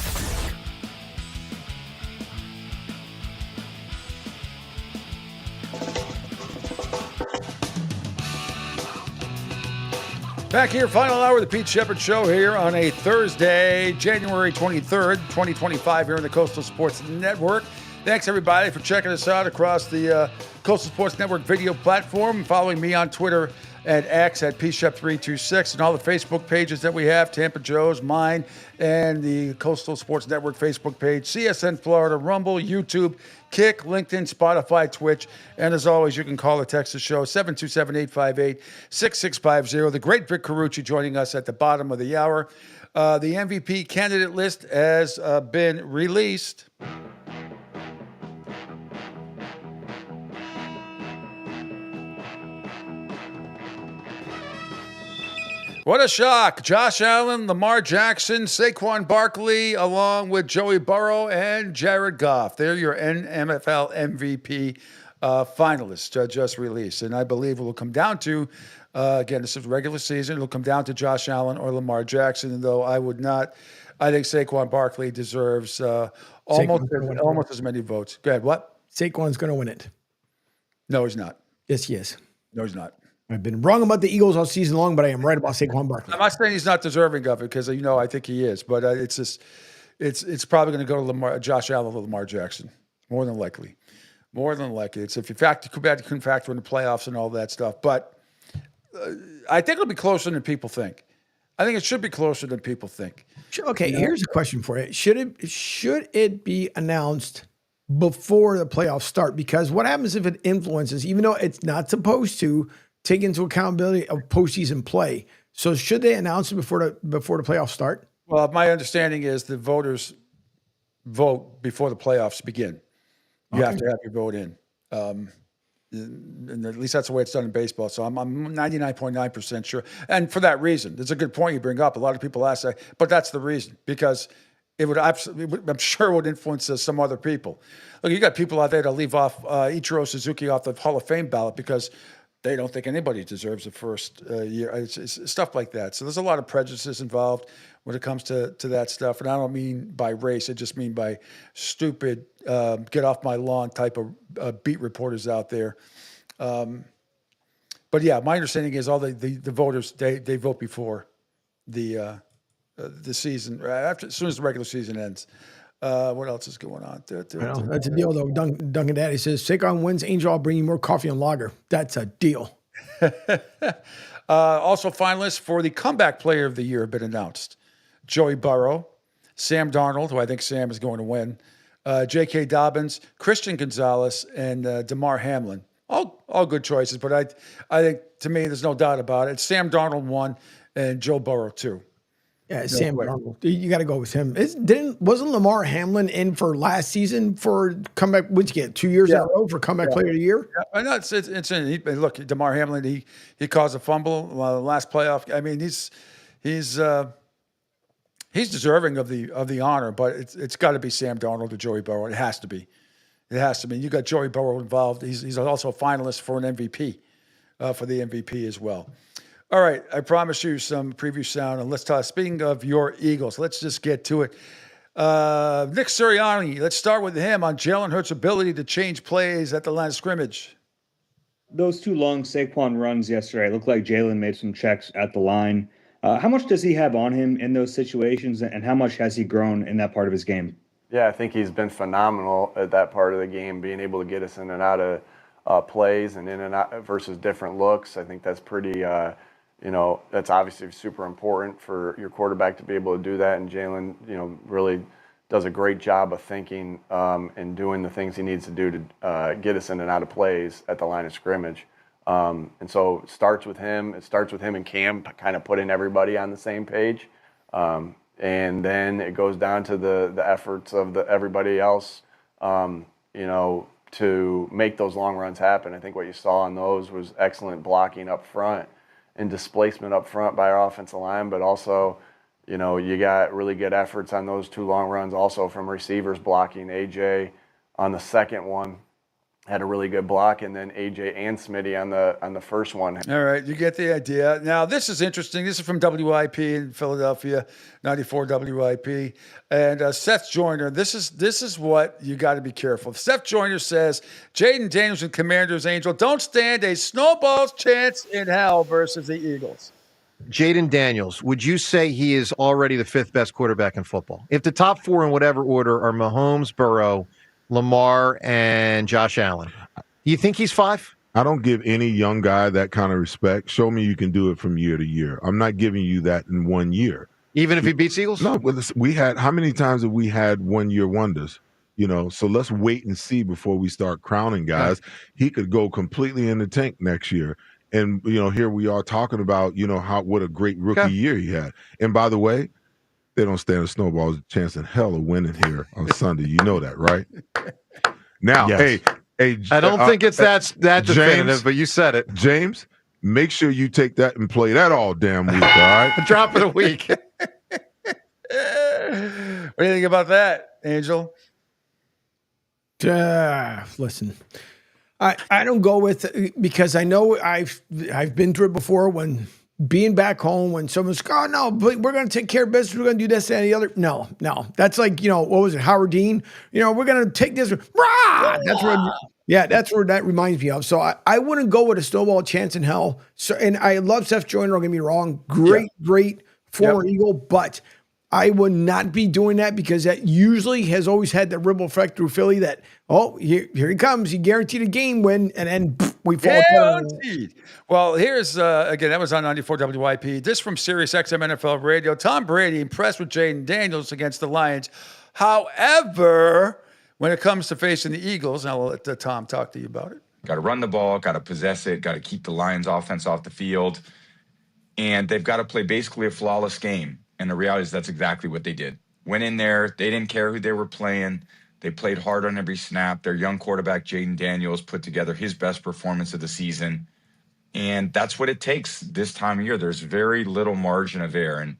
Back here, final hour of the Pete Sheppard Show here on a Thursday, January 23rd, 2025 here on the Coastal Sports Network. Thanks, everybody, for checking us out across the Coastal Sports Network video platform, following me on Twitter and X at PShep326, and all the Facebook pages that we have, Tampa Joe's, mine, and the Coastal Sports Network Facebook page, CSN Florida, Rumble, YouTube, Kick, LinkedIn, Spotify, Twitch, and as always, you can call or text the show, 727-858-6650. The great Vic Carucci joining us at the bottom of the hour. The MVP candidate list has been released. What a shock. Josh Allen, Lamar Jackson, Saquon Barkley, along with Joey Burrow and Jared Goff. They're your NFL MVP finalists just released. And I believe it will come down to, again, this is regular season, it'll come down to Josh Allen or Lamar Jackson, though I think Saquon Barkley deserves almost as many votes. Go ahead, what? Saquon's going to win it. No, he's not. Yes, he is. No, he's not. I've been wrong about the Eagles all season long, but I am right about Saquon Barkley. I'm not saying he's not deserving of it because, I think he is. But it's just, it's probably going to go to Josh Allen or Lamar Jackson, more than likely. More than likely. It's if you couldn't factor in the playoffs and all that stuff. But I think it'll be closer than people think. I think it should be closer than people think. Okay, here's a question for you. Should it be announced before the playoffs start? Because what happens if it influences, even though it's not supposed to, take into accountability of postseason play? So should they announce it before the playoffs start? Well, my understanding is the voters vote before the playoffs begin. You have to have your vote in. And at least that's the way it's done in baseball. So I'm 99.9% sure. And for that reason, it's a good point you bring up. A lot of people ask that, but that's the reason, because it would absolutely, I'm sure it would influence some other people. Look, you got people out there that leave off Ichiro Suzuki off the Hall of Fame ballot because they don't think anybody deserves the first year. It's stuff like that. So there's a lot of prejudices involved when it comes to that stuff. And I don't mean by race. I just mean by stupid, get off my lawn type of beat reporters out there. But yeah, my understanding is all the voters, they vote before the season, as soon as the regular season ends. What else is going on? That's a deal, though. Duncan Daddy says, Saquon wins, Angel, I'll bring you more coffee and lager. That's a deal. Also, finalists for the comeback player of the year have been announced. Joey Burrow, Sam Darnold, who I think Sam is going to win, J.K. Dobbins, Christian Gonzalez, and DeMar Hamlin. All good choices, but I think, to me, there's no doubt about it. Sam Darnold won, and Joe Burrow, too. Yeah, Sam Darnold. You got to go with him. Wasn't Lamar Hamlin in for last season for comeback? What'd you get? 2 years in a row for comeback player of the year? Yeah, I know it's in. Look, DeMar Hamlin, he caused a fumble last playoff. I mean, he's deserving of the honor, but it's got to be Sam Darnold or Joey Burrow. It has to be. It has to be. You got Joey Burrow involved. He's also a finalist for an MVP, for the MVP as well. All right, I promise you some preview sound, and let's talk. Speaking of your Eagles, let's just get to it. Nick Sirianni, let's start with him on Jalen Hurts' ability to change plays at the line of scrimmage. Those two long Saquon runs yesterday looked like Jalen made some checks at the line. How much does he have on him in those situations, and how much has he grown in that part of his game? Yeah, I think he's been phenomenal at that part of the game, being able to get us in and out of plays and in and out versus different looks. I think that's pretty, that's obviously super important for your quarterback to be able to do that. And Jalen, really does a great job of thinking and doing the things he needs to do to get us in and out of plays at the line of scrimmage. And so it starts with him. It starts with him and Cam kind of putting everybody on the same page. And then it goes down to the efforts of everybody else, to make those long runs happen. I think what you saw on those was excellent blocking up front and displacement up front by our offensive line, but also, you got really good efforts on those two long runs also from receivers blocking. AJ on the second one had a really good block, and then AJ and Smitty on the first one. All right, you get the idea. Now, this is interesting. This is from WIP in Philadelphia, 94 WIP. And Seth Joyner, this is what you got to be careful. Seth Joyner says, Jaden Daniels and Commanders Angel don't stand a snowball's chance in hell versus the Eagles. Jaden Daniels, would you say he is already the fifth best quarterback in football? If the top four in whatever order are Mahomes, Burrow, Lamar, and Josh Allen, do you think he's five? I don't give any young guy that kind of respect. Show me you can do it from year to year. I'm not giving you that in 1 year. Even if he beats Eagles? No, we had, how many times have we had 1 year wonders? So let's wait and see before we start crowning guys. Right. He could go completely in the tank next year. And, here we are talking about, what a great rookie year he had. And by the way, they don't stand a snowball's chance in hell of winning here on Sunday. You know that, right? Now, yes. Hey, I don't think it's that definitive, James, but you said it. James, make sure you take that and play that all damn week, all right? Drop it a week. What do you think about that, Angel? Listen, I don't go with it because I know I've been through it before when being back home when someone's like, oh no, but we're gonna take care of business, we're gonna do this and the other. No. That's like, what was it, Howard Dean? We're gonna take this. Rah! That's where that reminds me of. So I wouldn't go with a snowball chance in hell. So, and I love Seth Joyner, don't get me wrong. Great former Eagle, but I would not be doing that because that usually has always had the ripple effect through Philly that, here he comes. He guaranteed a game win, and then we fall apart. Guaranteed. Well, here's, again, that was on 94 WYP. This from Sirius XM NFL Radio. Tom Brady impressed with Jaden Daniels against the Lions. However, when it comes to facing the Eagles, and I'll let Tom talk to you about it. Got to run the ball, got to possess it, got to keep the Lions offense off the field. And they've got to play basically a flawless game. And the reality is that's exactly what they did. Went in there. They didn't care who they were playing. They played hard on every snap. Their young quarterback, Jaden Daniels, put together his best performance of the season. And that's what it takes this time of year. There's very little margin of error. And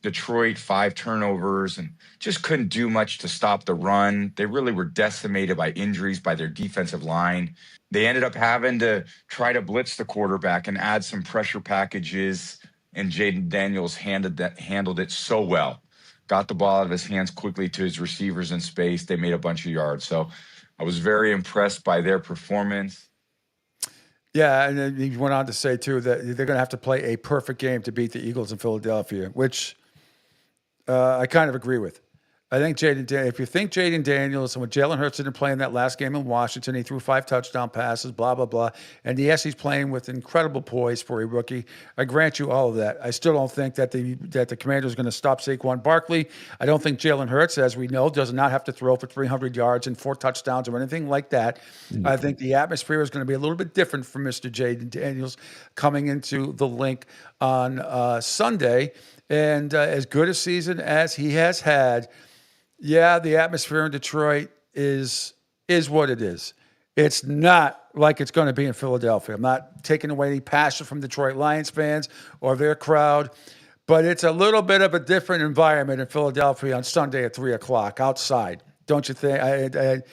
Detroit, 5 turnovers, and just couldn't do much to stop the run. They really were decimated by injuries by their defensive line. They ended up having to try to blitz the quarterback and add some pressure packages, and Jaden Daniels handled it so well. Got the ball out of his hands quickly to his receivers in space. They made a bunch of yards. So I was very impressed by their performance. Yeah, and then he went on to say, too, that they're going to have to play a perfect game to beat the Eagles in Philadelphia, which I kind of agree with. I think if you think Jaden Daniels and what Jalen Hurts didn't play in that last game in Washington, he threw 5 touchdown passes, blah, blah, blah. And yes, he's playing with incredible poise for a rookie. I grant you all of that. I still don't think that the Commanders are going to stop Saquon Barkley. I don't think Jalen Hurts, as we know, does not have to throw for 300 yards and 4 touchdowns or anything like that. Mm-hmm. I think the atmosphere is going to be a little bit different for Mr. Jaden Daniels coming into the Link on Sunday. And as good a season as he has had, yeah, the atmosphere in Detroit is what it is. It's not like it's going to be in Philadelphia. I'm not taking away any passion from Detroit Lions fans or their crowd, but it's a little bit of a different environment in Philadelphia on Sunday at 3 o'clock outside. Don't you think?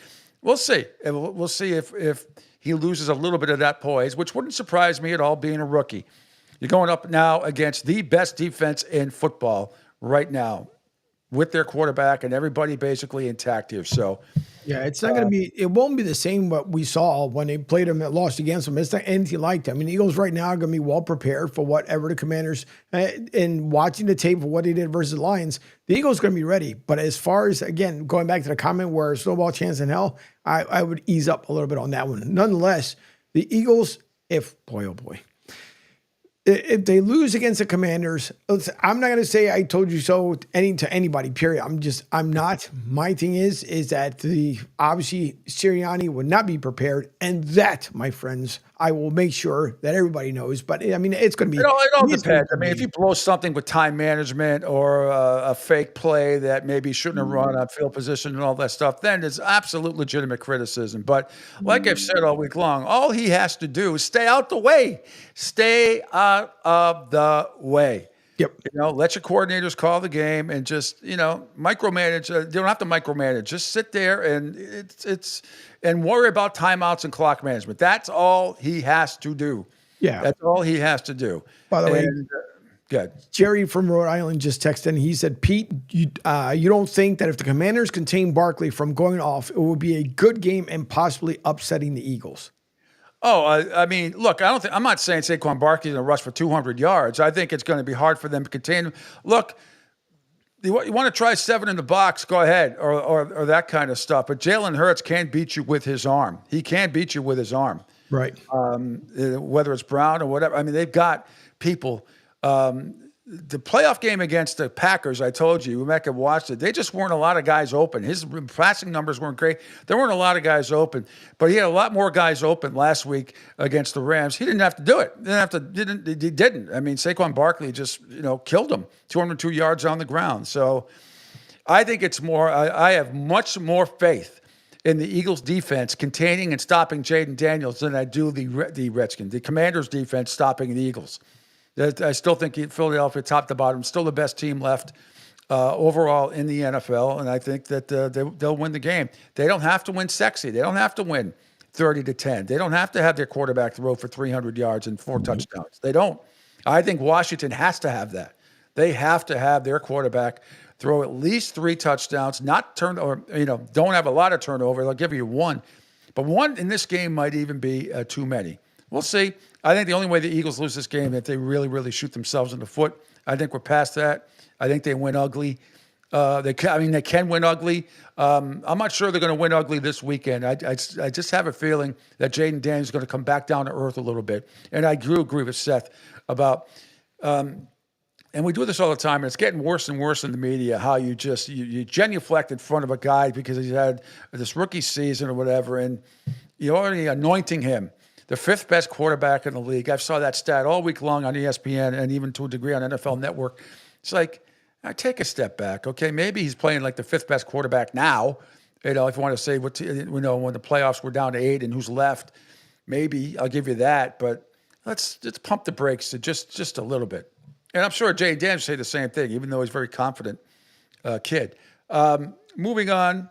We'll see. We'll see if he loses a little bit of that poise, which wouldn't surprise me at all being a rookie. You're going up now against the best defense in football right now, with their quarterback and everybody basically intact here. So, yeah, it's not going to be, it won't be the same what we saw when they played them and lost against them. It's not anything like that. I mean, the Eagles right now are going to be well prepared for whatever the Commanders, and watching the tape of what they did versus the Lions, the Eagles are going to be ready. But as far as, again, going back to the comment where snowball chance in hell, I would ease up a little bit on that one. Nonetheless, the Eagles, oh boy. If they lose against the Commanders, I'm not going to say I told you so to anybody, period. I'm not. My thing is that obviously Sirianni would not be prepared. And that, my friends, I will make sure that everybody knows. But I mean, it's going to be. It all depends. I mean, if you blow something with time management or a fake play that maybe shouldn't have run on field position and all that stuff, then it's absolute legitimate criticism. But like I've said all week long, all he has to do is stay out the way. Stay out of the way. Yep. Let your coordinators call the game and just, micromanage. They don't have to micromanage. Just sit there and and worry about timeouts and clock management. That's all he has to do. Yeah. That's all he has to do. By the way, good. Jerry from Rhode Island just texted in. He said, Pete, you don't think that if the Commanders contain Barkley from going off, it would be a good game and possibly upsetting the Eagles? Oh, I mean, look, I'm not saying Saquon Barkley's going to rush for 200 yards. I think it's going to be hard for them to contain him. Look, you want to try 7 in the box, go ahead, or that kind of stuff. But Jalen Hurts can beat you with his arm. He can beat you with his arm. Right. Whether it's Brown or whatever. I mean, they've got people. The playoff game against the Packers, I told you, Rebecca watched it. They just weren't a lot of guys open. His passing numbers weren't great. There weren't a lot of guys open, but he had a lot more guys open last week against the Rams. He didn't have to do it. He didn't. I mean, Saquon Barkley just, killed him. 202 yards on the ground. So I think it's more, I have much more faith in the Eagles defense containing and stopping Jaden Daniels than I do the Redskins, the Commanders defense stopping the Eagles. I still think Philadelphia, top to bottom, still the best team left overall in the NFL, and I think that they'll win the game. They don't have to win sexy. They don't have to win 30-10. They don't have to have their quarterback throw for 300 yards and 4 touchdowns. They don't. I think Washington has to have that. They have to have their quarterback throw at least 3 touchdowns, don't have a lot of turnover. They'll give you 1, but 1 in this game might even be too many. We'll see. I think the only way the Eagles lose this game is if they really, really shoot themselves in the foot. I think we're past that. I think they win ugly. They can win ugly. I'm not sure they're going to win ugly this weekend. I just have a feeling that Jaden Daniels is going to come back down to earth a little bit. And I do agree with Seth about, and we do this all the time, and it's getting worse and worse in the media, how you genuflect in front of a guy because he's had this rookie season or whatever, and you're already anointing him the 5th best quarterback in the league. I saw that stat all week long on ESPN and even to a degree on NFL Network. It's like, take a step back, okay? Maybe he's playing like the 5th best quarterback now. If you want to say when the playoffs were down to 8 and who's left, maybe I'll give you that. But let's pump the brakes just a little bit. And I'm sure Jay Daniels say the same thing, even though he's a very confident kid. Moving on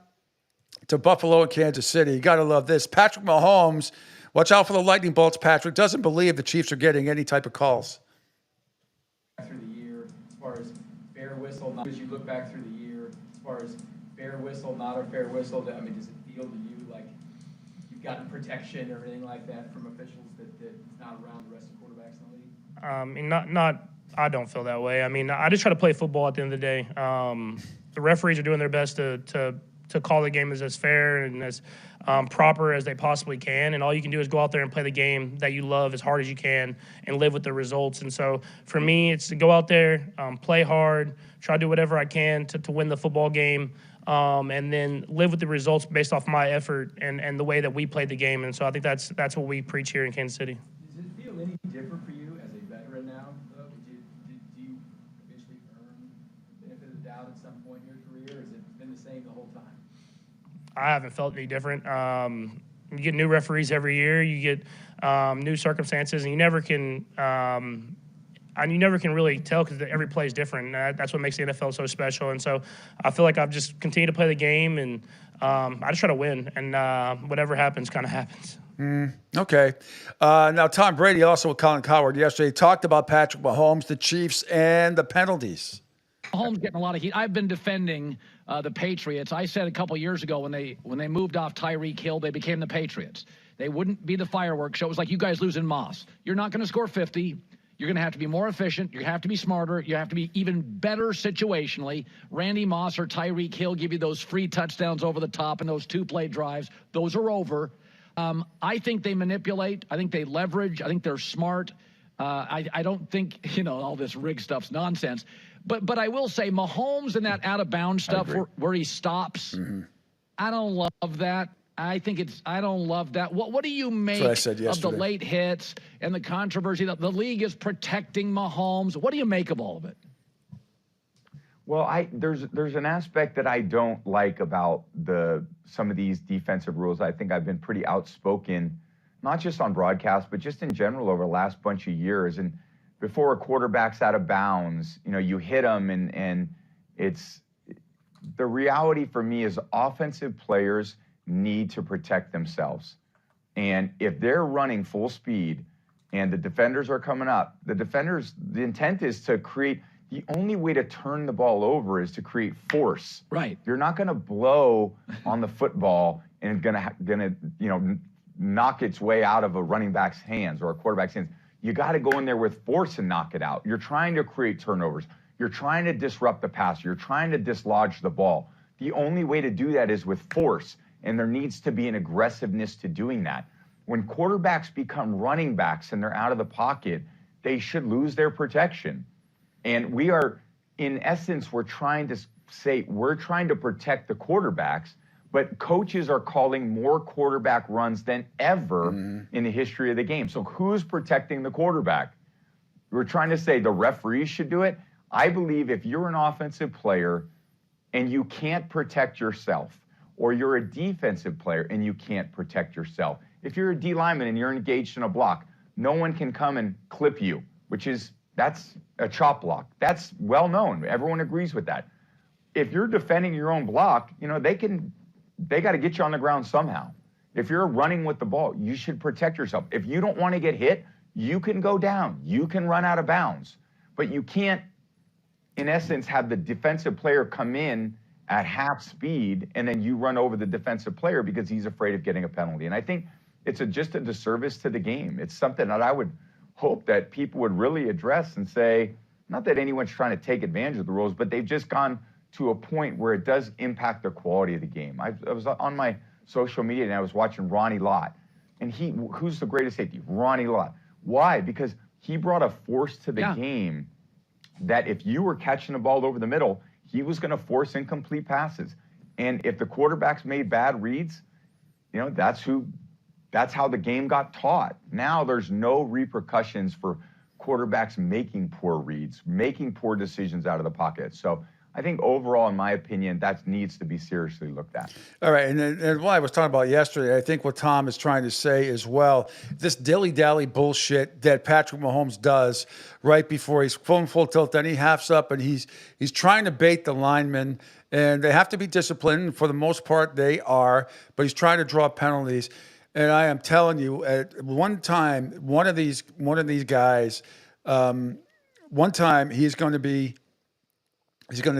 to Buffalo and Kansas City. You got to love this. Patrick Mahomes, watch out for the lightning bolts, Patrick, doesn't believe the Chiefs are getting any type of calls. Through the year, as far as fair whistle, as you look back through the year, as far as fair whistle, not a fair whistle, does it feel to you like you've gotten protection or anything like that from officials that's not around the rest of quarterbacks in the league? I don't feel that way. I just try to play football at the end of the day. The referees are doing their best to call the game as fair and as proper as they possibly can, and all you can do is go out there and play the game that you love as hard as you can and live with the results. And so for me, it's to go out there, play hard, try to do whatever I can to win the football game, and then live with the results based off my effort and the way that we played the game. And so I think that's what we preach here in Kansas City. Does it feel any different for you as a veteran now? Do you eventually earn the benefit of the doubt at some point in your career, or has it been the same the whole time? I haven't felt any different. You get new referees every year. You get new circumstances, and you never can really tell because every play is different. That's what makes the NFL so special. And so I feel like I've just continued to play the game, and I just try to win. And whatever happens, kind of happens. Okay. Now, Tom Brady, also with Colin Cowherd yesterday, talked about Patrick Mahomes, the Chiefs, and the penalties. Mahomes getting a lot of heat. I've been defending the Patriots. I said a couple years ago when they moved off Tyreek Hill, they became the Patriots. They wouldn't be the fireworks show. It was like you guys losing Moss. You're not going to score 50. You're going to have to be more efficient. You have to be smarter. You have to be even better situationally. Randy Moss or Tyreek Hill give you those free touchdowns over the top and those 2-play drives. Those are over. I think they manipulate. I think they leverage. I think they're smart. I don't think, all this rig stuff's nonsense. But I will say Mahomes and that out-of-bounds stuff where he stops, I don't love that. I don't love that. What do you make of the late hits and the controversy that the league is protecting Mahomes? What do you make of all of it? Well, there's an aspect that I don't like about some of these defensive rules. I think I've been pretty outspoken, not just on broadcast, but just in general over the last bunch of years. And before a quarterback's out of bounds, you hit them, and it's the reality for me is offensive players need to protect themselves. And if they're running full speed and the defenders are coming up, the intent is to create. The only way to turn the ball over is to create force. Right. You're not going to blow on the football and gonna knock its way out of a running back's hands or a quarterback's hands. You got to go in there with force and knock it out. You're trying to create turnovers. You're trying to disrupt the pass. You're trying to dislodge the ball. The only way to do that is with force, and there needs to be an aggressiveness to doing that. When quarterbacks become running backs and they're out of the pocket, they should lose their protection. And we are, in essence, we're trying to protect the quarterbacks, but coaches are calling more quarterback runs than ever in the history of the game. So who's protecting the quarterback? We're trying to say the referees should do it. I believe if you're an offensive player and you can't protect yourself, or you're a defensive player and you can't protect yourself, if you're a D lineman and you're engaged in a block, no one can come and clip you, that's a chop block. That's well known. Everyone agrees with that. If you're defending your own block, they got to get you on the ground somehow. If you're running with the ball, you should protect yourself. If you don't want to get hit, you can go down. You can run out of bounds. But you can't, in essence, have the defensive player come in at half speed and then you run over the defensive player because he's afraid of getting a penalty. And I think it's just a disservice to the game. It's something that I would hope that people would really address and say, not that anyone's trying to take advantage of the rules, but they've just gone to a point where it does impact the quality of the game. I was on my social media and I was watching Ronnie Lott. And who's the greatest safety? Ronnie Lott. Why? Because he brought a force to the game that if you were catching the ball over the middle, he was going to force incomplete passes. And if the quarterbacks made bad reads, that's how the game got taught. Now there's no repercussions for quarterbacks making poor reads, making poor decisions out of the pocket. So I think overall, in my opinion, that needs to be seriously looked at. All right, and what I was talking about yesterday, I think what Tom is trying to say as well, this dilly-dally bullshit that Patrick Mahomes does right before he's full tilt, then he halves up, and he's trying to bait the linemen, and they have to be disciplined. For the most part, they are, but he's trying to draw penalties. And I am telling you, at one time, one of these guys, one time he's going to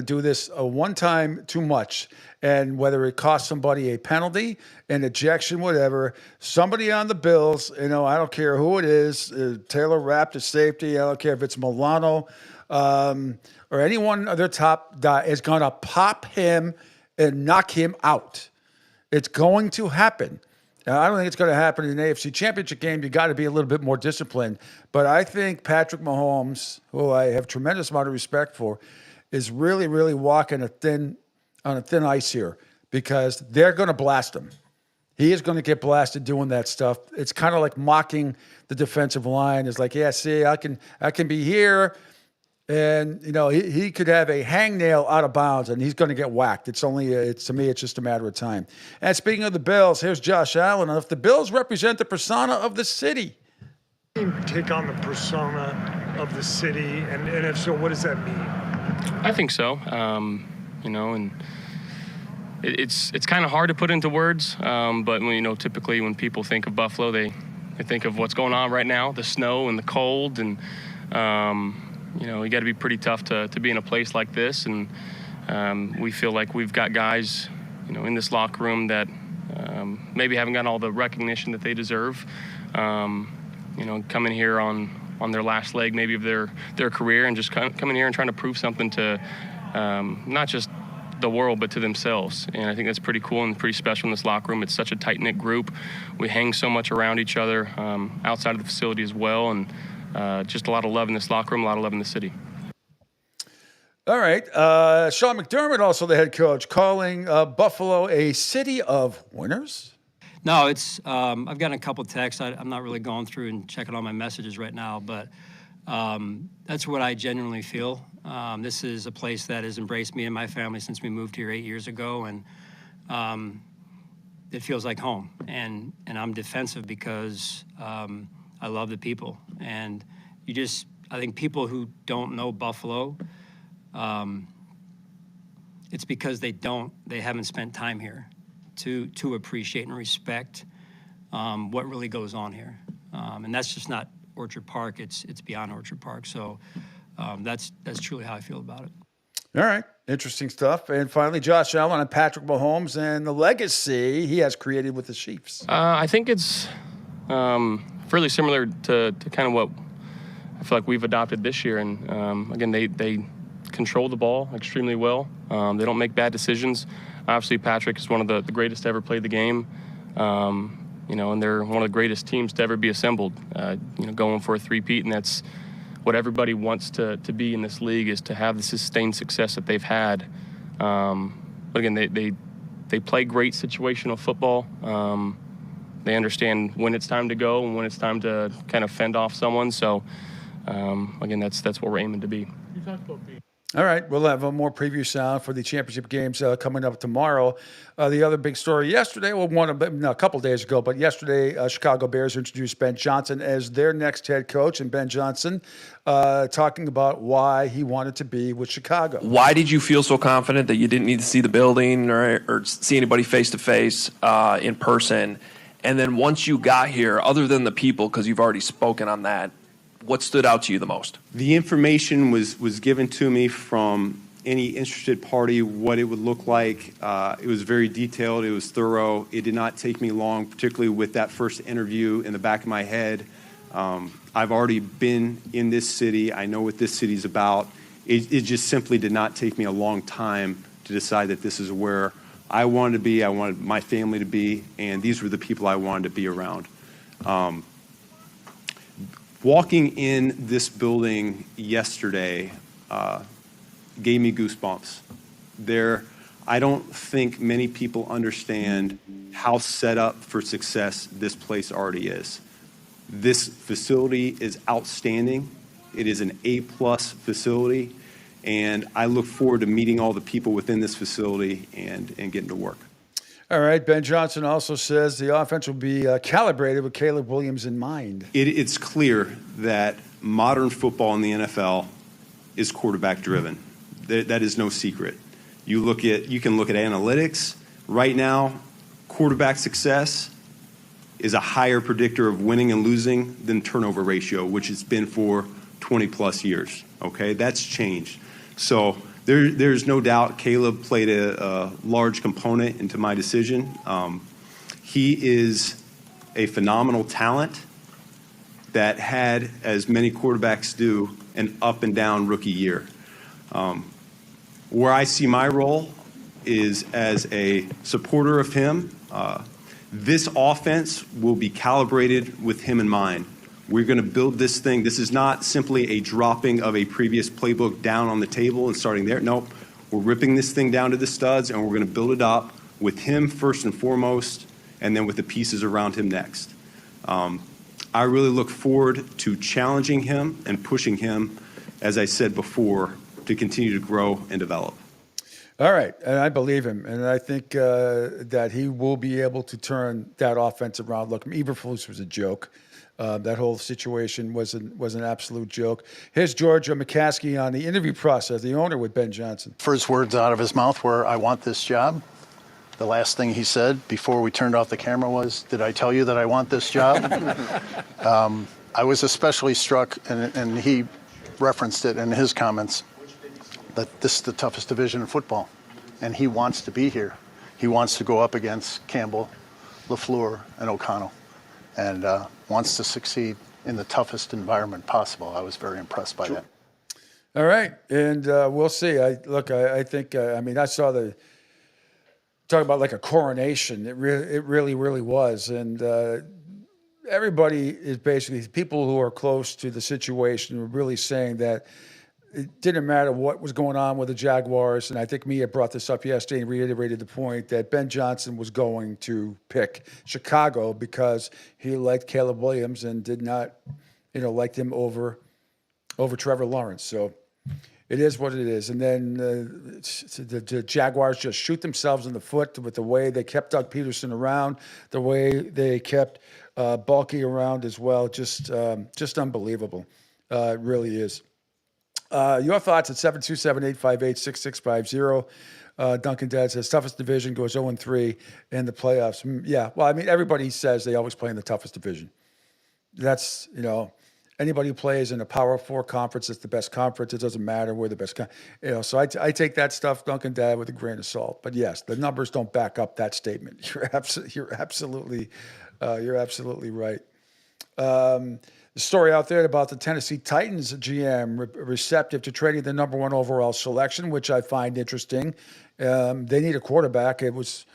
do this one time too much. And whether it costs somebody a penalty, an ejection, whatever, somebody on the Bills, I don't care who it is, Taylor Rapp, the safety, I don't care if it's Milano or anyone of their top guy is going to pop him and knock him out. It's going to happen. I don't think it's going to happen in an AFC Championship game. You got to be a little bit more disciplined. But I think Patrick Mahomes, who I have tremendous amount of respect for, is really, really walking on a thin ice here because they're going to blast him. He is going to get blasted doing that stuff. It's kind of like mocking the defensive line. It's like, yeah, see, I can be here, and he could have a hangnail out of bounds, and he's going to get whacked. To me, it's just a matter of time. And speaking of the Bills, here's Josh Allen. If the Bills represent the persona of the city, take on the persona of the city, and if so, what does that mean? I think so. And it's kind of hard to put into words. But typically when people think of Buffalo, they think of what's going on right now, the snow and the cold, and you got to be pretty tough to be in a place like this. And we feel like we've got guys, in this locker room that maybe haven't gotten all the recognition that they deserve. Coming here on their last leg maybe of their career and just coming here and trying to prove something to not just the world but to themselves. And I think that's pretty cool and pretty special in this locker room. It's such a tight-knit group. We hang so much around each other outside of the facility as well, and just a lot of love in this locker room, a lot of love in the city. All right. Sean McDermott, also the head coach, calling Buffalo a city of winners. No, it's I've gotten a couple texts. I'm not really going through and checking all my messages right now, but that's what I genuinely feel. This is a place that has embraced me and my family since we moved here 8 years ago, and it feels like home. And I'm defensive because I love the people. And I think people who don't know Buffalo, it's because they haven't spent time here to appreciate and respect what really goes on here. And that's just not Orchard Park, it's beyond Orchard Park. So that's truly how I feel about it. All right. Interesting stuff. And finally, Josh Allen and Patrick Mahomes and the legacy he has created with the Chiefs. I think it's fairly similar to kind of what I feel like we've adopted this year. And again, they control the ball extremely well. They don't make bad decisions. Obviously, Patrick is one of the greatest to ever play the game. And they're one of the greatest teams to ever be assembled, going for a three-peat, and that's what everybody wants to be in this league, is to have the sustained success that they've had. But again, they play great situational football. They understand when it's time to go and when it's time to kind of fend off someone. So, again, that's what we're aiming to be. You talked about being. All right, we'll have a more preview sound for the championship games coming up tomorrow. The other big story yesterday, a couple days ago, but yesterday, Chicago Bears introduced Ben Johnson as their next head coach, and Ben Johnson talking about why he wanted to be with Chicago. Why did you feel so confident that you didn't need to see the building or see anybody face-to-face in person? And then once you got here, other than the people, because you've already spoken on that, what stood out to you the most? The information was given to me from any interested party, what it would look like. It was very detailed. It was thorough. It did not take me long, particularly with that first interview in the back of my head, I've already been in this city. I know what this city's about. It just simply did not take me a long time to decide that this is where I wanted to be, I wanted my family to be, and these were the people I wanted to be around. Walking in this building yesterday gave me goosebumps. I don't think many people understand how set up for success this place already is. This facility is outstanding. It is an A-plus facility, and I look forward to meeting all the people within this facility and getting to work. All right. Ben Johnson also says the offense will be calibrated with Caleb Williams in mind. It's clear that modern football in the NFL is quarterback driven. That is no secret. You can look at analytics. Right now, quarterback success is a higher predictor of winning and losing than turnover ratio, which it's been for 20 plus years. Okay, that's changed. So there's no doubt Caleb played a large component into my decision. He is a phenomenal talent that had, as many quarterbacks do, an up and down rookie year. Where I see my role is as a supporter of him. This offense will be calibrated with him in mind. We're going to build this thing. This is not simply a dropping of a previous playbook down on the table and starting there. Nope. We're ripping this thing down to the studs, and we're going to build it up with him first and foremost, and then with the pieces around him next. I really look forward to challenging him and pushing him, as I said before, to continue to grow and develop. All right, and I believe him, and I think that he will be able to turn that offense around. Look, Eberflus was a joke. That whole situation was an absolute joke. Here's George McCaskey on the interview process, the owner with Ben Johnson. First words out of his mouth were, "I want this job." The last thing he said before we turned off the camera was, "Did I tell you that I want this job?" I was especially struck, and he referenced it in his comments, that this is the toughest division in football, and he wants to be here. He wants to go up against Campbell, LaFleur, and O'Connell, and wants to succeed in the toughest environment possible. I was very impressed by that. All right, and we'll see. I think, I saw talk about like a coronation. It really was, and everybody is basically, people who are close to the situation were really saying that it didn't matter what was going on with the Jaguars, and I think Mia brought this up yesterday and reiterated the point that Ben Johnson was going to pick Chicago because he liked Caleb Williams and did not, liked him over Trevor Lawrence. So it is what it is. And then the Jaguars just shoot themselves in the foot with the way they kept Doug Peterson around, the way they kept Balky around as well. Just unbelievable. It really is. Your thoughts at 727-858-6650. Duncan Dad says, toughest division, goes 0-3 in the playoffs. Yeah, well, everybody says they always play in the toughest division. That's, anybody who plays in a Power 4 conference is the best conference. It doesn't matter. We're the best. So I take that stuff, Duncan Dad, with a grain of salt. But yes, the numbers don't back up that statement. You're absolutely right. The story out there about the Tennessee Titans GM receptive to trading the number 1 overall selection, which I find interesting. They need a quarterback. It was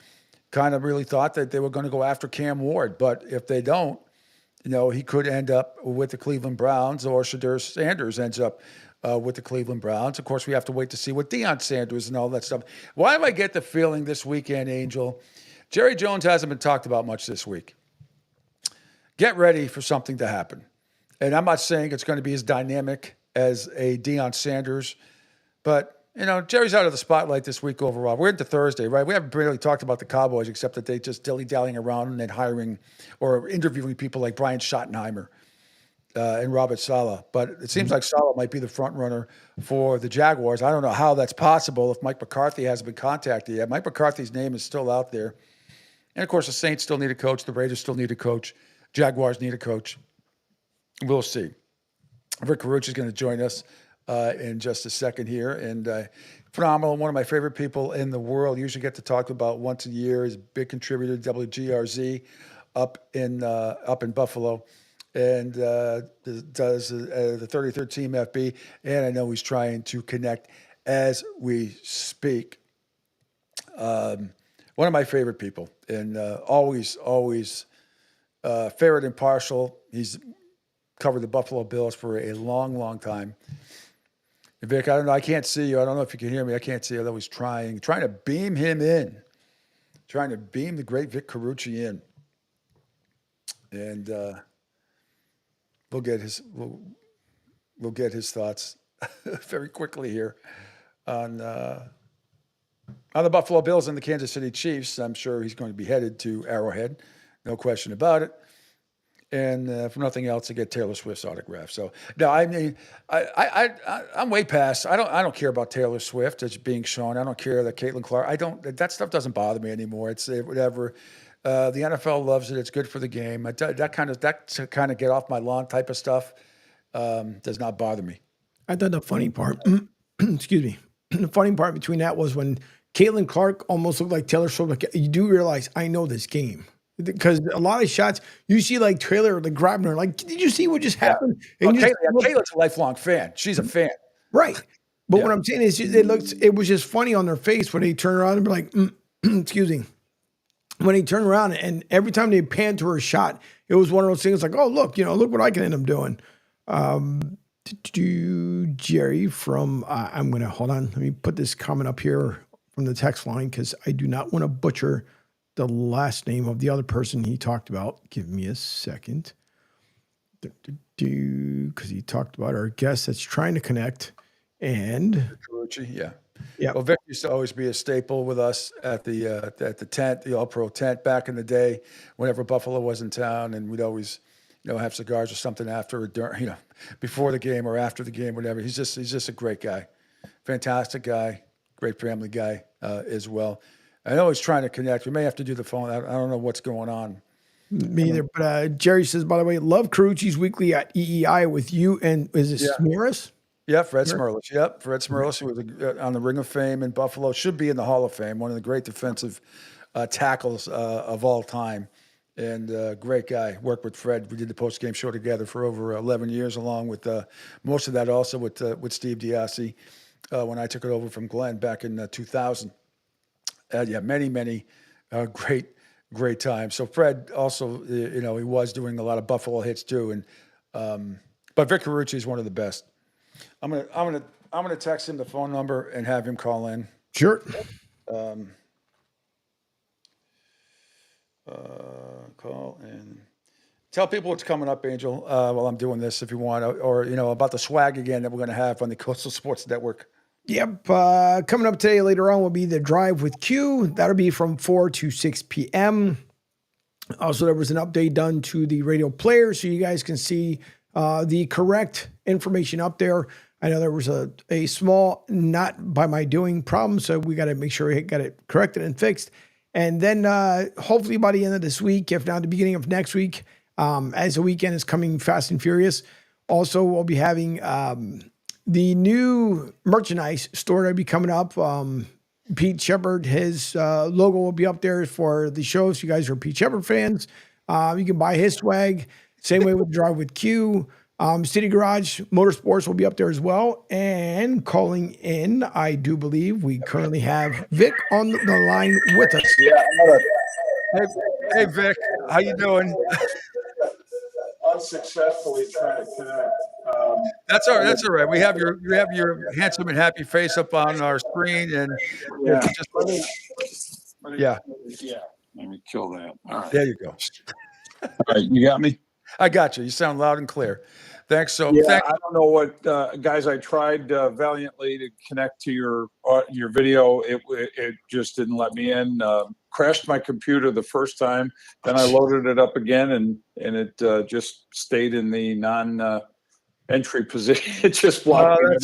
kind of really thought that they were going to go after Cam Ward, but if they don't, he could end up with the Cleveland Browns, or Shadur Sanders ends up with the Cleveland Browns. Of course, we have to wait to see what Deion Sanders and all that stuff. Why do I get the feeling this weekend, Angel? Jerry Jones hasn't been talked about much this week. Get ready for something to happen. And I'm not saying it's going to be as dynamic as a Deion Sanders, but, Jerry's out of the spotlight this week overall. We're into Thursday, right? We haven't really talked about the Cowboys except that they just dilly-dallying around and then hiring or interviewing people like Brian Schottenheimer and Robert Saleh. But it seems like Saleh might be the front runner for the Jaguars. I don't know how that's possible if Mike McCarthy hasn't been contacted yet. Mike McCarthy's name is still out there. And, of course, the Saints still need a coach. The Raiders still need a coach. Jaguars need a coach. We'll see. Rick Carucci is going to join us in just a second here. And phenomenal, one of my favorite people in the world. Usually get to talk about once a year. He's a big contributor to WGRZ up in Buffalo. and does the 33rd Team FB, and I know he's trying to connect as we speak. One of my favorite people, and always fair and impartial. He's covered the Buffalo Bills for a long time. And Vic, I don't know. I can't see you. I don't know if you can hear me. I can't see you. I was trying to beam him in, trying to beam the great Vic Carucci in, and we'll get his thoughts very quickly here on the Buffalo Bills and the Kansas City Chiefs. I'm sure he's going to be headed to Arrowhead, no question about it. And if nothing else, to get Taylor Swift's autograph. So no, I mean, I'm way past. I don't care about Taylor Swift as being shown. I don't care that Caitlin Clark. That stuff doesn't bother me anymore. It's whatever. The NFL loves it. It's good for the game. That kind of get off my lawn type of stuff does not bother me. I thought the funny part, excuse me, the funny part between that was when Caitlin Clark almost looked like Taylor Swift. Like, you do realize I know this game. Because a lot of shots, you see like Taylor like grabbing her, like, did you see what just happened? Well, And Taylor's a lifelong fan. She's a fan. Right. But what I'm saying is it was just funny on their face when they turn around and be like, excuse me. When they turn around and every time they pan to her shot, it was one of those things like, oh, look what I can end up doing. Jerry from, I'm going to, hold on. Let me put this comment up here from the text line because I do not want to butcher the last name of the other person he talked about. Give me a second. Because he talked about our guest that's trying to connect. And yeah. Well, Vic used to always be a staple with us at the tent, the All-Pro tent back in the day, whenever Buffalo was in town, and we'd always, have cigars or something after or during, before the game or after the game, whatever. He's just a great guy, fantastic guy, great family guy as well. I know he's trying to connect. We may have to do the phone. I don't know what's going on. Me either. But Jerry says, by the way, love Carucci's weekly at EEI with you and is it Smearis? Yeah, Fred Smerlis. Yep, Fred Smerlis, who was on the Ring of Fame in Buffalo, should be in the Hall of Fame. One of the great defensive tackles of all time, and great guy. Worked with Fred. We did the post-game show together for over 11 years, along with most of that also with Steve Diassi when I took it over from Glenn back in 2000. Many great times. So Fred also, he was doing a lot of Buffalo hits too, and but Vic Carucci is one of the best. I'm gonna text him the phone number and have him call in. Sure. Call and tell people what's coming up, Angel. While I'm doing this, if you want, or about the swag again that we're gonna have on the Coastal Sports Network. Yep. Coming up today later on will be the Drive with Q. That'll be from 4 to 6 p.m. Also, there was an update done to the radio player so you guys can see the correct information up there. I know there was a small, not by my doing problem, so we got to make sure we got it corrected and fixed. And then hopefully by the end of this week, if not the beginning of next week, as the weekend is coming fast and furious, also we'll be having the new merchandise store that'll be coming up. Pete Sheppard, his logo will be up there for the show. So you guys are Pete Sheppard fans. You can buy his swag. Same way with Drive with Q. City Garage Motorsports will be up there as well. And calling in, I do believe we currently have Vic on the line with us. Yeah. Hey Vic, how you doing? Unsuccessfully trying to connect. That's all right. That's all right. We have your handsome and happy face up on our screen, and Yeah. Let me kill that. All right. There you go. All right, you got me? I got you. You sound loud and clear. Thanks. I don't know what guys. I tried valiantly to connect to your video. It just didn't let me in. Crashed my computer the first time. Then I loaded it up again, and it just stayed in the non-entry position. It just blocked me.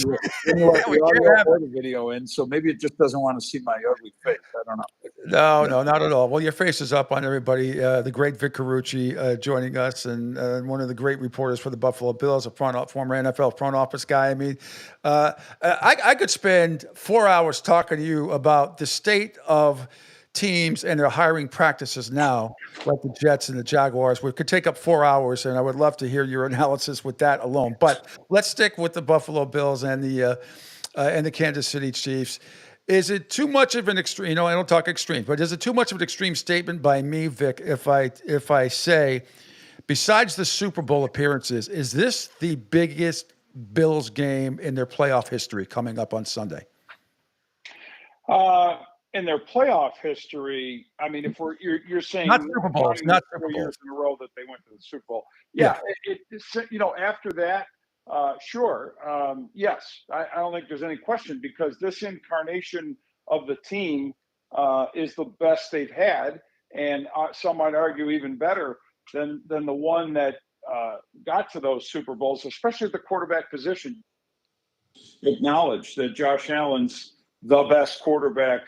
Didn't let the audio or the video in. So maybe it just doesn't want to see my ugly face. I don't know. No, not at all. Well, your face is up on everybody. The great Vic Carucci joining us, and one of the great reporters for the Buffalo Bills, a former NFL front office guy. I mean, I could spend 4 hours talking to you about the state of teams and their hiring practices now, like the Jets and the Jaguars, which could take up 4 hours, and I would love to hear your analysis with that alone. But let's stick with the Buffalo Bills and the Kansas City Chiefs. Is it too much of an extreme? You know, I don't talk extreme, but is it too much of an extreme statement by me, Vic, if I say, besides the Super Bowl appearances, is this the biggest Bills game in their playoff history coming up on Sunday? In their playoff history, I mean, if you're saying Not Super Bowls, not Super 4 years Bowls. in a row that they went to the Super Bowl, Yeah. it's after that, sure, yes, I don't think there's any question, because this incarnation of the team is the best they've had, and some might argue even better than the one that got to those Super Bowls, especially at the quarterback position. Acknowledge that Josh Allen's the best quarterback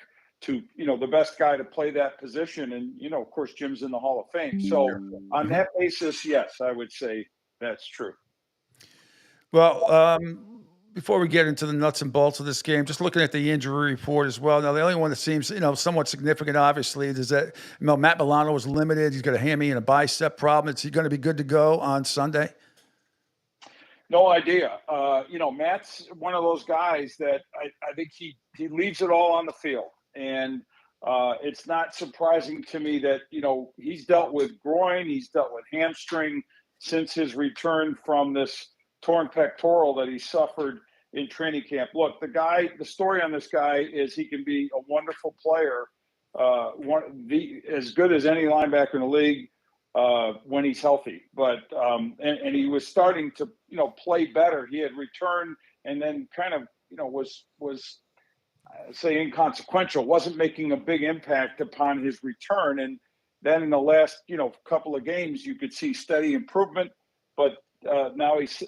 the best guy to play that position. And, of course, Jim's in the Hall of Fame. So on that basis, yes, I would say that's true. Well, before we get into the nuts and bolts of this game, just looking at the injury report as well. Now, the only one that seems, somewhat significant, obviously, is that Matt Milano was limited. He's got a hammy and a bicep problem. Is he going to be good to go on Sunday? No idea. Matt's one of those guys that I think he leaves it all on the field. And it's not surprising to me that, he's dealt with groin, he's dealt with hamstring since his return from this torn pectoral that he suffered in training camp. Look, the story on this guy is he can be a wonderful player, as good as any linebacker in the league when he's healthy. But and he was starting to, play better. He had returned and then kind of, was say inconsequential, wasn't making a big impact upon his return. And then in the last, couple of games, you could see steady improvement. But now he's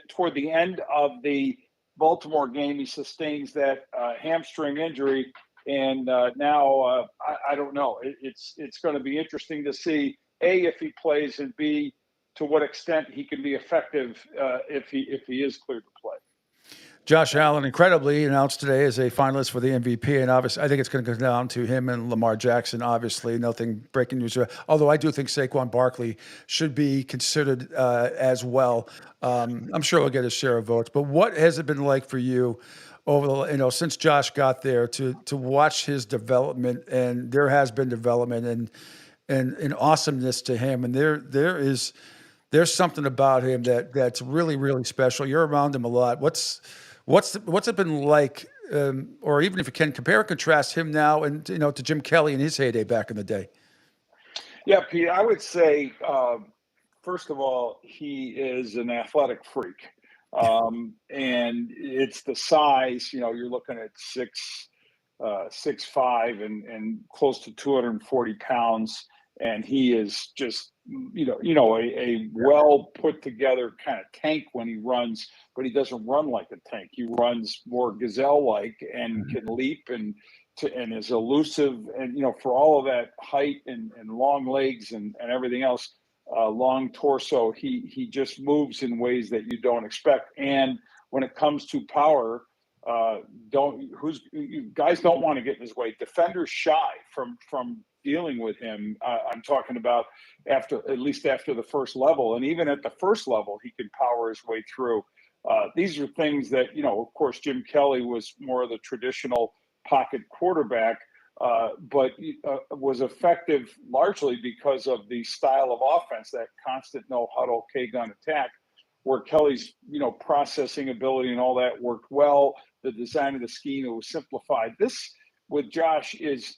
toward the end of the Baltimore game, he sustains that hamstring injury. And now I don't know. It's going to be interesting to see, A, if he plays, and B, to what extent he can be effective if he is cleared to play. Josh Allen, incredibly, announced today as a finalist for the MVP, and obviously, I think it's going to go down to him and Lamar Jackson. Obviously, nothing breaking news. Although I do think Saquon Barkley should be considered as well. I'm sure he'll get his share of votes. But what has it been like for you over the since Josh got there to watch his development? And there has been development and awesomeness to him, and there's something about him that's really, really special. You're around him a lot. What's it been like, or even if you can compare and contrast him now and to Jim Kelly in his heyday back in the day? Yeah, Pete, I would say first of all, he is an athletic freak, and it's the size. You're looking at 6'5" and close to 240 pounds, and he is just a well put together kind of tank when he runs, but he doesn't run like a tank. He runs more gazelle-like and can leap and is elusive. And, for all of that height and long legs and everything else, long torso, he just moves in ways that you don't expect. And when it comes to power, guys don't want to get in his way. Defenders shy from dealing with him. I'm talking about at least after the first level, and even at the first level, he can power his way through. These are things that, of course, Jim Kelly was more of the traditional pocket quarterback, but was effective largely because of the style of offense, that constant no huddle K-gun attack, where Kelly's, processing ability and all that worked well. The design of the scheme, it was simplified. This with Josh is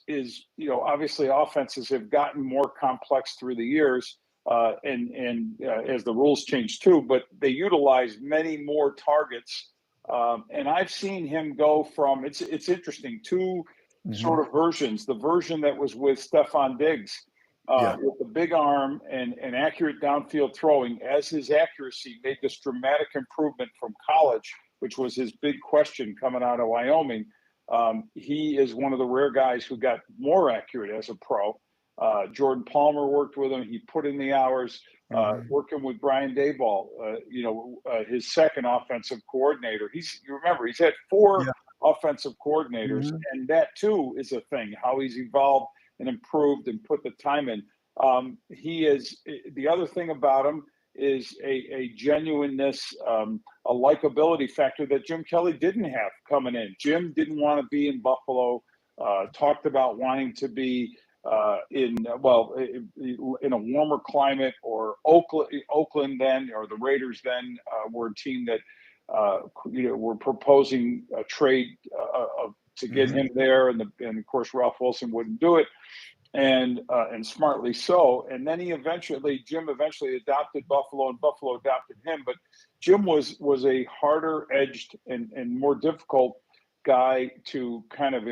obviously offenses have gotten more complex through the years, and as the rules change too, but they utilize many more targets. And I've seen him go from, it's interesting, two sort of versions. The version that was with Stephon Diggs, with the big arm and accurate downfield throwing, as his accuracy made this dramatic improvement from college, which was his big question coming out of Wyoming. He is one of the rare guys who got more accurate as a pro. Jordan Palmer worked with him. He put in the hours, working with Brian Daboll, his second offensive coordinator. He's had four offensive coordinators, and that too is a thing, how he's evolved and improved and put the time in. He is the other thing about him is a genuineness, a likability factor that Jim Kelly didn't have coming in. Jim didn't want to be in Buffalo, talked about wanting to be in a warmer climate, or Oakland then, or the Raiders then were a team that were proposing a trade to get him there, and of course Ralph Wilson wouldn't do it. And smartly so. And then Jim eventually adopted Buffalo, and Buffalo adopted him. But Jim was a harder edged and more difficult guy to kind of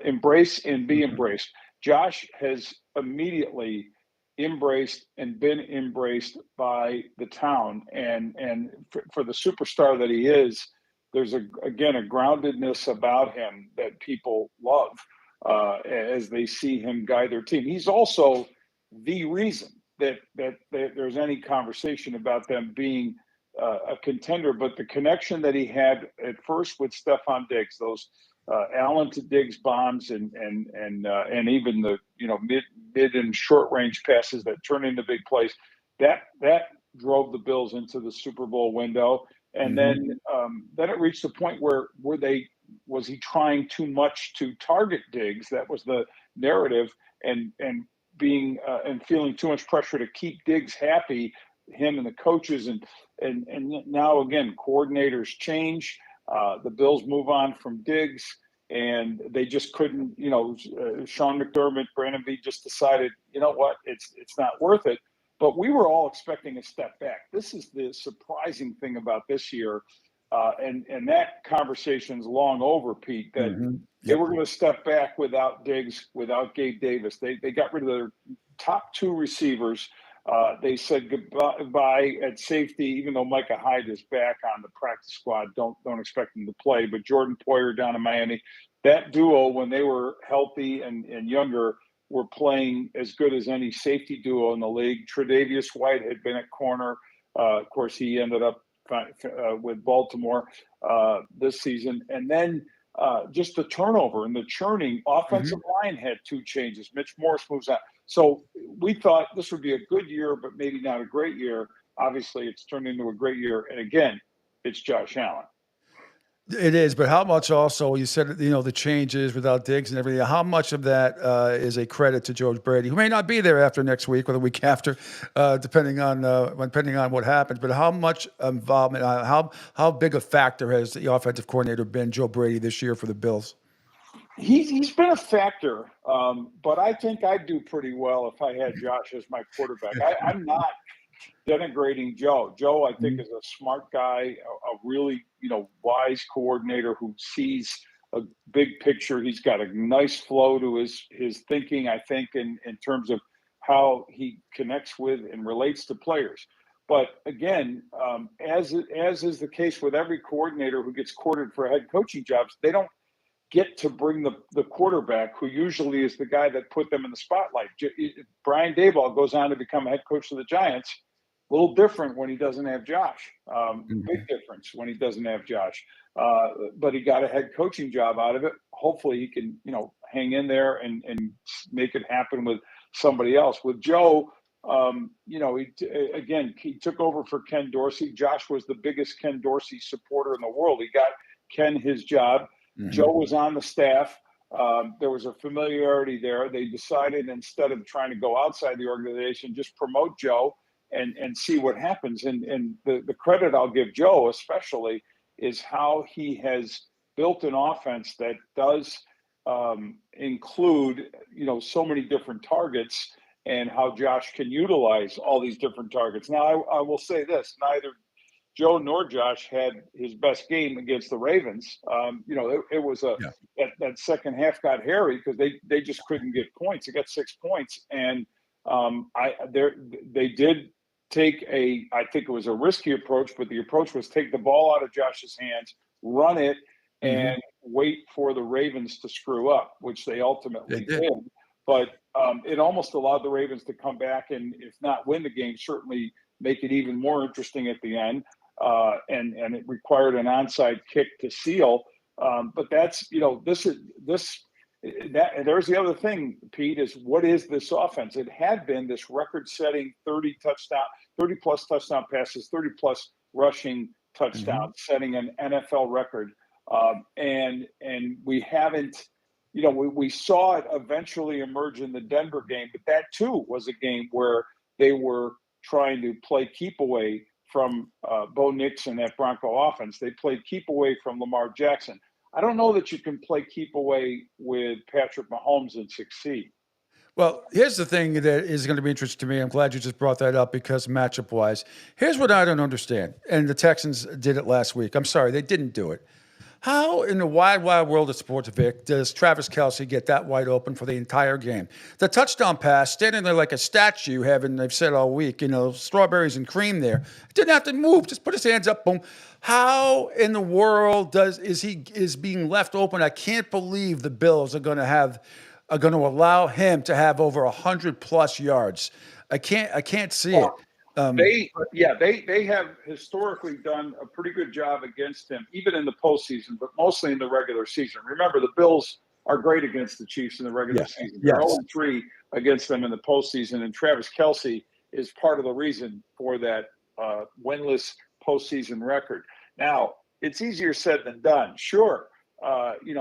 embrace and be embraced. Josh has immediately embraced and been embraced by the town. And for the superstar that he is, there's a groundedness about him that people love. As they see him guide their team. He's also the reason that there's any conversation about them being a contender, but the connection that he had at first with Stephon Diggs, those Allen to Diggs bombs, and even the mid and short range passes that turn into big plays, that drove the Bills into the Super Bowl window. And then it reached the point where was he trying too much to target Diggs? That was the narrative, and being and feeling too much pressure to keep Diggs happy, him and the coaches, and now again coordinators change. The Bills move on from Diggs, and they just couldn't. Sean McDermott, Brandon Beane just decided, you know what, it's not worth it. But we were all expecting a step back. This is the surprising thing about this year. And that conversation's long over, Pete, that they were going to step back without Diggs, without Gabe Davis. They got rid of their top two receivers. They said goodbye at safety, even though Micah Hyde is back on the practice squad. Don't expect him to play. But Jordan Poyer down in Miami, that duo, when they were healthy and younger, were playing as good as any safety duo in the league. Tre'Davious White had been at corner. Of course, he ended up with Baltimore this season. And then just the turnover and the churning. Offensive line had two changes. Mitch Morse moves out. So we thought this would be a good year, but maybe not a great year. Obviously, it's turned into a great year. And again, it's Josh Allen. It is, but how much also, you said, the changes without Diggs and everything, how much of that is a credit to George Brady, who may not be there after next week or the week after, depending on what happens, but how much involvement, how big a factor has the offensive coordinator been, Joe Brady, this year for the Bills? He's been a factor, but I think I'd do pretty well if I had Josh as my quarterback. I'm not denigrating Joe. Joe, I think, is a smart guy, a really, wise coordinator who sees a big picture. He's got a nice flow to his thinking, I think, in terms of how he connects with and relates to players. But again, as is the case with every coordinator who gets courted for head coaching jobs, they don't get to bring the quarterback, who usually is the guy that put them in the spotlight. Brian Daboll goes on to become head coach of the Giants. A little different when he doesn't have Josh. Big difference when he doesn't have Josh. But he got a head coaching job out of it. Hopefully he can, hang in there and make it happen with somebody else. With Joe, he took over for Ken Dorsey. Josh was the biggest Ken Dorsey supporter in the world. He got Ken his job. Joe was on the staff. There was a familiarity there. They decided, instead of trying to go outside the organization, just promote Joe and see what happens. And the credit I'll give Joe especially is how he has built an offense that does include, so many different targets, and how Josh can utilize all these different targets. Now, I will say this, neither Joe nor Josh had his best game against the Ravens. It was that second half got hairy because they just couldn't get points. They got 6 points, and they did take I think it was a risky approach, but the approach was take the ball out of Josh's hands, run it, and wait for the Ravens to screw up, which they ultimately did. But it almost allowed the Ravens to come back and, if not win the game, certainly make it even more interesting at the end. And it required an onside kick to seal. But that's, this there's the other thing, Pete, is what is this offense? It had been this record-setting 30-plus touchdown passes, 30-plus rushing touchdowns, setting an NFL record. And we haven't, we saw it eventually emerge in the Denver game, but that too was a game where they were trying to play keep away from Bo Nix and that Bronco offense. They played keep away from Lamar Jackson. I don't know that you can play keep away with Patrick Mahomes and succeed. Well, here's the thing that is going to be interesting to me. I'm glad you just brought that up because matchup-wise, here's what I don't understand. And the Texans did it last week. I'm sorry, they didn't do it. How in the wide, wide world of sports, Vic, does Travis Kelce get that wide open for the entire game? The touchdown pass, standing there like a statue, they've said all week, strawberries and cream there. Didn't have to move, just put his hands up, boom. How in the world is being left open? I can't believe the Bills are going to allow him to have over 100+ yards. I can't see it. They have historically done a pretty good job against him, even in the postseason, but mostly in the regular season. Remember, the Bills are great against the Chiefs in the regular season. They're 0-3 against them in the postseason, and Travis Kelce is part of the reason for that winless postseason record. Now, it's easier said than done. Sure.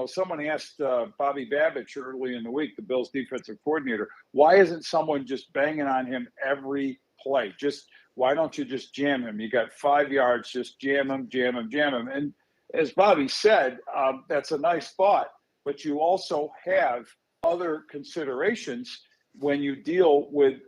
Someone asked Bobby Babich early in the week, the Bills defensive coordinator, why isn't someone just banging on him every play? Why don't you just jam him? You got 5 yards, just jam him. And as Bobby said, that's a nice thought, but you also have other considerations when you deal with,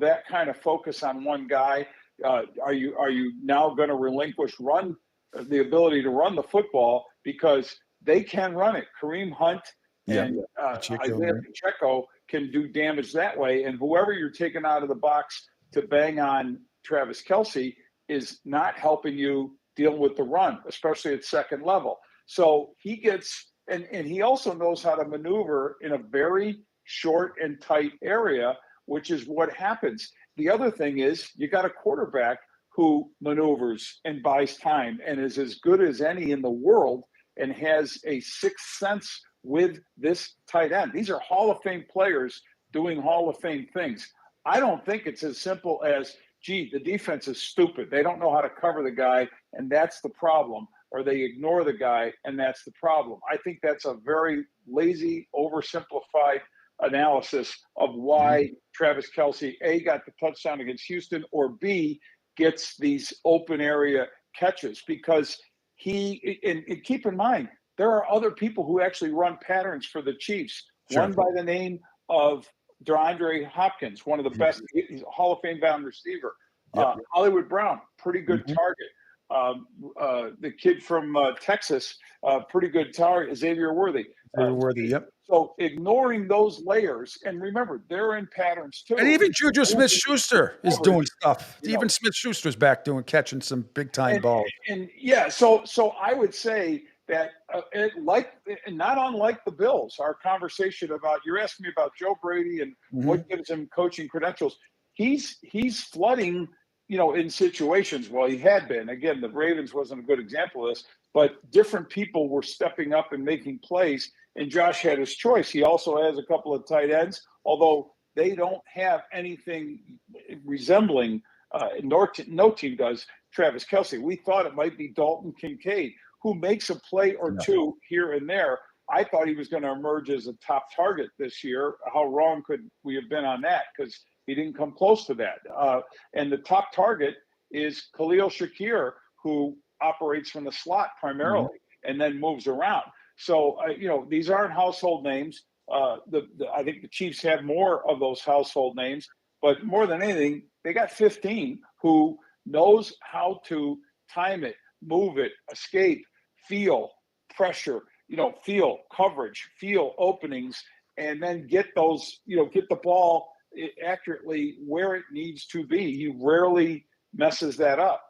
that kind of focus on one guy. Are you now going to relinquish the ability to run the football because they can run it? Kareem Hunt and Isaiah Pacheco can do damage that way. And whoever you're taking out of the box to bang on Travis Kelce is not helping you deal with the run, especially at second level. So he gets, and he also knows how to maneuver in a very short and tight area, which is what happens. The other thing is you got a quarterback who maneuvers and buys time and is as good as any in the world and has a sixth sense with this tight end. These are Hall of Fame players doing Hall of Fame things. I don't think it's as simple as, gee, the defense is stupid. They don't know how to cover the guy, and that's the problem. Or they ignore the guy, and that's the problem. I think that's a very lazy, oversimplified analysis of why Travis Kelce, A, got the touchdown against Houston, or B, gets these open area catches. Because and keep in mind, there are other people who actually run patterns for the Chiefs. Sure. One by the name of DeAndre Hopkins, one of the best, he's a Hall of Fame bound receiver. Hollywood Brown, pretty good target. The kid from Texas, pretty good target. Xavier Worthy. So ignoring those layers, and remember, they're in patterns too. And even Juju Smith-Schuster is doing stuff. Even Smith-Schuster's back catching some big-time balls. So I would say that not unlike the Bills, our conversation about, you're asking me about Joe Brady and what gives him coaching credentials. He's flooding, in situations. Well, he had been. Again, the Ravens wasn't a good example of this, but different people were stepping up and making plays, and Josh had his choice. He also has a couple of tight ends, although they don't have anything resembling, no team does, Travis Kelce. We thought it might be Dalton Kincaid, who makes a play or two here and there. I thought he was going to emerge as a top target this year. How wrong could we have been on that? Because he didn't come close to that. And the top target is Khalil Shakir, who operates from the slot primarily and then moves around. So, these aren't household names. I think the Chiefs have more of those household names. But more than anything, they got 15 who knows how to time it, move it, escape, feel pressure, feel coverage, feel openings, and then get those, get the ball accurately where it needs to be. He rarely messes that up.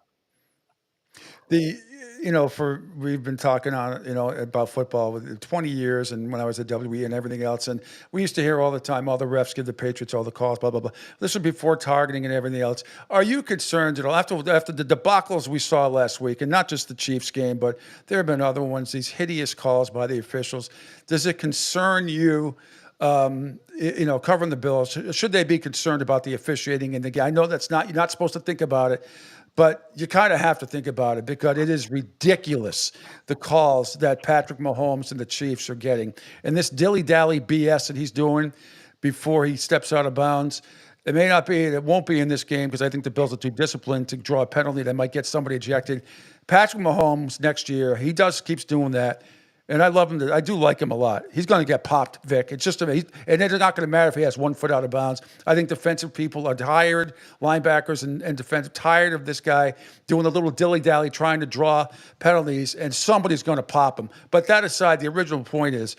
We've been talking about football with 20 years, and when I was at WE and everything else, and we used to hear all the time, all the refs give the Patriots all the calls, blah blah blah. This was before targeting and everything else. Are you concerned at all after the debacles we saw last week, and not just the Chiefs game, but there have been other ones, these hideous calls by the officials? Does it concern you? Covering the Bills, should they be concerned about the officiating in the game? I know you're not supposed to think about it, but you kind of have to think about it because it is ridiculous, the calls that Patrick Mahomes and the Chiefs are getting. And this dilly-dally BS that he's doing before he steps out of bounds, it won't be in this game because I think the Bills are too disciplined to draw a penalty that might get somebody ejected. Patrick Mahomes next year, he keeps doing that. And I love him. I do like him a lot. He's going to get popped, Vic. It's just amazing. And it's not going to matter if he has 1 foot out of bounds. I think defensive people are tired, linebackers and defensive, tired of this guy doing a little dilly-dally, trying to draw penalties, and somebody's going to pop him. But that aside, the original point is,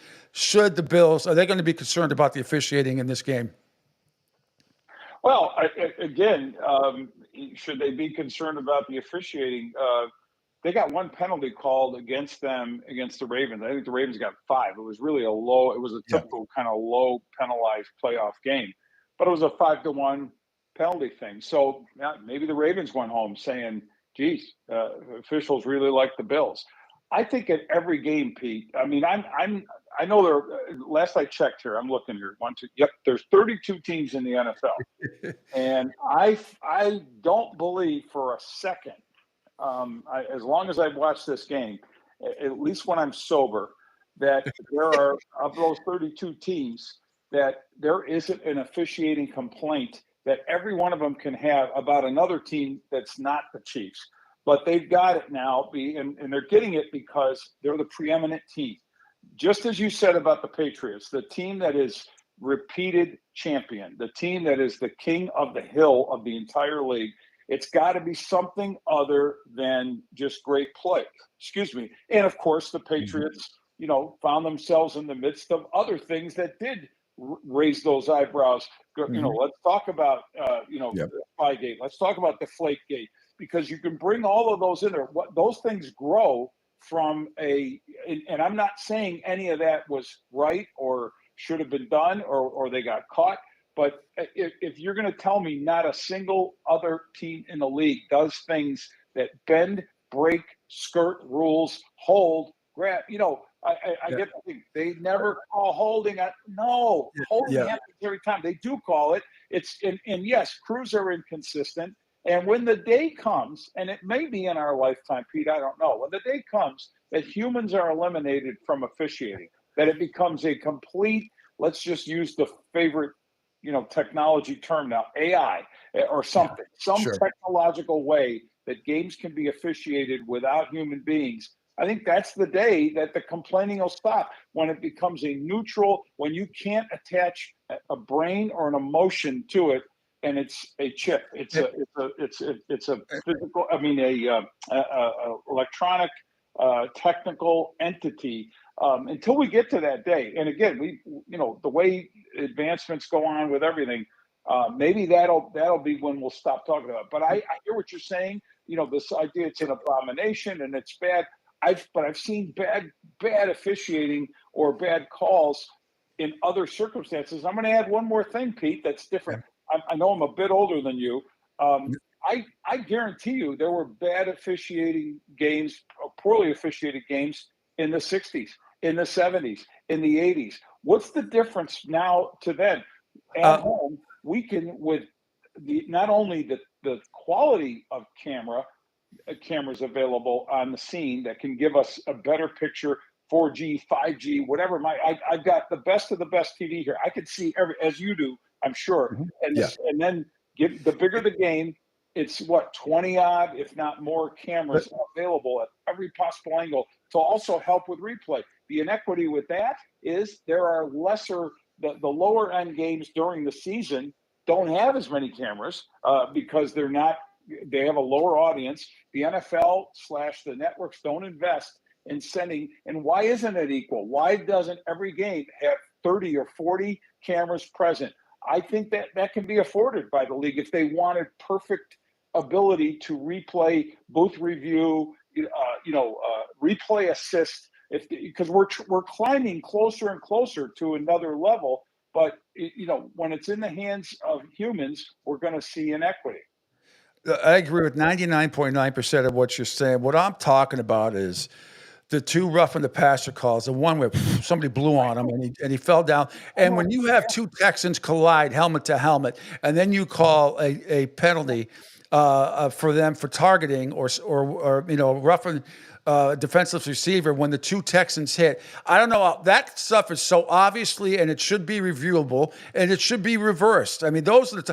are they going to be concerned about the officiating in this game? Well, again, should they be concerned about the officiating? They got 1 penalty called against them against the Ravens. I think the Ravens got 5. It was really it was a typical kind of low penalized playoff game, but it was a 5-1 penalty thing. So maybe the Ravens went home saying, geez, officials really like the Bills. I think at every game, Pete, I mean, I know last I checked here, I'm looking here, there's 32 teams in the NFL. And I don't believe for a second, as long as I've watched this game, at least when I'm sober, that there are, of those 32 teams, that there isn't an officiating complaint that every one of them can have about another team that's not the Chiefs. But they've got it now, and they're getting it because they're the preeminent team. Just as you said about the Patriots, the team that is repeated champion, the team that is the king of the hill of the entire league, it's got to be something other than just great play. Excuse me. And of course, the Patriots, found themselves in the midst of other things that did raise those eyebrows. Let's talk about, Spygate. Let's talk about Deflategate, because you can bring all of those in there. Those things grow from and I'm not saying any of that was right or should have been done or they got caught. But if you're going to tell me not a single other team in the league does things that bend, break, skirt rules, hold, grab, I get the thing. They never call holding. Holding happens every time. They do call it. And yes, crews are inconsistent. And when the day comes, and it may be in our lifetime, Pete, I don't know, when the day comes that humans are eliminated from officiating, that it becomes a complete, let's just use the favorite technology term now, AI or something, technological way that games can be officiated without human beings. I think that's the day that the complaining will stop, when it becomes a neutral, when you can't attach a brain or an emotion to it, and it's a chip. It's a physical, electronic, technical entity. Until we get to that day, and again, the way advancements go on with everything, maybe that'll be when we'll stop talking about it. But I hear what you're saying. This idea it's an abomination and it's bad. I've seen bad officiating or bad calls in other circumstances. I'm going to add one more thing, Pete, that's different. I know I'm a bit older than you. I guarantee you there were bad officiating games, poorly officiated games in the 60s, in the 70s, in the 80s. What's the difference now to then? At home, we can, with not only the quality of cameras available on the scene that can give us a better picture, 4G, 5G, whatever. I've got the best of the best TV here. I could see as you do, I'm sure. And then the bigger the game, it's 20 odd, if not more, cameras available at every possible angle to also help with replay. The inequity with that is there are lesser, the lower end games during the season don't have as many cameras because they have a lower audience. The NFL / the networks don't invest in sending. And why isn't it equal? Why doesn't every game have 30 or 40 cameras present? I think that can be afforded by the league if they wanted perfect ability to replay, booth review, replay assist, because we're climbing closer and closer to another level. But when it's in the hands of humans, we're going to see inequity. I agree with 99.9% of what you're saying. What I'm talking about is the two roughing the passer calls, the one where somebody blew on him and he fell down. And when you have two Texans collide helmet to helmet, and then you call a penalty for them for targeting or roughing defensive receiver when the two Texans hit. I don't know. That stuff is so obviously, and it should be reviewable, and it should be reversed. I mean, those are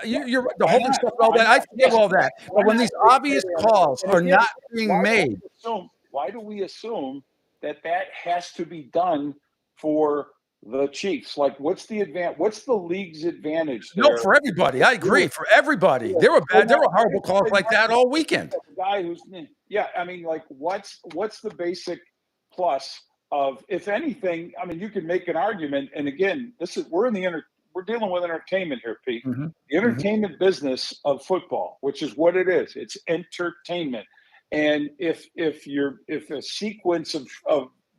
you're the holding stuff and all that. I forgive all that. But when these obvious calls are not being made. Why do we assume that has to be done for the Chiefs? Like, what's the league's advantage there? No, for everybody. I agree. For everybody. There were horrible calls like that all weekend. The guy who's I mean, like, what's the basic plus of, if anything? I mean, you can make an argument, and again, we're dealing with entertainment here, Pete. Mm-hmm. The entertainment business of football, which is what it is. It's entertainment. And if a sequence of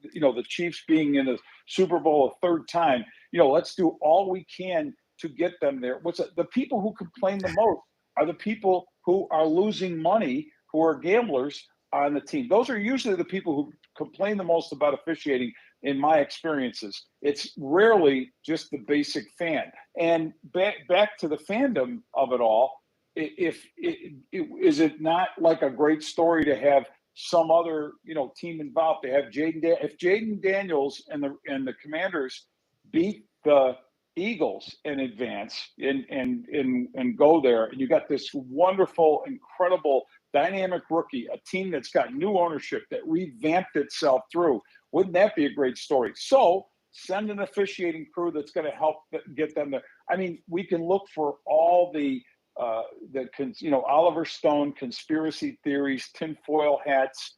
the Chiefs being in the Super Bowl a third time, let's do all we can to get them there. The people who complain the most are the people who are losing money, who are gamblers on the team. Those are usually the people who complain the most about officiating, in my experiences. It's rarely just the basic fan. And back to the fandom of it all. Is it not like a great story to have some other team involved? To have if Jaden Daniels and the Commanders beat the Eagles in advance and go there, and you got this wonderful, incredible, dynamic rookie, a team that's got new ownership that revamped itself through. Wouldn't that be a great story? So send an officiating crew that's going to help get them there. I mean, we can look for all the Oliver Stone conspiracy theories, tinfoil hats.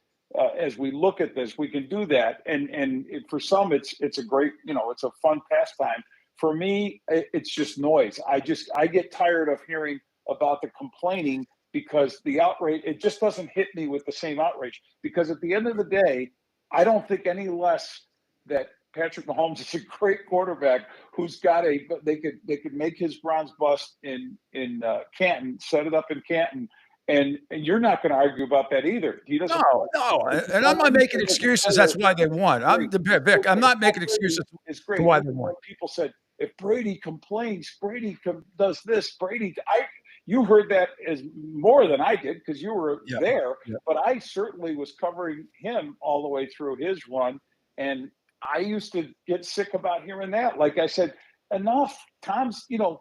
As we look at this, we can do that, and for some, it's a great, it's a fun pastime. For me, it's just noise. I get tired of hearing about the complaining, because the outrage, it just doesn't hit me with the same outrage. Because at the end of the day, I don't think any less that Patrick Mahomes is a great quarterback who's got they could make his bronze bust in Canton, set it up in Canton, and you're not going to argue about that either. He doesn't. No, and I'm not making excuses. That's why they won. Vic. I'm not making excuses for why they won. People said, if Brady complains, Brady does this. You heard that as more than I did, because you were there. Yeah. But I certainly was covering him all the way through his run, and I used to get sick about hearing that. Like I said, enough. Tom's, I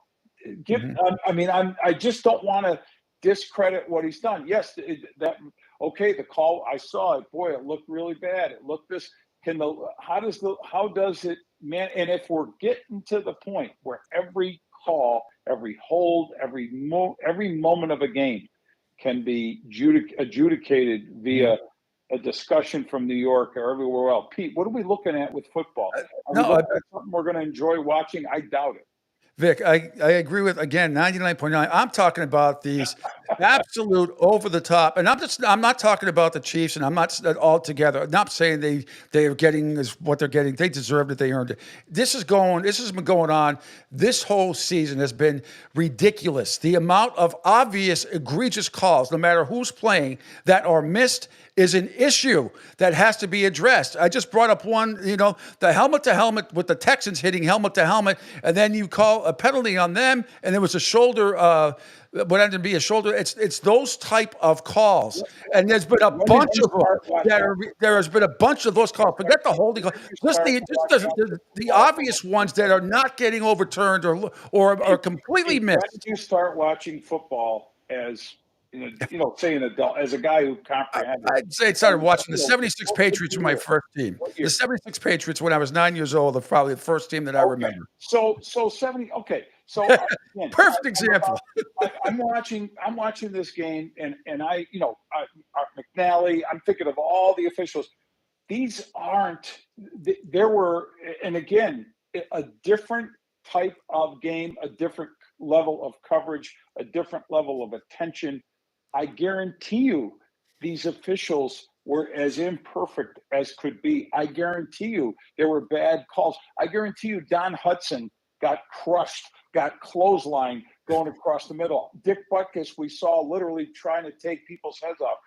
just don't want to discredit what he's done. Yes, the call, I saw it. Boy, it looked really bad. It looked this. How does it, man? And if we're getting to the point where every call, every hold, every moment of a game can be adjudicated via a discussion from New York or everywhere else. Pete, what are we looking at with football? Something we're going to enjoy watching? I doubt it. Vic, I agree with, again, 99.9. I'm talking about these absolute over the top, and I'm not talking about the Chiefs, and I'm not all together. I'm not saying they are getting what they're getting. They deserved it. They earned it. This has been going on. This whole season has been ridiculous. The amount of obvious, egregious calls, no matter who's playing, that are missed is an issue that has to be addressed. I just brought up one, the helmet to helmet with the Texans hitting helmet to helmet, and then you call a penalty on them, and there was a shoulder, what ended up being a shoulder. It's those type of calls, and there's been a bunch of them. There has been a bunch of those calls. Forget the holding call. Just the obvious ones that are not getting overturned or completely missed. When did you start watching football as say an adult, as a guy who comprehends? I'd say I started watching the 76 Patriots were my first team. The 76 Patriots, when I was 9 years old, are probably the first team that I remember. So 70. Okay. So again, perfect example. I'm watching this game, and I McNally. I'm thinking of all the officials. These aren't. There were, and again, a different type of game, a different level of coverage, a different level of attention. I guarantee you these officials were as imperfect as could be. I guarantee you there were bad calls. I guarantee you Don Hudson got crushed, got clotheslined going across the middle. Dick Butkus, we saw literally trying to take people's heads off.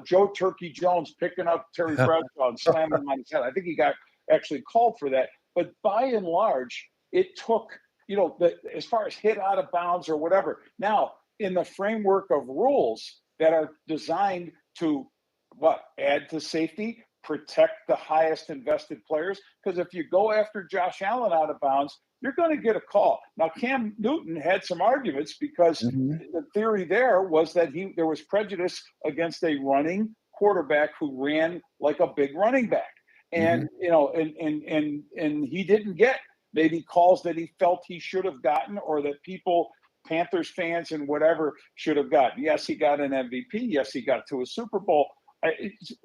Joe Turkey Jones picking up Terry Bradshaw and slamming him on his head. I think he got actually called for that. But by and large, it took, as far as hit out of bounds or whatever. Now, in the framework of rules that are designed to add to safety, protect the highest invested players. Because if you go after Josh Allen out of bounds, you're going to get a call. Now, Cam Newton had some arguments because the theory there was that there was prejudice against a running quarterback who ran like a big running back. And, and he didn't get maybe calls that he felt he should have gotten, or that people, Panthers fans and whatever, should have gotten. Yes, he got an MVP. Yes, he got to a Super Bowl.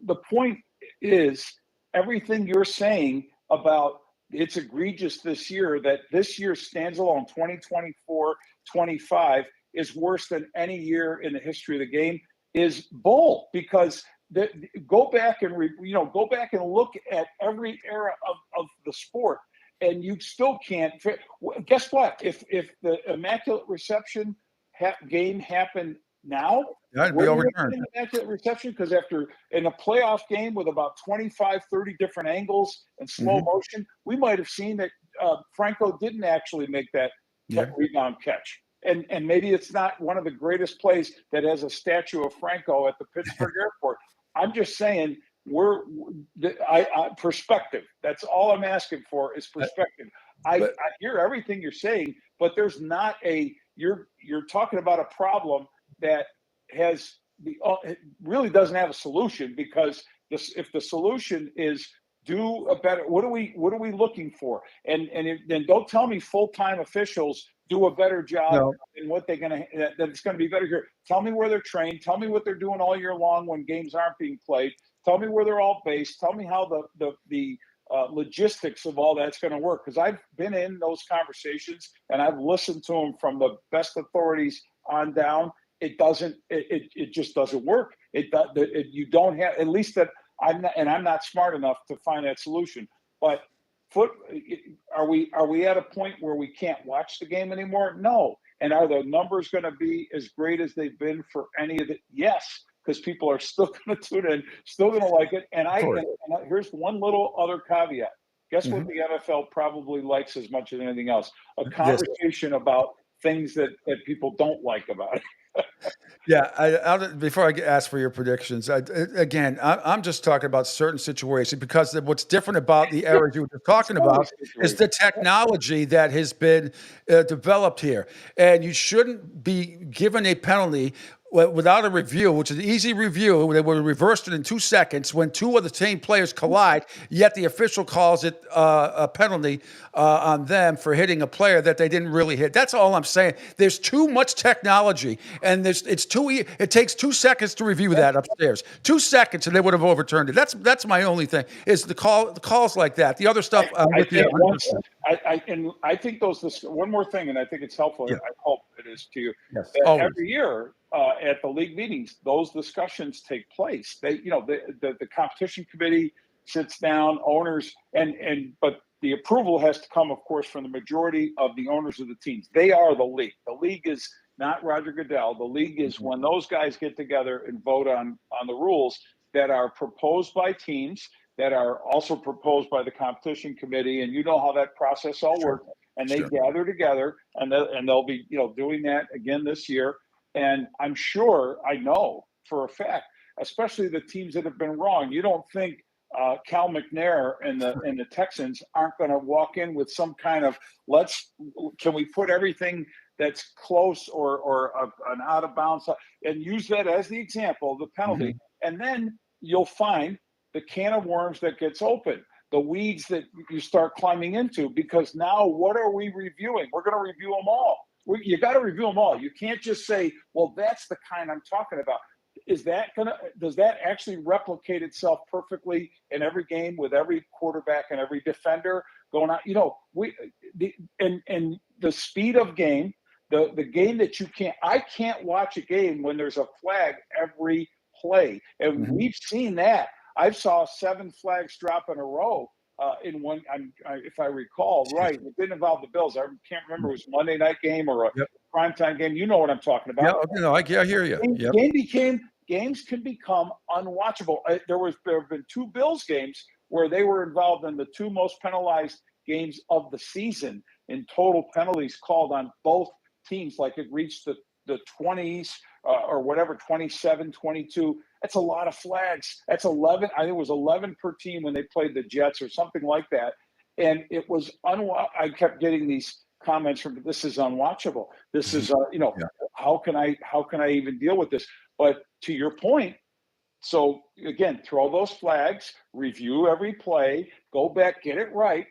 The point is, everything you're saying about it's egregious this year, that this year's standalone 2024-25 is worse than any year in the history of the game, is bull. Because go back and look at every era of the sport, and you still can't. Guess what? If the Immaculate Reception game happened now, it'd be overturned. An immaculate reception, because in a playoff game with about 25, 30 different angles and slow motion, we might have seen that Franco didn't actually make that rebound catch. And maybe it's not one of the greatest plays that has a statue of Franco at the Pittsburgh airport. I'm just saying, perspective. That's all I'm asking for, is perspective. I hear everything you're saying, but there's not you're talking about a problem that it really doesn't have a solution, because if the solution is do a better, what are we looking for? And then don't tell me full-time officials do a better job and what that it's going to be better here. Tell me where they're trained. Tell me what they're doing all year long when games aren't being played. Tell me where they're all based. Tell me how the logistics of all that's going to work. Because I've been in those conversations and I've listened to them from the best authorities on down. It just doesn't work. You don't have, at least that I'm not smart enough to find that solution. But are we at a point where we can't watch the game anymore? No. And are the numbers going to be as great as they've been for any of it? Yes, because people are still going to tune in, still going to like it. And here's one little other caveat. Guess what the NFL probably likes as much as anything else? A conversation about things that people don't like about it. Yeah, before I ask for your predictions, I'm just talking about certain situations, because what's different about the eras you were talking about is the technology that has been developed here. And you shouldn't be given a penalty without a review, which is an easy review. They were reversed it in 2 seconds when two of the same players collide, yet the official calls it a penalty on them for hitting a player that they didn't really hit. That's all I'm saying. There's too much technology, and it takes 2 seconds to review that upstairs. 2 seconds, and they would have overturned it. That's my only thing, is the calls like that. The other stuff, I think one more thing, and I think it's helpful. Yeah. I hope it is to you. Yes. Every year at the league meetings, those discussions take place. The competition committee sits down, owners, but the approval has to come, of course, from the majority of the owners of the teams. They are the league. The league is not Roger Goodell. The league is when those guys get together and vote on the rules that are proposed by teams, that are also proposed by the competition committee, and you know how that process all works. And they gather together, and they'll be doing that again this year. And I know for a fact, especially the teams that have been wrong, you don't think Cal McNair and the Texans aren't going to walk in with some kind of can we put everything that's close or an out of bounds and use that as the example of the penalty, and then you'll find the can of worms that gets open, the weeds that you start climbing into, because now what are we reviewing? We're going to review them all. You got to review them all. You can't just say, well, that's the kind I'm talking about. Does that actually replicate itself perfectly in every game with every quarterback and every defender going on? The speed of game, the game that I can't watch a game when there's a flag every play. And we've seen that. I saw 7 flags drop in a row in one, if I recall right. It didn't involve the Bills. I can't remember. It was a Monday night game or a primetime game. You know what I'm talking about. Yeah, I hear you. Games can become unwatchable. There have been 2 Bills games where they were involved in the 2 most penalized games of the season in total penalties called on both teams. Like it reached the 20s or whatever, 27, 22. That's a lot of flags. That's 11. I think it was 11 per team when they played the Jets or something like that. And it was I kept getting these comments from, this is unwatchable. This is, how can I even deal with this? But to your point, so again, throw those flags, review every play, go back, get it right.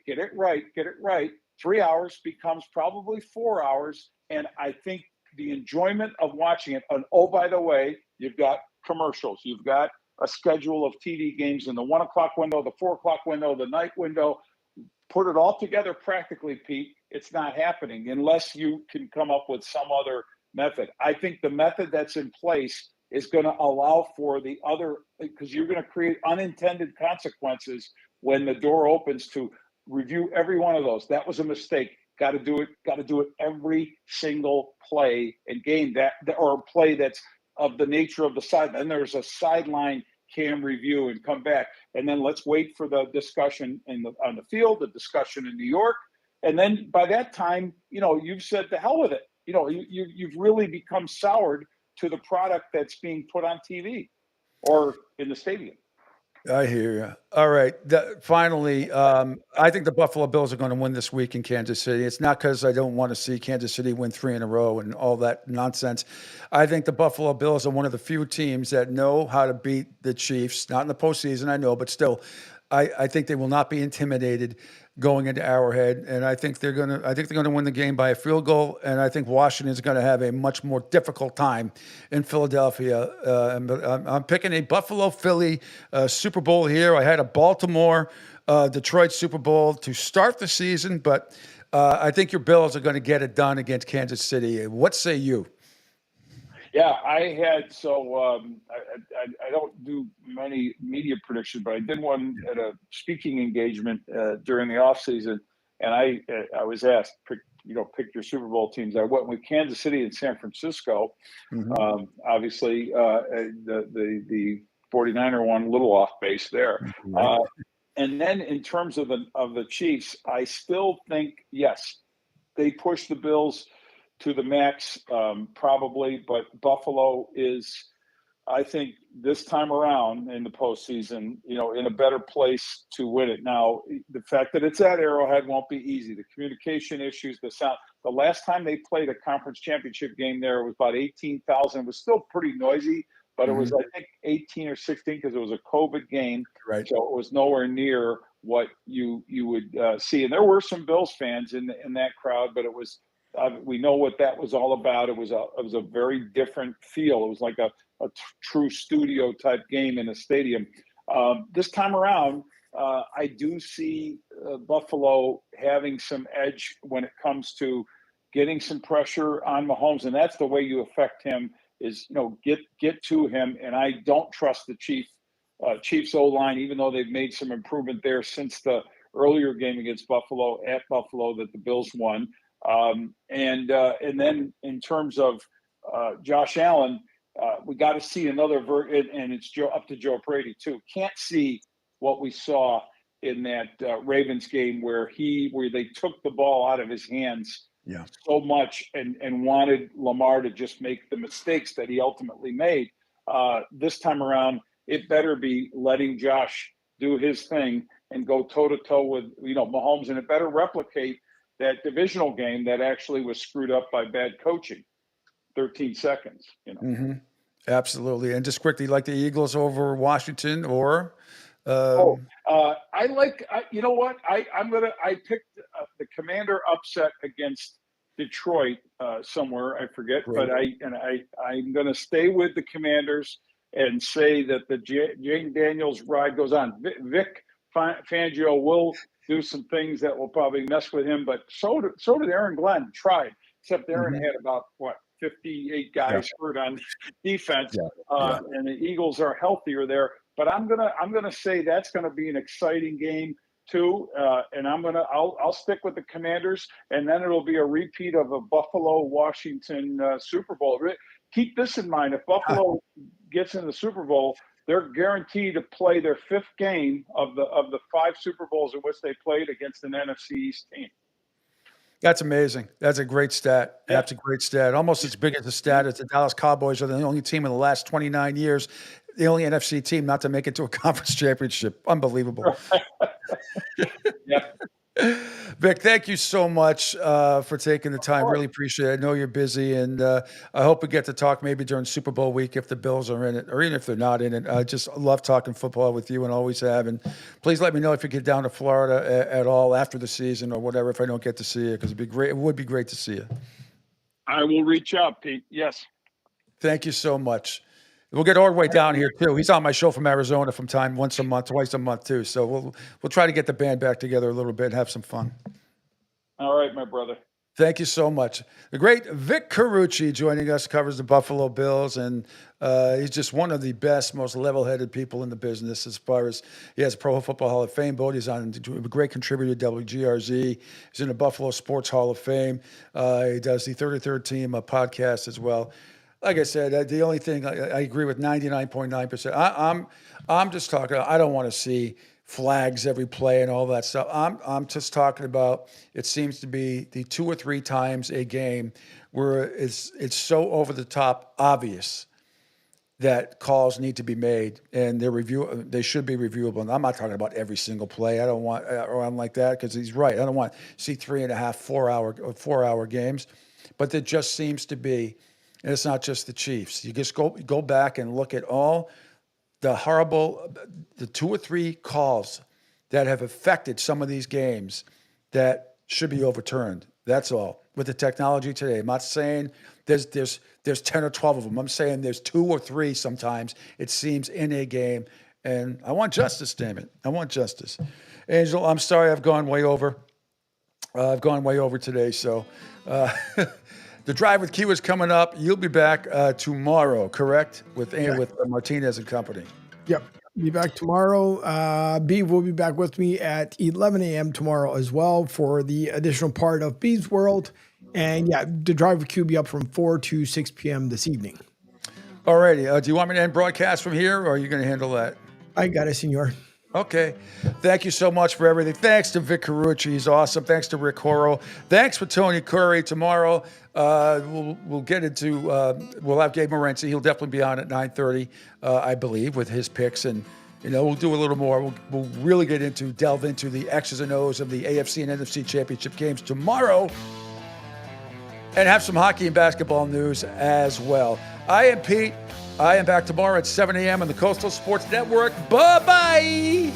3 hours becomes probably 4 hours. And I think the enjoyment of watching it, and oh, by the way, you've got commercials, you've got a schedule of TV games in the 1 o'clock window, the 4 o'clock window, the night window. Put it all together practically, Pete, it's not happening unless you can come up with some other method. I think the method that's in place is going to allow for the other, because you're going to create unintended consequences when the door opens to review every one of those. That was a mistake. Got to do it every single play and game or play that's of the nature of the side. Then there's a sideline cam review and come back. And then let's wait for the discussion on the field, the discussion in New York. And then by that time, you've said to hell with it. You've really become soured to the product that's being put on TV or in the stadium. I hear you. All right. Finally, I think the Buffalo Bills are going to win this week in Kansas City. It's not because I don't want to see Kansas City win 3 in a row and all that nonsense. I think the Buffalo Bills are one of the few teams that know how to beat the Chiefs. Not in the postseason, I know, but still, I think they will not be intimidated going into Arrowhead, and I think they're going to win the game by a field goal. And I think Washington is going to have a much more difficult time in Philadelphia. I'm picking a Buffalo-Philly Super Bowl here. I had a Baltimore-Detroit Super Bowl to start the season, but I think your Bills are going to get it done against Kansas City. What say you? Yeah, I had I don't do many media predictions, but I did one at a speaking engagement during the off season, and I was asked, pick your Super Bowl teams. I went with Kansas City and San Francisco. Obviously, the 49er one a little off base there. And then in terms of the Chiefs, I still think yes, they push the Bills to the max, probably, but Buffalo is, I think, this time around in the postseason, in a better place to win it. Now, the fact that it's at Arrowhead won't be easy. The communication issues, the sound. The last time they played a conference championship game there, it was about 18,000. It was still pretty noisy, but it was, I think, 18 or 16 because it was a COVID game. Right. So it was nowhere near what you would see. And there were some Bills fans in that crowd, but it was. We know what that was all about. It was a very different feel. It was like a true studio type game in a stadium. This time around, I do see Buffalo having some edge when it comes to getting some pressure on Mahomes, and that's the way you affect him. Is get to him, and I don't trust the Chiefs O-line, even though they've made some improvement there since the earlier game against Buffalo at Buffalo that the Bills won. And then in terms of Josh Allen, we got to see another and it's up to Joe Brady too. Can't see what we saw in that Ravens game where they took the ball out of his hands so much and wanted Lamar to just make the mistakes that he ultimately made. This time around, it better be letting Josh do his thing and go toe to toe with Mahomes, and it better replicate that divisional game that actually was screwed up by bad coaching. 13 seconds, Absolutely. And just quickly, like the Eagles over Washington or? I like, you know what? I picked the Commander upset against Detroit somewhere. I forget, but I'm going to stay with the Commanders and say that the Jane Daniels ride goes on. Vic Fangio will do some things that will probably mess with him, but so did Aaron Glenn. Tried except Aaron had about 58 guys hurt on defense, and the Eagles are healthier there. But I'm gonna say that's gonna be an exciting game too, and I'll stick with the Commanders, and then it'll be a repeat of a Buffalo-Washington Super Bowl. Keep this in mind: if Buffalo gets in the Super Bowl, they're guaranteed to play their 5th game of the 5 Super Bowls in which they played against an NFC East team. That's amazing. That's a great stat. Yeah. That's a great stat. Almost as big as the stat as the Dallas Cowboys are the only team in the last 29 years, the only NFC team not to make it to a conference championship. Unbelievable. Yeah. Vic, thank you so much for taking the time. Really appreciate it. I know you're busy, and I hope we get to talk maybe during Super Bowl week if the Bills are in it, or even if they're not in it. I just love talking football with you and always have. And please let me know if you get down to Florida at all after the season or whatever if I don't get to see you, because it'd be great. It would be great to see you. I will reach out, Pete. Yes. Thank you so much. We'll get Ordway down here too. He's on my show from Arizona from time once a month, twice a month too. So we'll try to get the band back together a little bit and have some fun. All right, my brother. Thank you so much. The great Vic Carucci joining us, covers the Buffalo Bills, and he's just one of the best, most level-headed people in the business as far as he has a Pro Football Hall of Fame vote. He's on a great contributor to WGRZ. He's in the Buffalo Sports Hall of Fame. He does the 33rd Team podcast as well. Like I said, the only thing I agree with 99.9%. I'm just talking. I don't want to see flags every play and all that stuff. I'm just talking about. It seems to be the 2 or 3 times a game where it's so over the top obvious that calls need to be made and they should be reviewable. And I'm not talking about every single play. I don't want around like that because he's right. I don't want to see 3.5, 4 hour games, but there just seems to be. And it's not just the Chiefs. You just go back and look at all the horrible, the 2 or 3 calls that have affected some of these games that should be overturned. That's all. With the technology today, I'm not saying there's 10 or 12 of them. I'm saying there's 2 or 3 sometimes, it seems, in a game. And I want justice, damn it. I want justice. Angel, I'm sorry I've gone way over. I've gone way over today, so... The Drive with Q is coming up. You'll be back tomorrow, correct? With Martinez and company. Yep. Be back tomorrow. Beeve will be back with me at 11 a.m. tomorrow as well for the additional part of Beeve's World. And yeah, the Drive with Q will be up from 4 to 6 p.m. this evening. All righty. Do you want me to end broadcast from here, or are you going to handle that? I got it, senor. Okay. Thank you so much for everything. Thanks to Vic Carucci. He's awesome. Thanks to Rick Horrow. Thanks for Tony Curry. Tomorrow, we'll get into, we'll have Gabe Morency. He'll definitely be on at 9:30, I believe, with his picks. And, we'll do a little more. We'll really delve into the X's and O's of the AFC and NFC championship games tomorrow. And have some hockey and basketball news as well. I am Pete. I am back tomorrow at 7 a.m. on the Coastal Sports Network. Bye-bye.